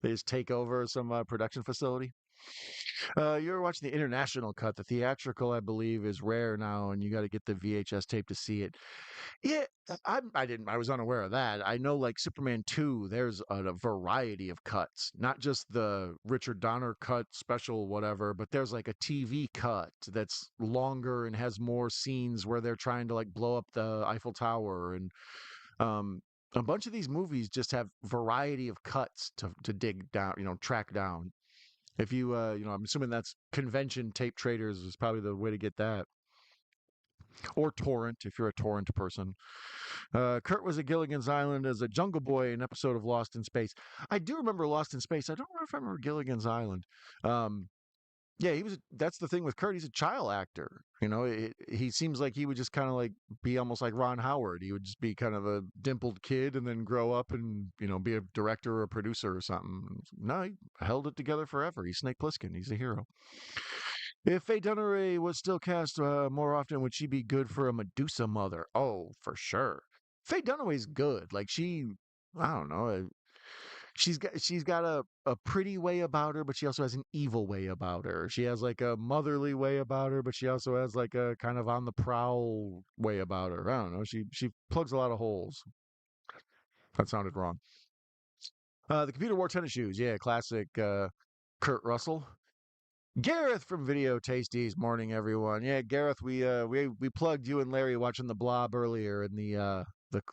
They just take over some production facility. You're watching the international cut. The theatrical, I believe, is rare now, and you got to get the VHS tape to see it. Yeah, I didn't. I was unaware of that. I know, like Superman 2, there's a variety of cuts, not just the Richard Donner cut, special, whatever, but there's like a TV cut that's longer and has more scenes where they're trying to like blow up the Eiffel Tower and um. A bunch of these movies just have variety of cuts to dig down, track down. If you, I'm assuming that's convention tape traders is probably the way to get that, or torrent if you're a torrent person. Kurt was at Gilligan's Island as a Jungle Boy in an episode of Lost in Space. I do remember Lost in Space. I don't know if I remember Gilligan's Island. Um, yeah, he was. That's the thing with Kurt. He's a child actor. He seems like he would just kind of like be almost like Ron Howard. He would just be kind of a dimpled kid and then grow up and be a director or a producer or something. No, he held it together forever. He's Snake Plissken. He's a hero. If Faye Dunaway was still cast more often, would she be good for a Medusa mother? Oh, for sure. Faye Dunaway's good. Like I don't know. She's got a pretty way about her, but she also has an evil way about her. She has like a motherly way about her, but she also has like a kind of on the prowl way about her. I don't know. She plugs a lot of holes. That sounded wrong. The computer wore tennis shoes. Yeah, classic Kurt Russell. Gareth from Video Tasties. Morning, everyone. Yeah, Gareth, we plugged you and Larry watching the Blob earlier, and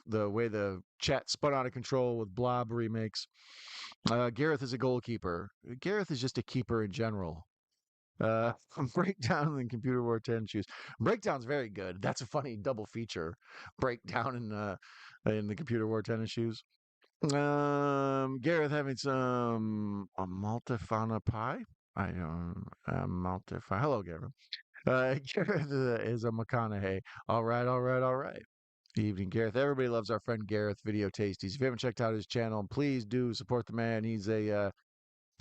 the way the chat spun out of control with Blob remakes. Gareth is a goalkeeper. Gareth is just a keeper in general. Breakdown and Computer War 10 shoes. Breakdown's very good. That's a funny double feature. Breakdown in the Computer War tennis shoes. Gareth having some a multifana pie. I multify. Hello, Gareth. Gareth is a McConaughey. All right, all right, all right. Good evening, Gareth. Everybody loves our friend Gareth, Video Tasties. If you haven't checked out his channel, please do support the man. He's a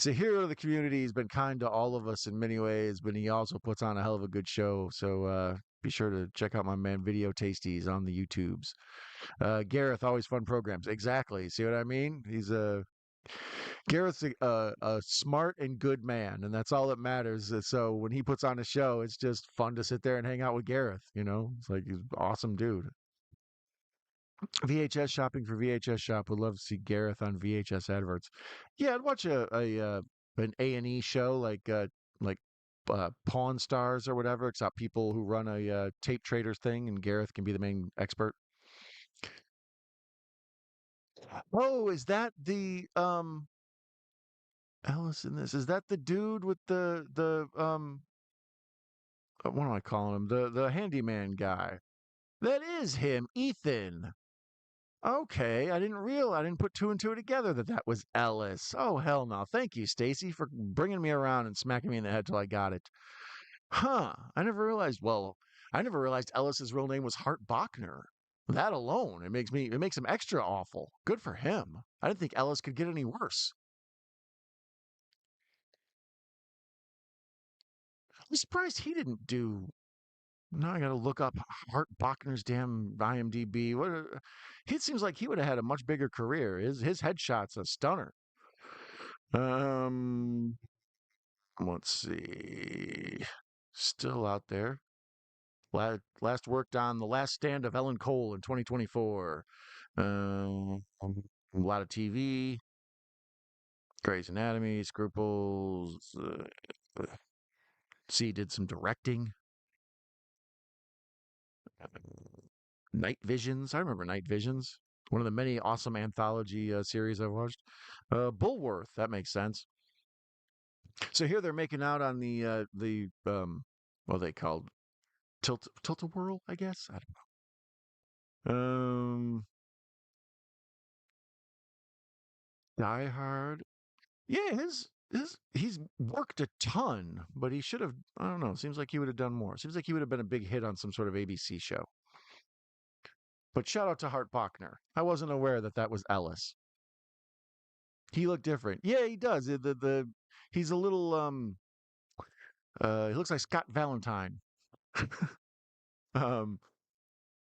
hero of the community. He's been kind to all of us in many ways, but he also puts on a hell of a good show. So be sure to check out my man Video Tasties on the YouTubes. Gareth, always fun programs. Exactly. See what I mean? Gareth's a smart and good man, and that's all that matters. So when he puts on a show, it's just fun to sit there and hang out with Gareth. It's like he's an awesome dude. VHS shopping for VHS shop. Would love to see Gareth on VHS adverts. Yeah, I'd watch an A&E show like Pawn Stars or whatever. It's about people who run a tape traders thing, and Gareth can be the main expert. Oh, is that the Ellis in this? Is that the dude with the what am I calling him? The handyman guy. That is him, Ethan. Okay, I didn't put two and two together that that was Ellis. Oh hell no! Thank you, Stacy, for bringing me around and smacking me in the head till I got it. Huh? I never realized. Well, I never realized Ellis's real name was Hart Bachner. That alone, it makes him extra awful. Good for him. I didn't think Ellis could get any worse. I'm surprised he didn't do. Now I got to look up Hart Bachner's damn IMDb. It seems like he would have had a much bigger career. His headshot's a stunner. Um, let's see. Still out there. Last worked on The Last Stand of Ellen Cole in 2024. A lot of TV, Grey's Anatomy, Scruples. See, did some directing. Night Visions. I remember Night Visions. One of the many awesome anthology series I've watched. Bullworth. That makes sense. So here they're making out on what they called Tilt-a-whirl, I guess. I don't know. Die Hard. Yeah, his he's worked a ton, but he should have. I don't know. Seems like he would have done more. Seems like he would have been a big hit on some sort of ABC show. But shout out to Hart Bachner. I wasn't aware that that was Ellis. He looked different. Yeah, he does. He's a little he looks like Scott Valentine. um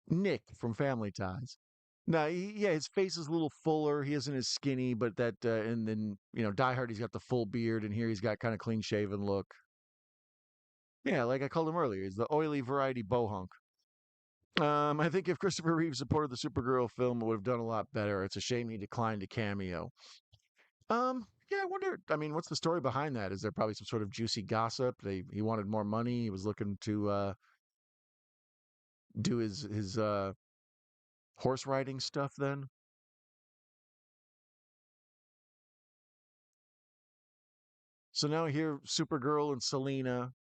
Nick from Family Ties. No, yeah, his face is a little fuller. He isn't as skinny, but and then Die Hard, he's got the full beard, and here he's got kind of clean shaven look. Yeah, like I called him earlier, he's the oily variety bohunk. I think if Christopher Reeve supported the Supergirl film, it would have done a lot better. It's a shame he declined a cameo. Yeah, I wonder. I mean, what's the story behind that? Is there probably some sort of juicy gossip? He wanted more money. He was looking to do his horse riding stuff. Then, so now here, Supergirl and Selena,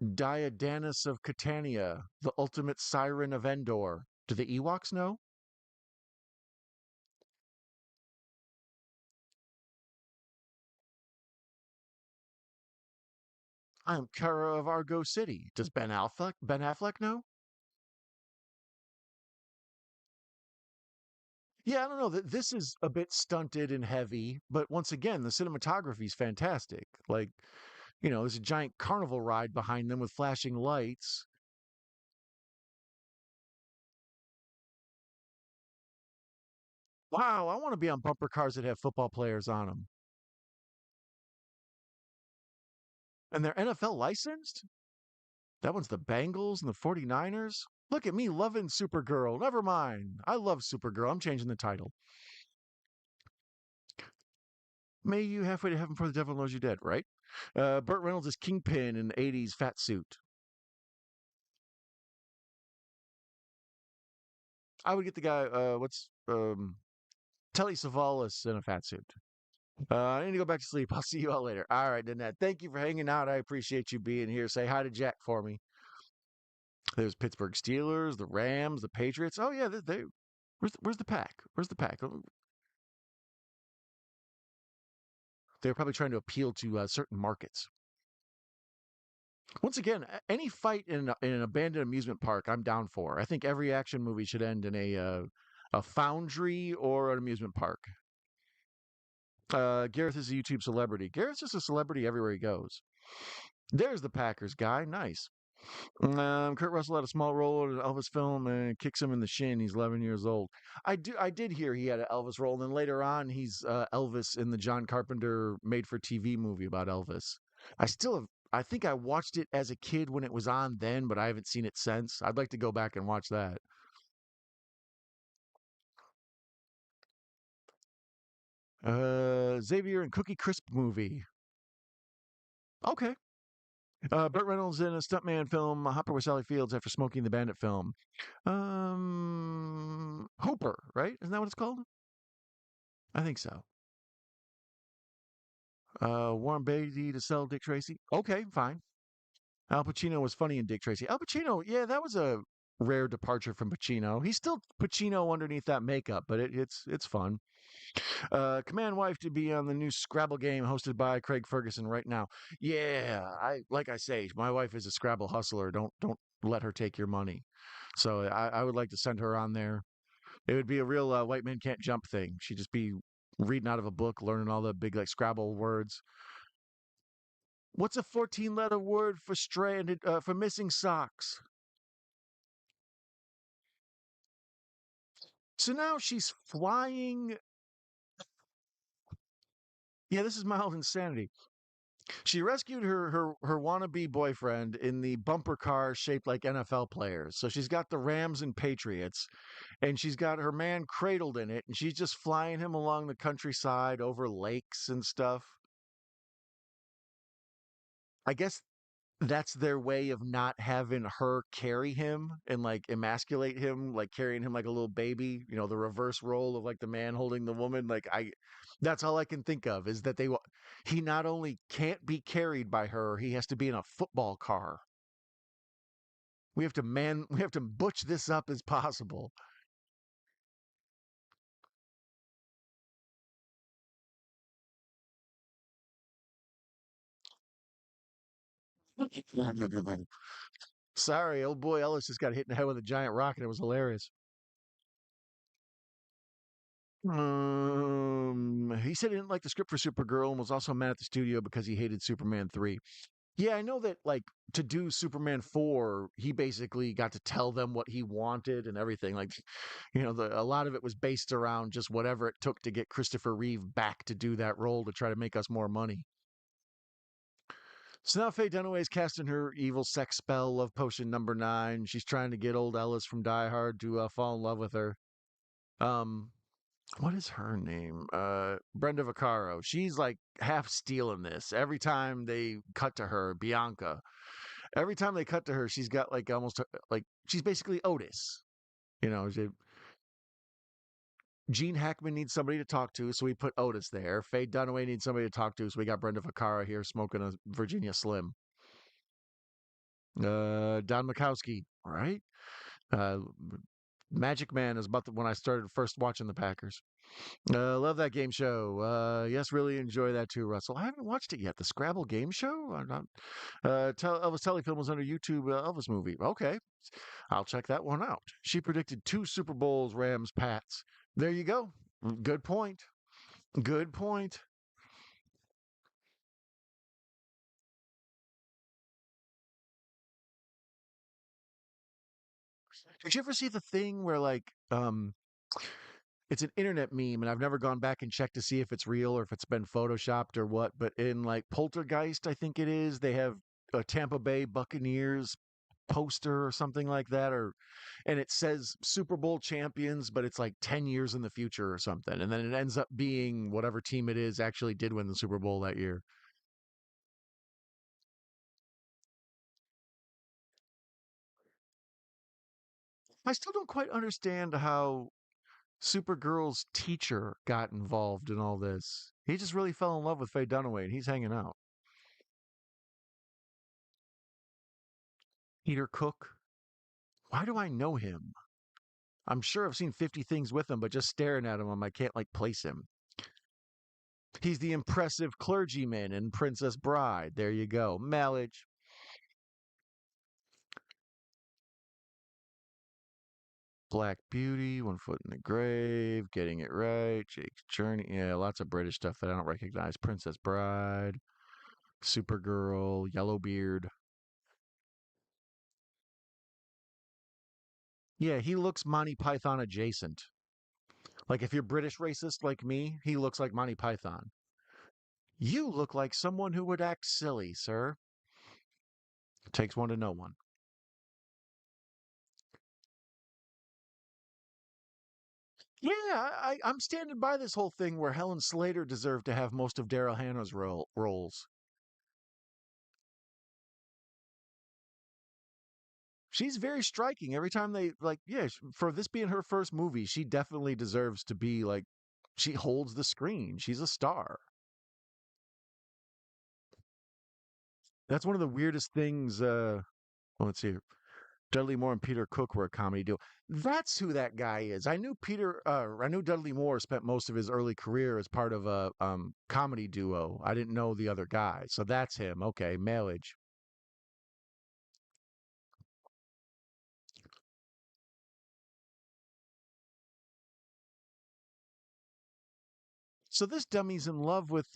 Diadanus of Catania, the ultimate siren of Endor. Do the Ewoks know? I'm Kara of Argo City. Does Ben Affleck know? Yeah, I don't know. This is a bit stunted and heavy, but once again, the cinematography is fantastic. Like, there's a giant carnival ride behind them with flashing lights. Wow, I want to be on bumper cars that have football players on them. And they're NFL licensed? That one's the Bengals and the 49ers? Look at me loving Supergirl. Never mind. I love Supergirl. I'm changing the title. May you halfway to heaven for the devil knows you dead, right? Burt Reynolds is Kingpin in the 80s fat suit. I would get the guy, Telly Savalas in a fat suit. I need to go back to sleep. I'll see you all later. All right, Danette. Thank you for hanging out. I appreciate you being here. Say hi to Jack for me. There's Pittsburgh Steelers, the Rams, the Patriots. Oh yeah, where's the pack? Where's the pack? They're probably trying to appeal to certain markets. Once again, any fight in an abandoned amusement park, I'm down for. I think every action movie should end in a foundry or an amusement park. Gareth is a YouTube celebrity. Gareth's just a celebrity everywhere he goes. There's the Packers guy. Nice. Kurt Russell had a small role in an Elvis film and kicks him in the shin. He's 11 years old. I did hear he had an Elvis role, and then later on, he's Elvis in the John Carpenter made-for-TV movie about Elvis. I still have. I think I watched it as a kid when it was on then, but I haven't seen it since. I'd like to go back and watch that. Xavier and Cookie Crisp movie. Okay. Burt Reynolds in a stuntman film, Hopper with Sally Fields after Smoking the Bandit film. Hooper, right? Isn't that what it's called? I think so. Warren Beatty to sell Dick Tracy. Okay, fine. Al Pacino was funny in Dick Tracy. Al Pacino, yeah, that was a rare departure from Pacino. He's still Pacino underneath that makeup, but it's fun. Command wife to be on the new Scrabble game hosted by Craig Ferguson right now. Yeah, I like I say, my wife is a Scrabble hustler. Don't let her take your money. So I would like to send her on there. It would be a real white man can't jump thing. She'd just be reading out of a book, learning all the big like Scrabble words. What's a 14-letter word for stranded for missing socks? So now she's flying. Yeah, this is mild insanity. She rescued her wannabe boyfriend in the bumper car shaped like NFL players. So she's got the Rams and Patriots, and she's got her man cradled in it, and she's just flying him along the countryside over lakes and stuff. I guess that's their way of not having her carry him and like emasculate him, like carrying him like a little baby, the reverse role of like the man holding the woman. That's all I can think of is that he not only can't be carried by her, he has to be in a football car. We have to butch this up as possible. Sorry, old boy Ellis just got hit in the head with a giant rock and it was hilarious. He said he didn't like the script for Supergirl and was also mad at the studio because he hated Superman 3. Yeah, I know that like to do Superman 4, he basically got to tell them what he wanted and everything. Like, a lot of it was based around just whatever it took to get Christopher Reeve back to do that role to try to make us more money. So now Faye Dunaway is casting her evil sex spell, love potion number 9. She's trying to get old Ellis from Die Hard to fall in love with her. Um, what is her name? Brenda Vaccaro. She's like half stealing this. Every time they cut to her, Bianca. Every time they cut to her, she's got like almost like she's basically Otis. You know, she, Gene Hackman needs somebody to talk to, so we put Otis there. Faye Dunaway needs somebody to talk to, so we got Brenda Vaccaro here smoking a Virginia Slim. Don Mikowski, all right? Uh, Magic Man is about when I started first watching the Packers. Love that game show. Yes, really enjoy that too, Russell. I haven't watched it yet. The Scrabble game show. I'm not. Elvis Telefilm was under YouTube Elvis movie. Okay, I'll check that one out. She predicted 2 Super Bowls, Rams, Pats. There you go. Good point. Good point. Did you ever see the thing where it's an internet meme, and I've never gone back and checked to see if it's real or if it's been photoshopped or what. But in like Poltergeist, I think it is, they have a Tampa Bay Buccaneers poster or something like that, and it says Super Bowl champions, but it's like 10 years in the future or something. And then it ends up being whatever team it is actually did win the Super Bowl that year. I still don't quite understand how Supergirl's teacher got involved in all this. He just really fell in love with Faye Dunaway and he's hanging out. Peter Cook. Why do I know him? I'm sure I've seen 50 things with him, but just staring at him, I can't like place him. He's the impressive clergyman in Princess Bride. There you go. Malledge. Black Beauty, One Foot in the Grave, Getting It Right, Jake's Journey. Yeah, lots of British stuff that I don't recognize. Princess Bride, Supergirl, Yellowbeard. Yeah, he looks Monty Python adjacent. Like if you're British racist like me, he looks like Monty Python. You look like someone who would act silly, sir. Takes one to know one. Yeah, I'm standing by this whole thing where Helen Slater deserved to have most of Daryl Hannah's roles. She's very striking. Every time they like, yeah, for this being her first movie, she definitely deserves to be like, she holds the screen. She's a star. That's one of the weirdest things. Let's see. Dudley Moore and Peter Cook were a comedy duo. That's who that guy is. I knew Dudley Moore spent most of his early career as part of a comedy duo. I didn't know the other guy. So that's him. Okay, Mailage. So this dummy's in love with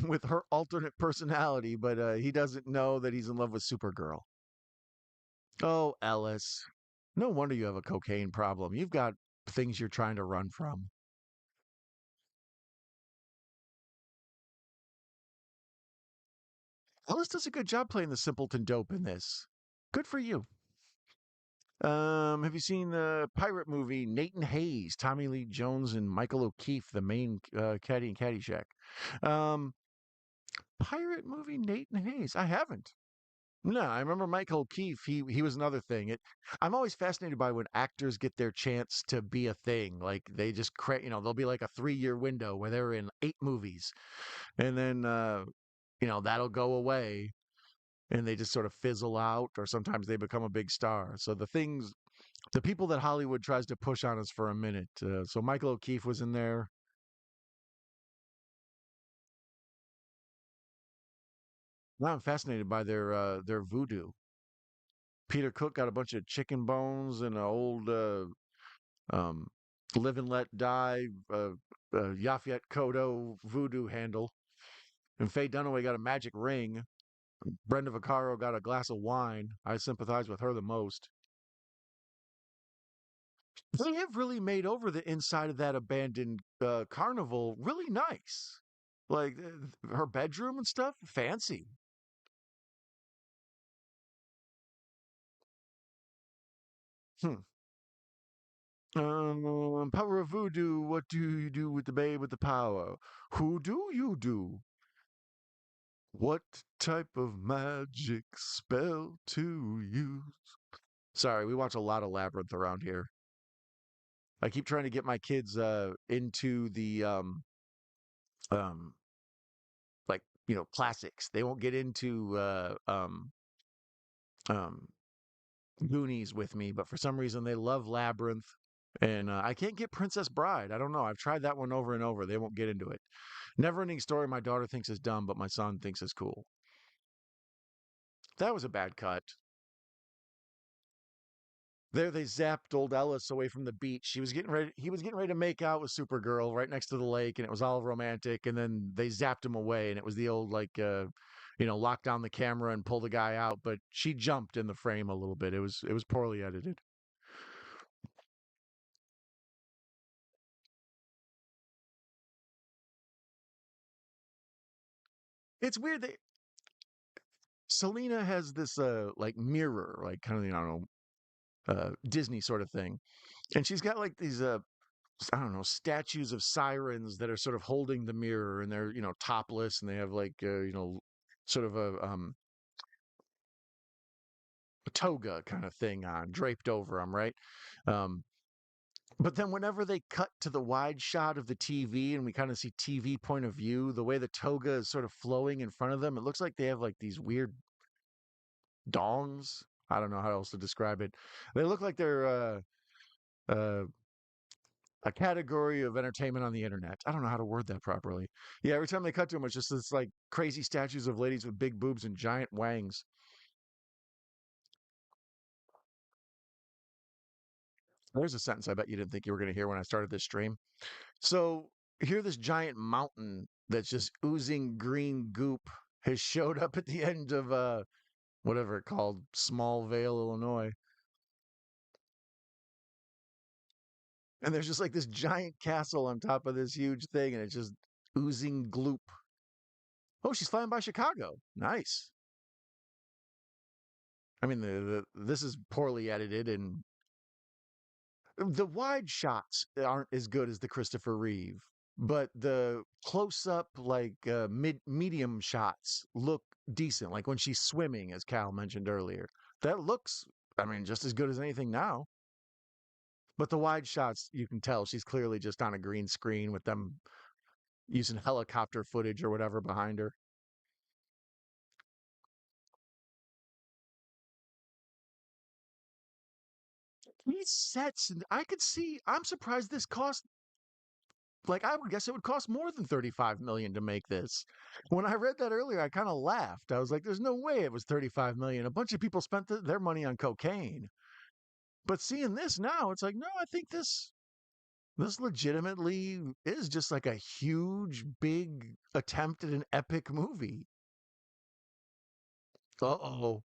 with her alternate personality, but he doesn't know that he's in love with Supergirl. Oh, Ellis. No wonder you have a cocaine problem. You've got things you're trying to run from. Ellis does a good job playing the simpleton dope in this. Good for you. Have you seen the pirate movie Nathan Hayes, Tommy Lee Jones, and Michael O'Keefe, the main caddy in Caddyshack? Um, pirate movie Nathan Hayes. I haven't. No, I remember Michael O'Keefe. He was another thing. I'm always fascinated by when actors get their chance to be a thing. Like they just there'll be like a 3 year window where they're in 8 movies, and then that'll go away, and they just sort of fizzle out, or sometimes they become a big star. So the people that Hollywood tries to push on us for a minute. So Michael O'Keefe was in there. Now I'm fascinated by their voodoo. Peter Cook got a bunch of chicken bones and an old um, live and let die Yaphet Kodo voodoo handle. And Faye Dunaway got a magic ring. Brenda Vaccaro got a glass of wine. I sympathize with her the most. They have really made over the inside of that abandoned carnival really nice. Like her bedroom and stuff, fancy. Hmm. Power of voodoo. What do you do with the babe with the power? Who do you do? What type of magic spell to use? Sorry, we watch a lot of Labyrinth around here. I keep trying to get my kids into the um like classics. They won't get into um Goonies with me, but for some reason they love Labyrinth. And I can't get Princess Bride. I don't know. I've tried that one over and over. They won't get into it. Neverending Story, my daughter thinks is dumb, but my son thinks is cool. That was a bad cut. There they zapped old Ellis away from the beach. He was getting ready to make out with Supergirl right next to the lake, and it was all romantic. And then they zapped him away, and it was the old lock down the camera and pull the guy out. But she jumped in the frame a little bit. It was poorly edited. It's weird that Selena has this like mirror, like kind of I don't know Disney sort of thing, and she's got like these I don't know, statues of sirens that are sort of holding the mirror, and they're topless, and they have like sort of a toga kind of thing on draped over them, right? Um, but then whenever they cut to the wide shot of the TV and we kind of see TV point of view, the way the toga is sort of flowing in front of them, it looks like they have like these weird dongs. I don't know how else to describe it. They look like they're uh, a category of entertainment on the internet. I don't know how to word that properly. Yeah, every time they cut to them, it's just this like crazy statues of ladies with big boobs and giant wangs. There's a sentence I bet you didn't think you were going to hear when I started this stream. So here, this giant mountain that's just oozing green goop has showed up at the end of whatever it called, Smallvale, Illinois, and there's just like this giant castle on top of this huge thing, and it's just oozing gloop. Oh, she's flying by Chicago. Nice. I mean, this is poorly edited, and the wide shots aren't as good as the Christopher Reeve, but the close up, like medium shots, look decent. Like when she's swimming, as Cal mentioned earlier, that looks, I mean, just as good as anything now. But the wide shots, you can tell she's clearly just on a green screen with them using helicopter footage or whatever behind her. These sets, and I could see. I'm surprised this cost. Like I would guess it would cost more than 35 million to make this. When I read that earlier, I kind of laughed. I was like, "There's no way it was 35 million. A bunch of people spent their money on cocaine." But seeing this now, it's like, no, I think this legitimately is just like a huge, big attempt at an epic movie. Uh-oh.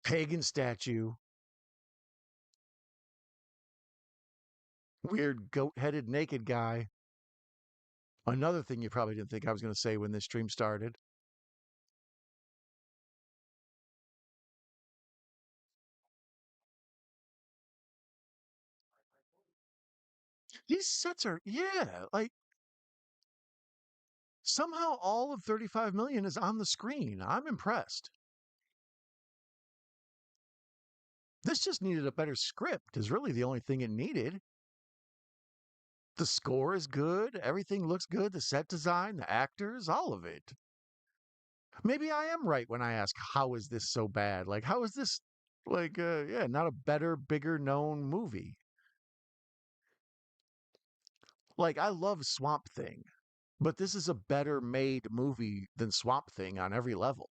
Pagan statue. Weird goat-headed naked guy. Another thing you probably didn't think I was going to say when this stream started. These sets are, yeah, like somehow all of 35 million is on the screen. I'm impressed. This just needed a better script, is really the only thing it needed. The score is good. Everything looks good. The set design, the actors, all of it. Maybe I am right when I ask, how is this so bad? Like, how is this, like, yeah, not a better, bigger known movie? Like, I love Swamp Thing, but this is a better made movie than Swamp Thing on every level,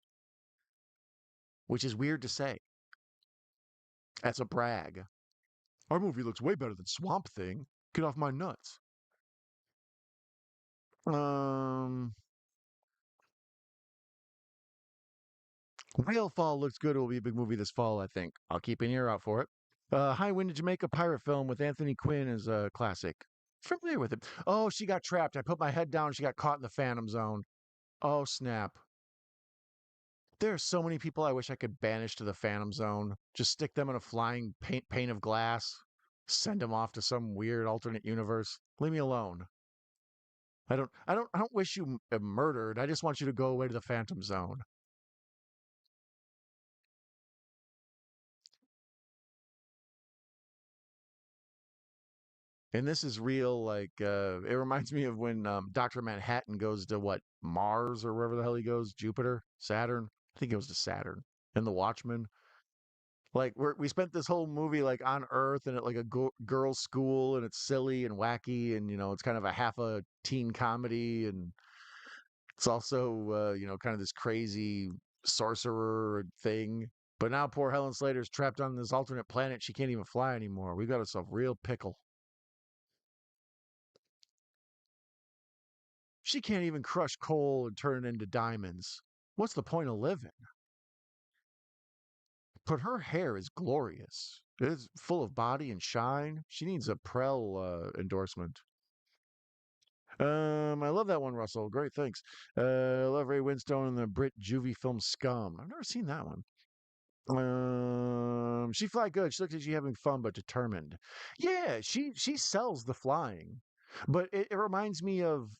which is weird to say. That's a brag. Our movie looks way better than Swamp Thing. Get off my nuts. Um, Whale Fall looks good. It will be a big movie this fall, I think. I'll keep an ear out for it. High Wind to Jamaica pirate film with Anthony Quinn is a classic. Familiar with it. Oh, she got trapped. I put my head down. She got caught in the Phantom Zone. Oh, snap. There are so many people I wish I could banish to the Phantom Zone. Just stick them in a flying pane of glass. Send them off to some weird alternate universe. Leave me alone. I don't wish you murdered. I just want you to go away to the Phantom Zone. And this is real, like, it reminds me of when Dr. Manhattan goes to what, Mars or wherever the hell he goes, Jupiter, Saturn. I think it goes to Saturn. And the Watchmen. Like, we spent this whole movie like on Earth and at like a girls' school, and it's silly and wacky, and it's kind of a half a teen comedy, and it's also kind of this crazy sorcerer thing. But now poor Helen Slater's trapped on this alternate planet. She can't even fly anymore. We got ourselves real pickle. She can't even crush coal and turn it into diamonds. What's the point of living? But her hair is glorious. It's full of body and shine. She needs a Prel endorsement. I love that one, Russell. Great, thanks. I love Ray Winstone and the Brit juvie film Scum. I've never seen that one. She fly good. She looks like she's having fun but determined. Yeah, she sells the flying, but it reminds me of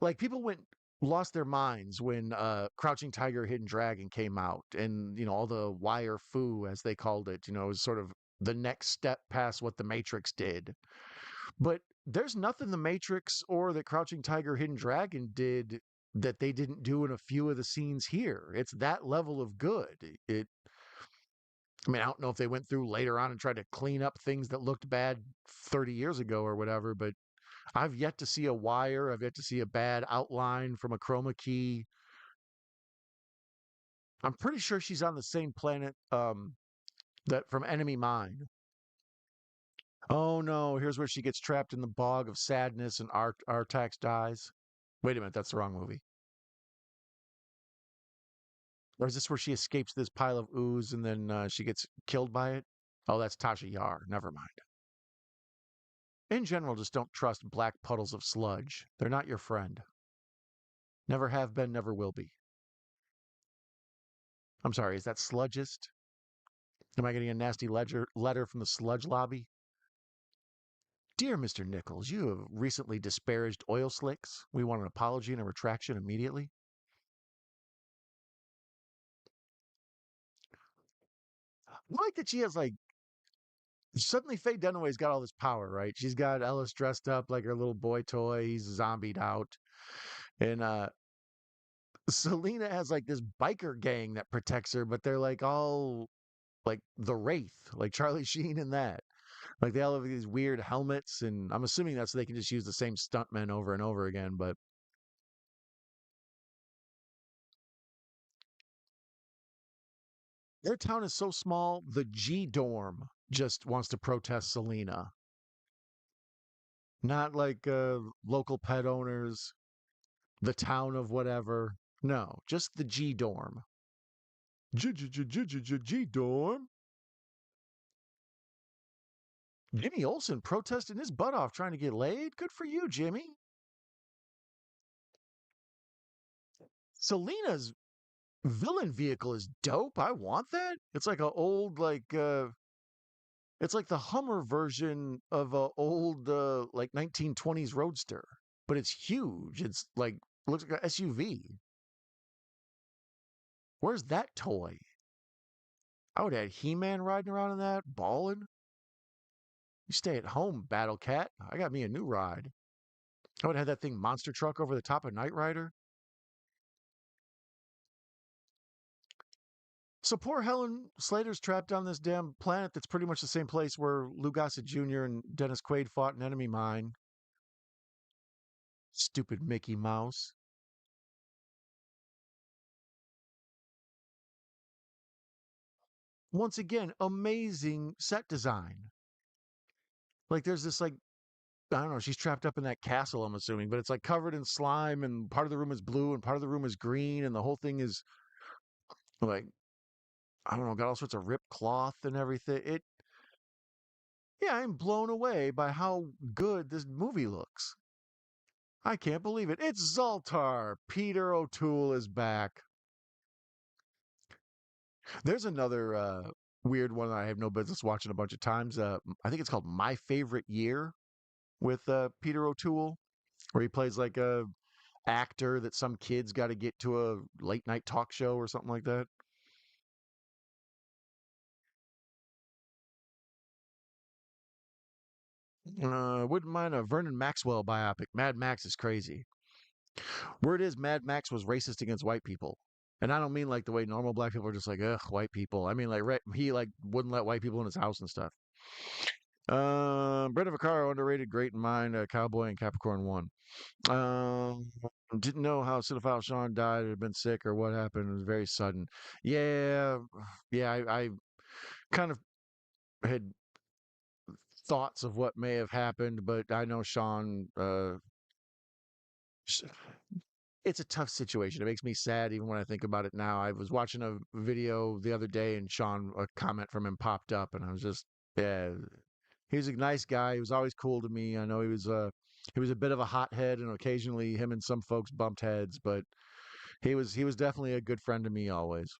like people went lost their minds when Crouching Tiger, Hidden Dragon came out, and all the wire foo as they called it. Was sort of the next step past what the Matrix did. But there's nothing the Matrix or the Crouching Tiger, Hidden Dragon did that they didn't do in a few of the scenes here. It's that level of good. It. I mean, I don't know if they went through later on and tried to clean up things that looked bad 30 years ago or whatever, but I've yet to see a wire. I've yet to see a bad outline from a chroma key. I'm pretty sure she's on the same planet that from Enemy Mine. Oh no, here's where she gets trapped in the bog of sadness and Artax dies. Wait a minute, that's the wrong movie. Or is this where she escapes this pile of ooze and then she gets killed by it? Oh, that's Tasha Yar. Never mind. In general, just don't trust black puddles of sludge. They're not your friend. Never have been, never will be. I'm sorry, is that sludgist? Am I getting a nasty letter from the sludge lobby? Dear Mr. Nichols, you have recently disparaged oil slicks. We want an apology and a retraction immediately. I like that she has like suddenly Faye Dunaway's got all this power, right? She's got Ellis dressed up like her little boy toy. He's zombied out. And Selena has like this biker gang that protects her, but they're like all like the Wraith, like Charlie Sheen in that. Like they all have these weird helmets, and I'm assuming that's so they can just use the same stuntmen over and over again. But their town is so small, the G Dorm just wants to protest Selena, not like local pet owners, the town of whatever. No, just the G Dorm. G Dorm. Jimmy Olsen protesting his butt off trying to get laid. Good for you, Jimmy. Selena's villain vehicle is dope. I want that. It's like a old it's like the Hummer version of a old like 1920s Roadster, but it's huge. It's like looks like a SUV. Where's that toy? I would have had He-Man riding around in that, balling. You stay at home, Battle Cat. I got me a new ride. I would have had that thing monster truck over the top of Knight Rider. So poor Helen Slater's trapped on this damn planet that's pretty much the same place where Lou Gossett Jr. and Dennis Quaid fought an enemy mine. Stupid Mickey Mouse. Once again, amazing set design. Like there's this like I don't know, she's trapped up in that castle, I'm assuming, but it's like covered in slime and part of the room is blue and part of the room is green and the whole thing is like I don't know, got all sorts of ripped cloth and everything. It yeah, I'm blown away by how good this movie looks. I can't believe it. It's Zoltar. Peter O'Toole is back. There's another weird one that I have no business watching a bunch of times. I think it's called My Favorite Year with Peter O'Toole, where he plays like a actor that some kids got to get to a late night talk show or something like that. Wouldn't mind a Vernon Maxwell biopic. Mad Max is crazy. Word is Mad Max was racist against white people. And I don't mean like the way normal black people are just like, ugh, white people. I mean like he like wouldn't let white people in his house and stuff. Brenda Vaccaro, underrated, great in mind. Cowboy and Capricorn 1. Um, didn't know how Cinephile Sean died, had been sick or what happened. It was very sudden. Yeah, yeah, I kind of had thoughts of what may have happened, but I know Sean, it's a tough situation. It makes me sad even when I think about it now. I was watching a video the other day and Sean, a comment from him popped up, and I was just, yeah, he was a nice guy. He was always cool to me. I know he was a bit of a hothead, and occasionally him and some folks bumped heads, but he was definitely a good friend to me always.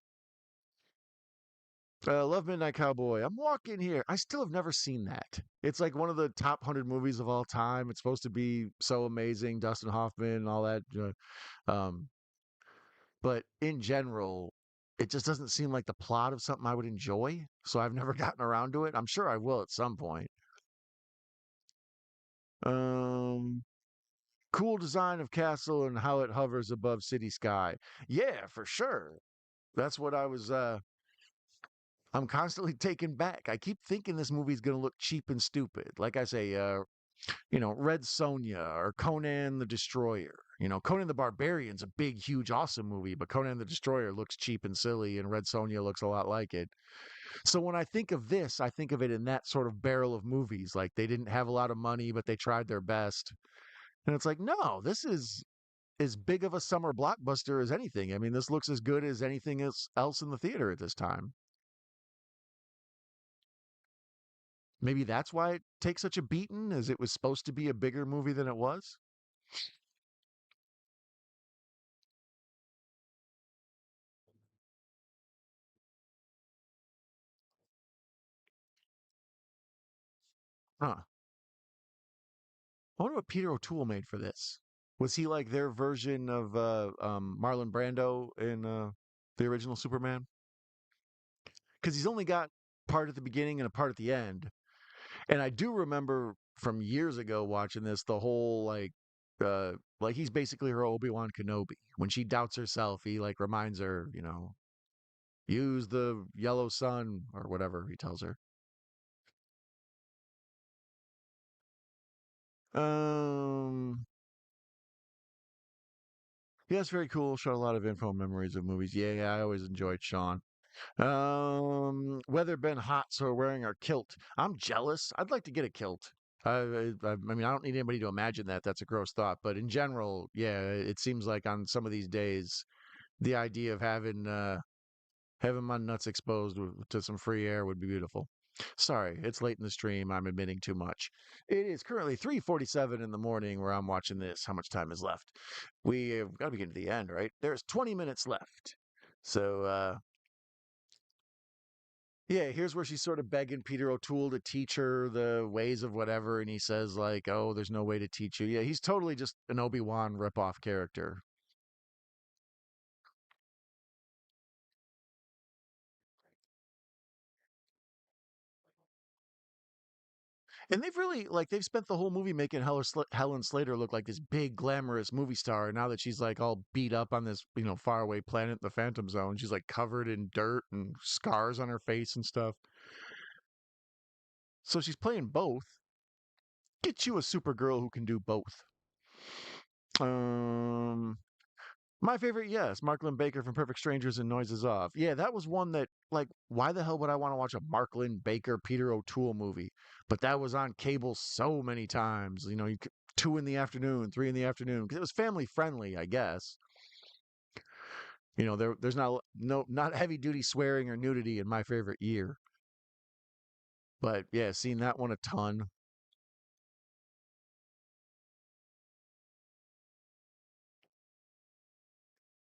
Love Midnight Cowboy. I'm walking here. I still have never seen that. It's like one of the top 100 movies of all time. It's supposed to be so amazing. Dustin Hoffman and all that. Um, but in general, it just doesn't seem like the plot of something I would enjoy. So I've never gotten around to it. I'm sure I will at some point. Um, cool design of castle and how it hovers above city sky. Yeah, for sure. That's what I'm constantly taken back. I keep thinking this movie's going to look cheap and stupid. Like I say, Red Sonja or Conan the Destroyer. Conan the Barbarian's a big, huge, awesome movie, but Conan the Destroyer looks cheap and silly, and Red Sonja looks a lot like it. So when I think of this, I think of it in that sort of barrel of movies. Like they didn't have a lot of money, but they tried their best. And it's like, no, this is as big of a summer blockbuster as anything. I mean, this looks as good as anything else in the theater at this time. Maybe that's why it takes such a beating, as it was supposed to be a bigger movie than it was. Huh. I wonder what Peter O'Toole made for this. Was he like their version of Marlon Brando in the original Superman? Because he's only got part at the beginning and a part at the end. And I do remember from years ago watching this, the whole like he's basically her Obi-Wan Kenobi. When she doubts herself, he like reminds her, Use the yellow sun or whatever he tells her. Um, yeah, it's very cool. Showed a lot of info memories of movies. Yeah, yeah, I always enjoyed Sean. Weather been hot, so we're wearing our kilt. I'm jealous. I'd like to get a kilt. I mean, I don't need anybody to imagine that. That's a gross thought. But in general, yeah, it seems like on some of these days, the idea of having my nuts exposed to some free air would be beautiful. Sorry, it's late in the stream. I'm admitting too much. It is currently 3:47 in the morning where I'm watching this. How much time is left? We've got to be getting to the end, right? There's 20 minutes left. So, yeah, here's where she's sort of begging Peter O'Toole to teach her the ways of whatever, and he says like, "Oh, there's no way to teach you." Yeah, he's totally just an Obi-Wan ripoff character. And they've really like they've spent the whole movie making Helen Slater look like this big glamorous movie star. And now that she's like all beat up on this, faraway planet, the Phantom Zone, she's like covered in dirt and scars on her face and stuff. So she's playing both. Get you a Supergirl who can do both. Um, my favorite, yes, Marklyn Baker from Perfect Strangers and Noises Off. Yeah, that was one that, like, why the hell would I want to watch a Marklyn Baker, Peter O'Toole movie? But that was on cable so many times. 2 in the afternoon, 3 in the afternoon, because it was family friendly, I guess. There's not heavy duty swearing or nudity in My Favorite Year. But yeah, seen that one a ton.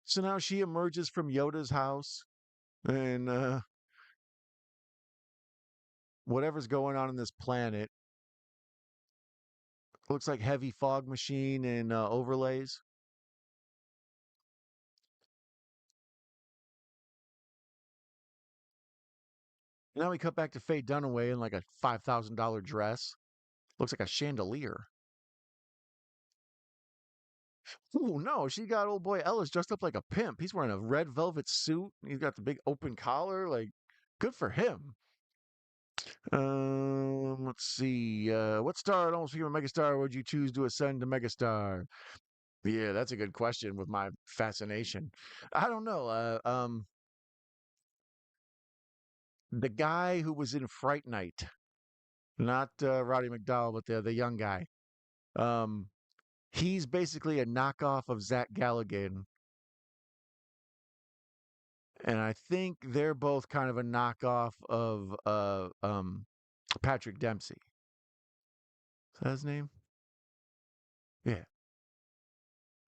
So now she emerges from Yoda's house and whatever's going on in this planet looks like heavy fog machine and overlays. Now we cut back to Faye Dunaway in like a $5,000 dress. Looks like a chandelier. Oh no, she got old boy Ellis dressed up like a pimp. He's wearing a red velvet suit. He's got the big open collar. Like, good for him. Let's see. What star at almost became a megastar would you choose to ascend to megastar? Yeah, that's a good question with my fascination. I don't know. The guy who was in Fright Night, not Roddy McDowell, but the young guy. Um, he's basically a knockoff of Zach Galligan, and I think they're both kind of a knockoff of Patrick Dempsey. Is that his name? Yeah.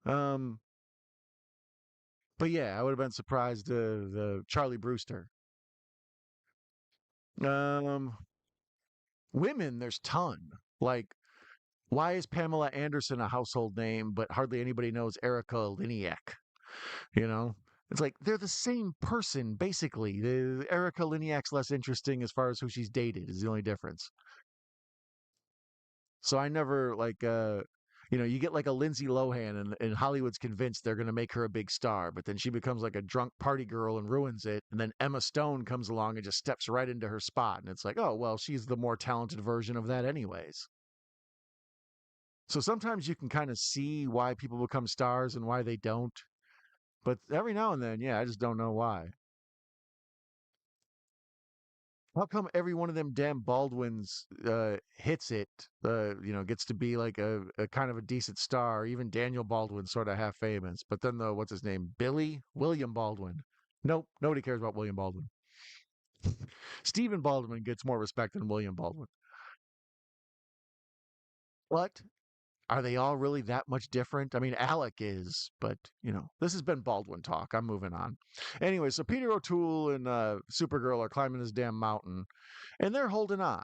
Um, but yeah, I would have been surprised the Charlie Brewster. Um, women, there's ton. Like, why is Pamela Anderson a household name, but hardly anybody knows Erica Liniak? You know, it's like they're the same person basically. The Erica Liniak's less interesting as far as who she's dated is the only difference. So I never like you get like a Lindsay Lohan and Hollywood's convinced they're going to make her a big star, but then she becomes like a drunk party girl and ruins it. And then Emma Stone comes along and just steps right into her spot. And it's like, oh, well, she's the more talented version of that, anyways. So sometimes you can kind of see why people become stars and why they don't. But every now and then, yeah, I just don't know why. How come every one of them damn Baldwins hits it, gets to be like a kind of a decent star? Even Daniel Baldwin sort of half famous. But then the, what's his name? William Baldwin. Nope, nobody cares about William Baldwin. Stephen Baldwin gets more respect than William Baldwin. What? Are they all really that much different? I mean, Alec is, but this has been Baldwin talk. I'm moving on. Anyway, so Peter O'Toole and Supergirl are climbing this damn mountain, and they're holding on.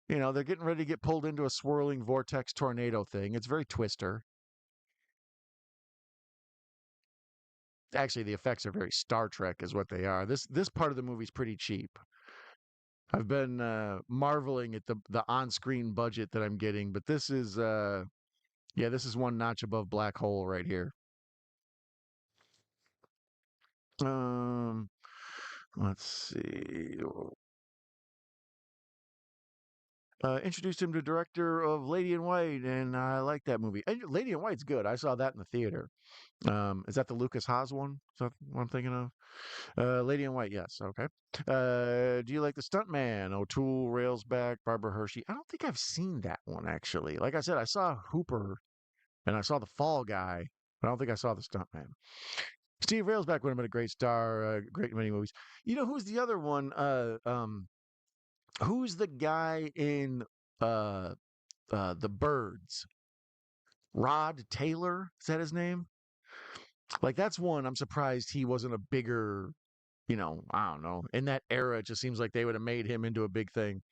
They're getting ready to get pulled into a swirling vortex tornado thing. It's very Twister. Actually, the effects are very Star Trek, is what they are. This part of the movie's pretty cheap. I've been marveling at the on-screen budget that I'm getting, but this is this is one notch above Black Hole right here. Um, Let's see. Introduced him to director of Lady in White, and I like that movie. And Lady in White's good. I saw that in the theater. Is that the Lucas Haas one? Is that what I'm thinking of? Lady in White, yes. Okay. Do you like the Stuntman? O'Toole, Railsback, Barbara Hershey. I don't think I've seen that one actually. Like I said, I saw Hooper and I saw the Fall Guy, but I don't think I saw the Stuntman. Steve Railsback would have been a great star, great in many movies. You know who's the other one? Who's the guy in uh the Birds? Rod Taylor, is that his name? Like that's one I'm surprised he wasn't a bigger, I don't know. In that era, it just seems like they would have made him into a big thing.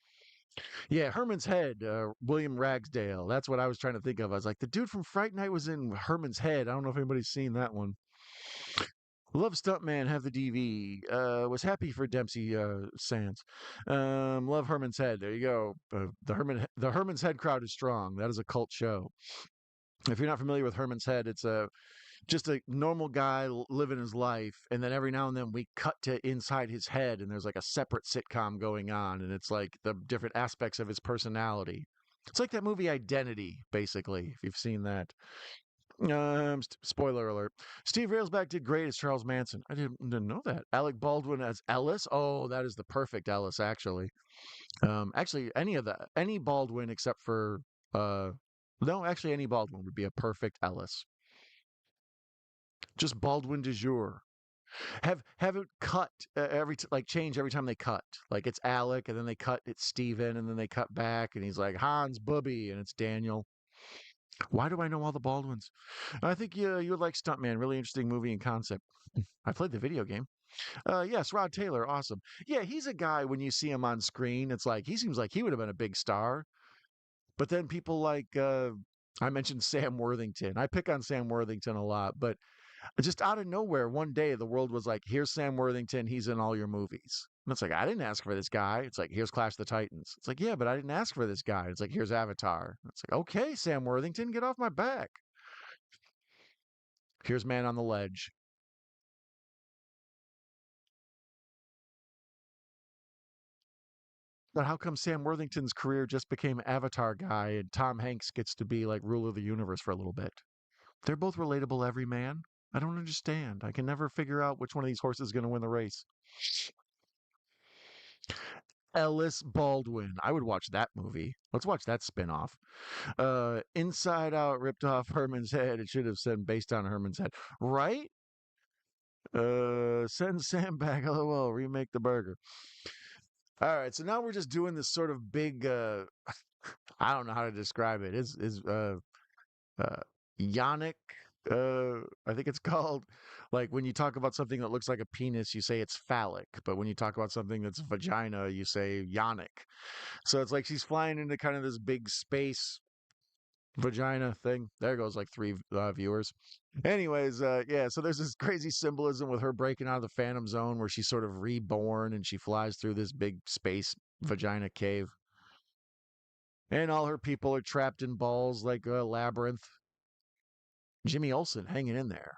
Yeah, Herman's Head, William Ragsdale. That's what I was trying to think of. I was like, the dude from Fright Night was in Herman's Head. I don't know if anybody's seen that one. Love Stuntman, have the DV. Was happy for Dempsey Sands. Love Herman's Head. There you go. The Herman's Head crowd is strong. That is a cult show. If you're not familiar with Herman's Head, it's just a normal guy living his life, and then every now and then we cut to inside his head, and there's like a separate sitcom going on, and it's like the different aspects of his personality. It's like that movie Identity, basically, if you've seen that. Spoiler alert. Steve Railsback did great as Charles Manson. I didn't know that. Alec Baldwin as Ellis. Oh, that is the perfect Ellis, actually. Actually, any Baldwin except for uh, no, actually, any Baldwin would be a perfect Ellis. Just Baldwin de jour. Have it cut like change every time they cut. Like it's Alec, and then they cut it's Steven, and then they cut back, and he's like Hans Bubby, and it's Daniel. Why do I know all the Baldwins? I think you would like Stuntman. Really interesting movie and concept. I played the video game. Yes, Rod Taylor, awesome. Yeah, he's a guy when you see him on screen, it's like he seems like he would have been a big star. But then people like I mentioned Sam Worthington. I pick on Sam Worthington a lot, but just out of nowhere, one day the world was like, "Here's Sam Worthington. He's in all your movies." And it's like, I didn't ask for this guy. It's like, here's Clash of the Titans. It's like, yeah, but I didn't ask for this guy. It's like, here's Avatar. It's like, okay, Sam Worthington, get off my back. Here's Man on the Ledge. But how come Sam Worthington's career just became Avatar guy and Tom Hanks gets to be like ruler of the universe for a little bit? They're both relatable every man. I don't understand. I can never figure out which one of these horses is going to win the race. Ellis Baldwin. I would watch that movie. Let's watch that spinoff. Inside Out ripped off Herman's Head. It should have said based on Herman's Head. Right? Send Sam back. LOL. Remake the burger. All right. So now we're just doing this sort of big, I don't know how to describe it. Is uh, Yannick, I think it's called. Like when you talk about something that looks like a penis, you say it's phallic. But when you talk about something that's vagina, you say Yannick. So it's like she's flying into kind of this big space vagina thing. There goes like three viewers. Anyways, yeah, so there's this crazy symbolism with her breaking out of the Phantom Zone where she's sort of reborn and she flies through this big space vagina cave. And all her people are trapped in balls like a labyrinth. Jimmy Olsen hanging in there.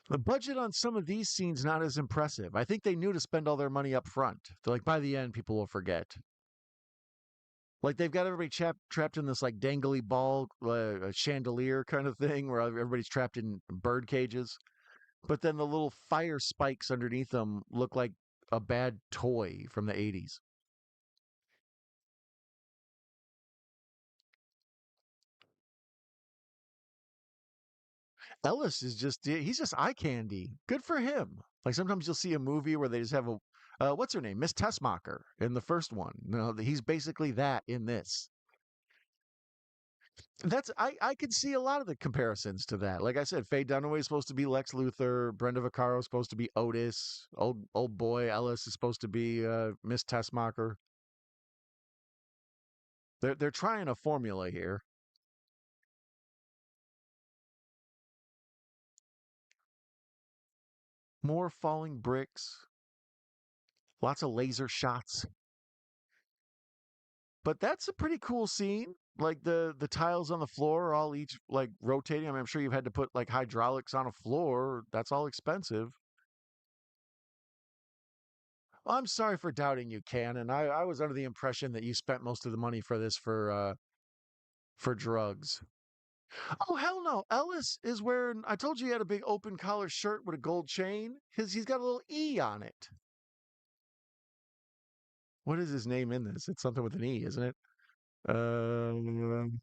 The budget on some of these scenes not as impressive. I think they knew to spend all their money up front. They're like, by the end, people will forget. Like they've got everybody trapped in this like dangly ball chandelier kind of thing where everybody's trapped in bird cages. But then the little fire spikes underneath them look like a bad toy from the 80s. Ellis is he's just eye candy. Good for him. Like sometimes you'll see a movie where they just have a, what's her name? Miss Tessmacher in the first one. He's basically that in this. I could see a lot of the comparisons to that. Like I said, Faye Dunaway is supposed to be Lex Luthor. Brenda Vaccaro is supposed to be Otis. Old boy Ellis is supposed to be Miss Tessmacher. They're trying a formula here. More falling bricks, lots of laser shots. But that's a pretty cool scene. Like the tiles on the floor are all each like rotating. I mean, I'm sure you've had to put like hydraulics on a floor. That's all expensive. Well, I'm sorry for doubting you, Cannon. I was under the impression that you spent most of the money for this for drugs. Oh hell no. Ellis is wearing I told you he had a big open collar shirt with a gold chain. He's got a little E on it. What is his name in this? It's something with an E, isn't it? Um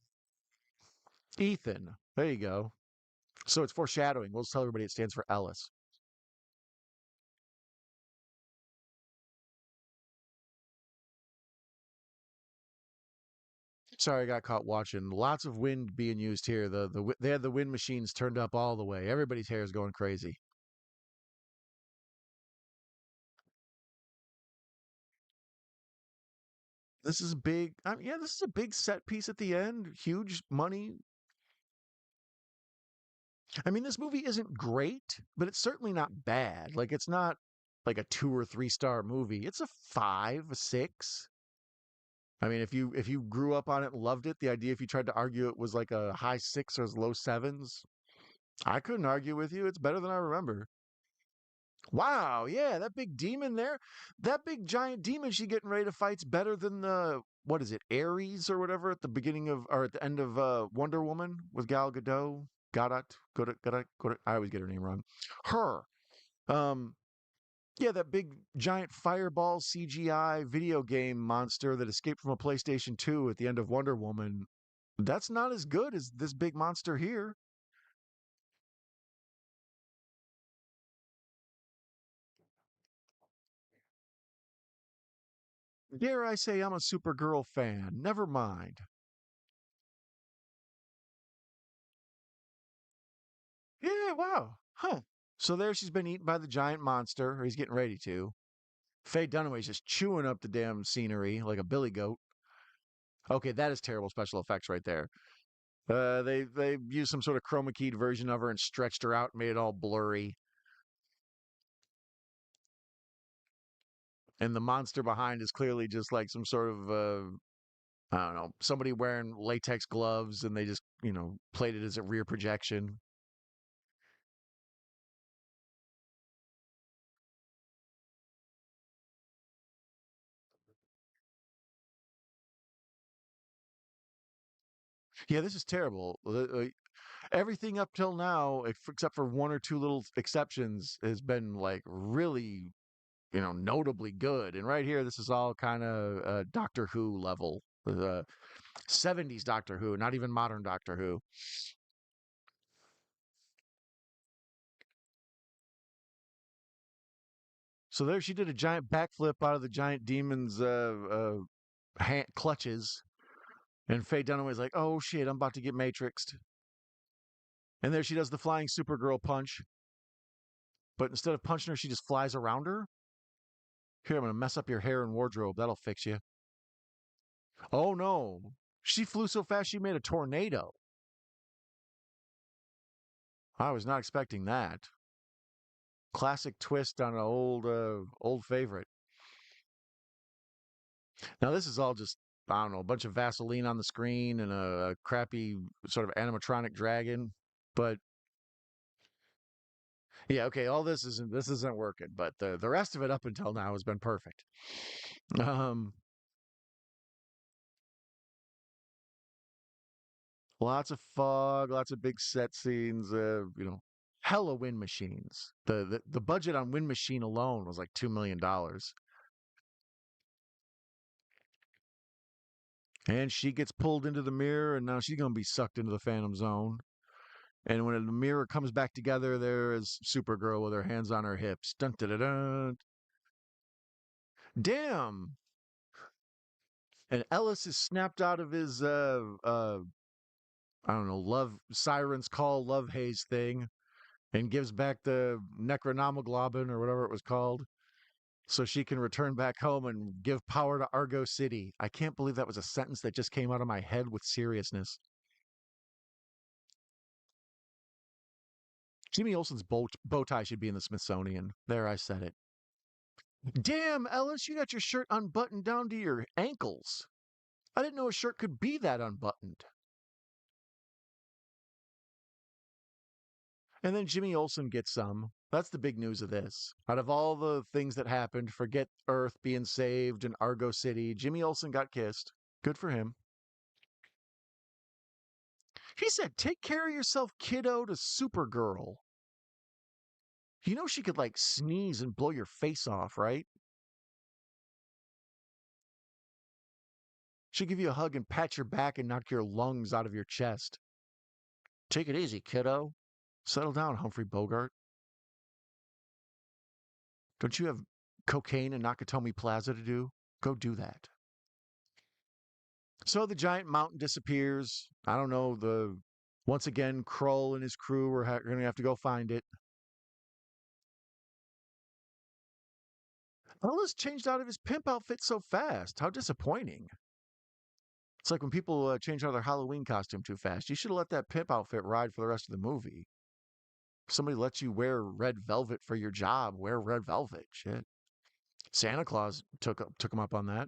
Ethan. There you go. So it's foreshadowing. We'll just tell everybody it stands for Ellis. Sorry, I got caught watching. Lots of wind being used here. They had the wind machines turned up all the way. Everybody's hair is going crazy. This is big. Yeah, this is a big set piece at the end. Huge money. I mean, this movie isn't great, but it's certainly not bad. Like it's not like a 2 or 3 star movie. It's a 5, a 6. I mean, if you grew up on it and loved it, the idea if you tried to argue it was like a high 6 or low 7s, I couldn't argue with you. It's better than I remember. Wow, yeah, that big demon there, that big giant demon she getting ready to fight's better than the what is it, Ares or whatever at the beginning of or at the end of Wonder Woman with Gal Gadot. Gadot, Gadot. I always get her name wrong. Her. Um, yeah, that big giant fireball CGI video game monster that escaped from a PlayStation 2 at the end of Wonder Woman. That's not as good as this big monster here. Dare I say I'm a Supergirl fan? Never mind. Yeah, wow. Huh. So there she's been eaten by the giant monster, or he's getting ready to. Faye Dunaway's just chewing up the damn scenery like a billy goat. Okay, that is terrible special effects right there. They used some sort of chroma keyed version of her and stretched her out, made it all blurry. And the monster behind is clearly just like some sort of I don't know, somebody wearing latex gloves and they just, played it as a rear projection. Yeah, this is terrible. Everything up till now, except for one or two little exceptions, has been like really, notably good. And right here, this is all kind of Doctor Who level, the 70s Doctor Who, not even modern Doctor Who. So there she did a giant backflip out of the giant demon's clutches. And Faye Dunaway's like, oh shit, I'm about to get matrixed. And there she does the flying Supergirl punch. But instead of punching her, she just flies around her. Here, I'm going to mess up your hair and wardrobe. That'll fix you. Oh no. She flew so fast she made a tornado. I was not expecting that. Classic twist on an old favorite. Now this is all just I don't know, a bunch of Vaseline on the screen and a crappy sort of animatronic dragon. But yeah, okay, all this isn't working, but the rest of it up until now has been perfect. Um Lots of fog, lots of big set scenes, hella wind machines. The budget on Wind Machine alone was like $2 million. And she gets pulled into the mirror, and now she's gonna be sucked into the Phantom Zone. And when the mirror comes back together, there is Supergirl with her hands on her hips. Dun dun dun dun. Damn! And Ellis is snapped out of his I don't know, love sirens call love haze thing and gives back the necronomoglobin or whatever it was called. So she can return back home and give power to Argo City. I can't believe that was a sentence that just came out of my head with seriousness. Jimmy Olsen's bow tie should be in the Smithsonian. There, I said it. Damn, Ellis, you got your shirt unbuttoned down to your ankles. I didn't know a shirt could be that unbuttoned. And then Jimmy Olsen gets some. That's the big news of this. Out of all the things that happened, forget Earth being saved and Argo City, Jimmy Olsen got kissed. Good for him. He said, "Take care of yourself, kiddo," to Supergirl. You know she could like sneeze and blow your face off, right? She'd give you a hug and pat your back and knock your lungs out of your chest. Take it easy, kiddo. Settle down, Humphrey Bogart. Don't you have cocaine and Nakatomi Plaza to do? Go do that. So the giant mountain disappears. I don't know. The once again, Krull and his crew are going to have to go find it. Ellis changed out of his pimp outfit so fast. How disappointing. It's like when people change out of their Halloween costume too fast. You should have let that pimp outfit ride for the rest of the movie. If somebody lets you wear red velvet for your job, wear red velvet. Shit. Santa Claus took him up on that.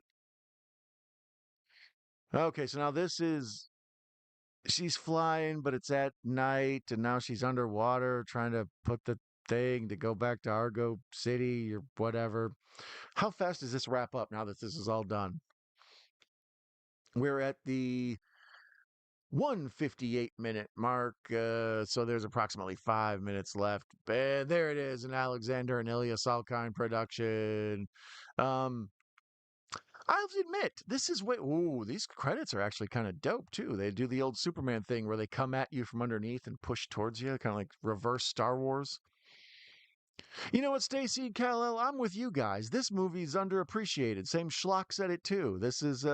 Okay, so now this is she's flying, but it's at night, and now she's underwater trying to put the thing to go back to Argo City or whatever. How fast does this wrap up now that this is all done? We're at the 1:58-minute mark, so there's approximately 5 minutes left. And there it is, an Alexander and Ilya Salkind production. I'll admit, this is way. Ooh, these credits are actually kind of dope too. They do the old Superman thing where they come at you from underneath and push towards you, kind of like reverse Star Wars. You know what, Stacy and Kal-El? I'm with you guys. This movie's underappreciated. Same schlock said it too. This is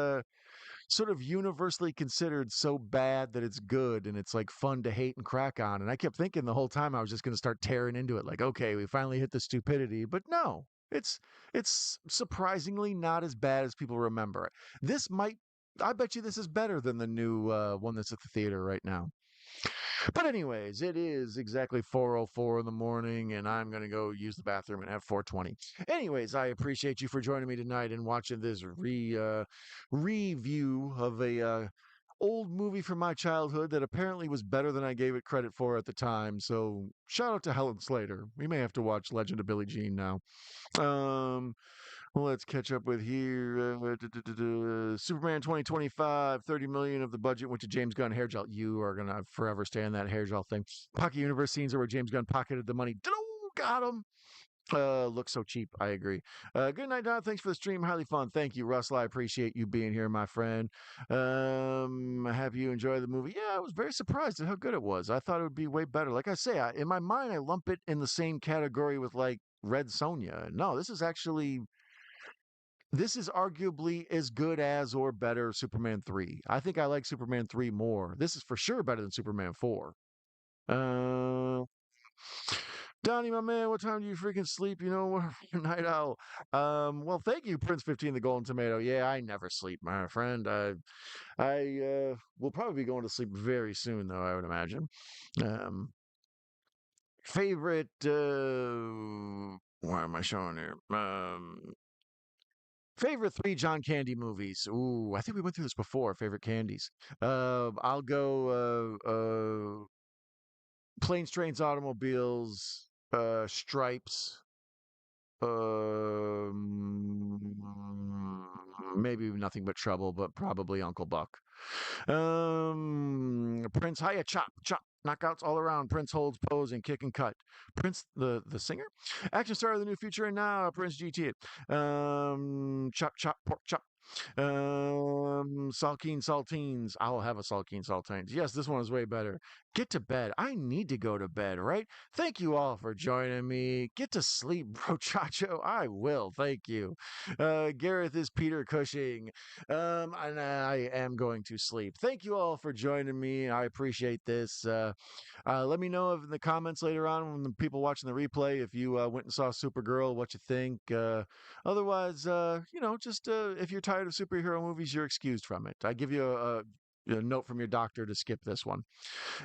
sort of universally considered so bad that it's good and it's like fun to hate and crack on. And I kept thinking the whole time I was just going to start tearing into it, like, okay, we finally hit the stupidity. But no, it's surprisingly not as bad as people remember it. This might, I bet you this is better than the new one that's at the theater right now. But anyways, it is exactly 4:04 in the morning, and I'm gonna go use the bathroom at 4:20. Anyways, I appreciate you for joining me tonight and watching this review of a old movie from my childhood that apparently was better than I gave it credit for at the time. So shout out to Helen Slater. We may have to watch Legend of Billie Jean now. Um, let's catch up with here. Superman 2025, 30 million of the budget went to James Gunn hair gel. You are going to forever stay on that hair gel thing. Pocket Universe scenes are where James Gunn pocketed the money. Got him. Looks so cheap. I agree. Good night, Don. Thanks for the stream. Highly fun. Thank you, Russell. I appreciate you being here, my friend. Have you enjoyed the movie? Yeah, I was very surprised at how good it was. I thought it would be way better. Like I say, in my mind, I lump it in the same category with like Red Sonja. No, this is arguably as good as or better Superman 3. I think I like Superman 3 more. This is for sure better than Superman 4. Uh, Donnie, my man, what time do you freaking sleep? You know, you're a night owl. Well, thank you, Prince 15, the Golden Tomato. Yeah, I never sleep, my friend. I will probably be going to sleep very soon, though, I would imagine. Um, favorite, why am I showing here? Favorite three John Candy movies. Ooh, I think we went through this before. Favorite candies. I'll go Planes, Trains, Automobiles, Stripes, maybe Nothing But Trouble, but probably Uncle Buck. Prince, hiya, chop, chop. Knockouts all around. Prince holds pose and kick and cut. Prince, the singer, action star of the new future and now. Prince GT. Chop, chop, pork chop. Salkeen Saltines. I'll have a Salkeen Saltines. Yes, this one is way better. Get to bed. I need to go to bed, right? Thank you all for joining me. Get to sleep, bro, Chacho. I will. Thank you. Gareth is Peter Cushing. And I am going to sleep. Thank you all for joining me. I appreciate this. Let me know in the comments later on when the people watching the replay if you went and saw Supergirl, what you think. Otherwise, just if you're tired of superhero movies, you're excused from it. I give you a note from your doctor to skip this one.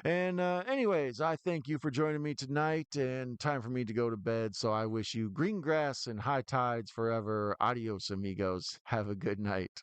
And anyways, I thank you for joining me tonight and time for me to go to bed. So I wish you green grass and high tides forever. Adios, amigos. Have a good night.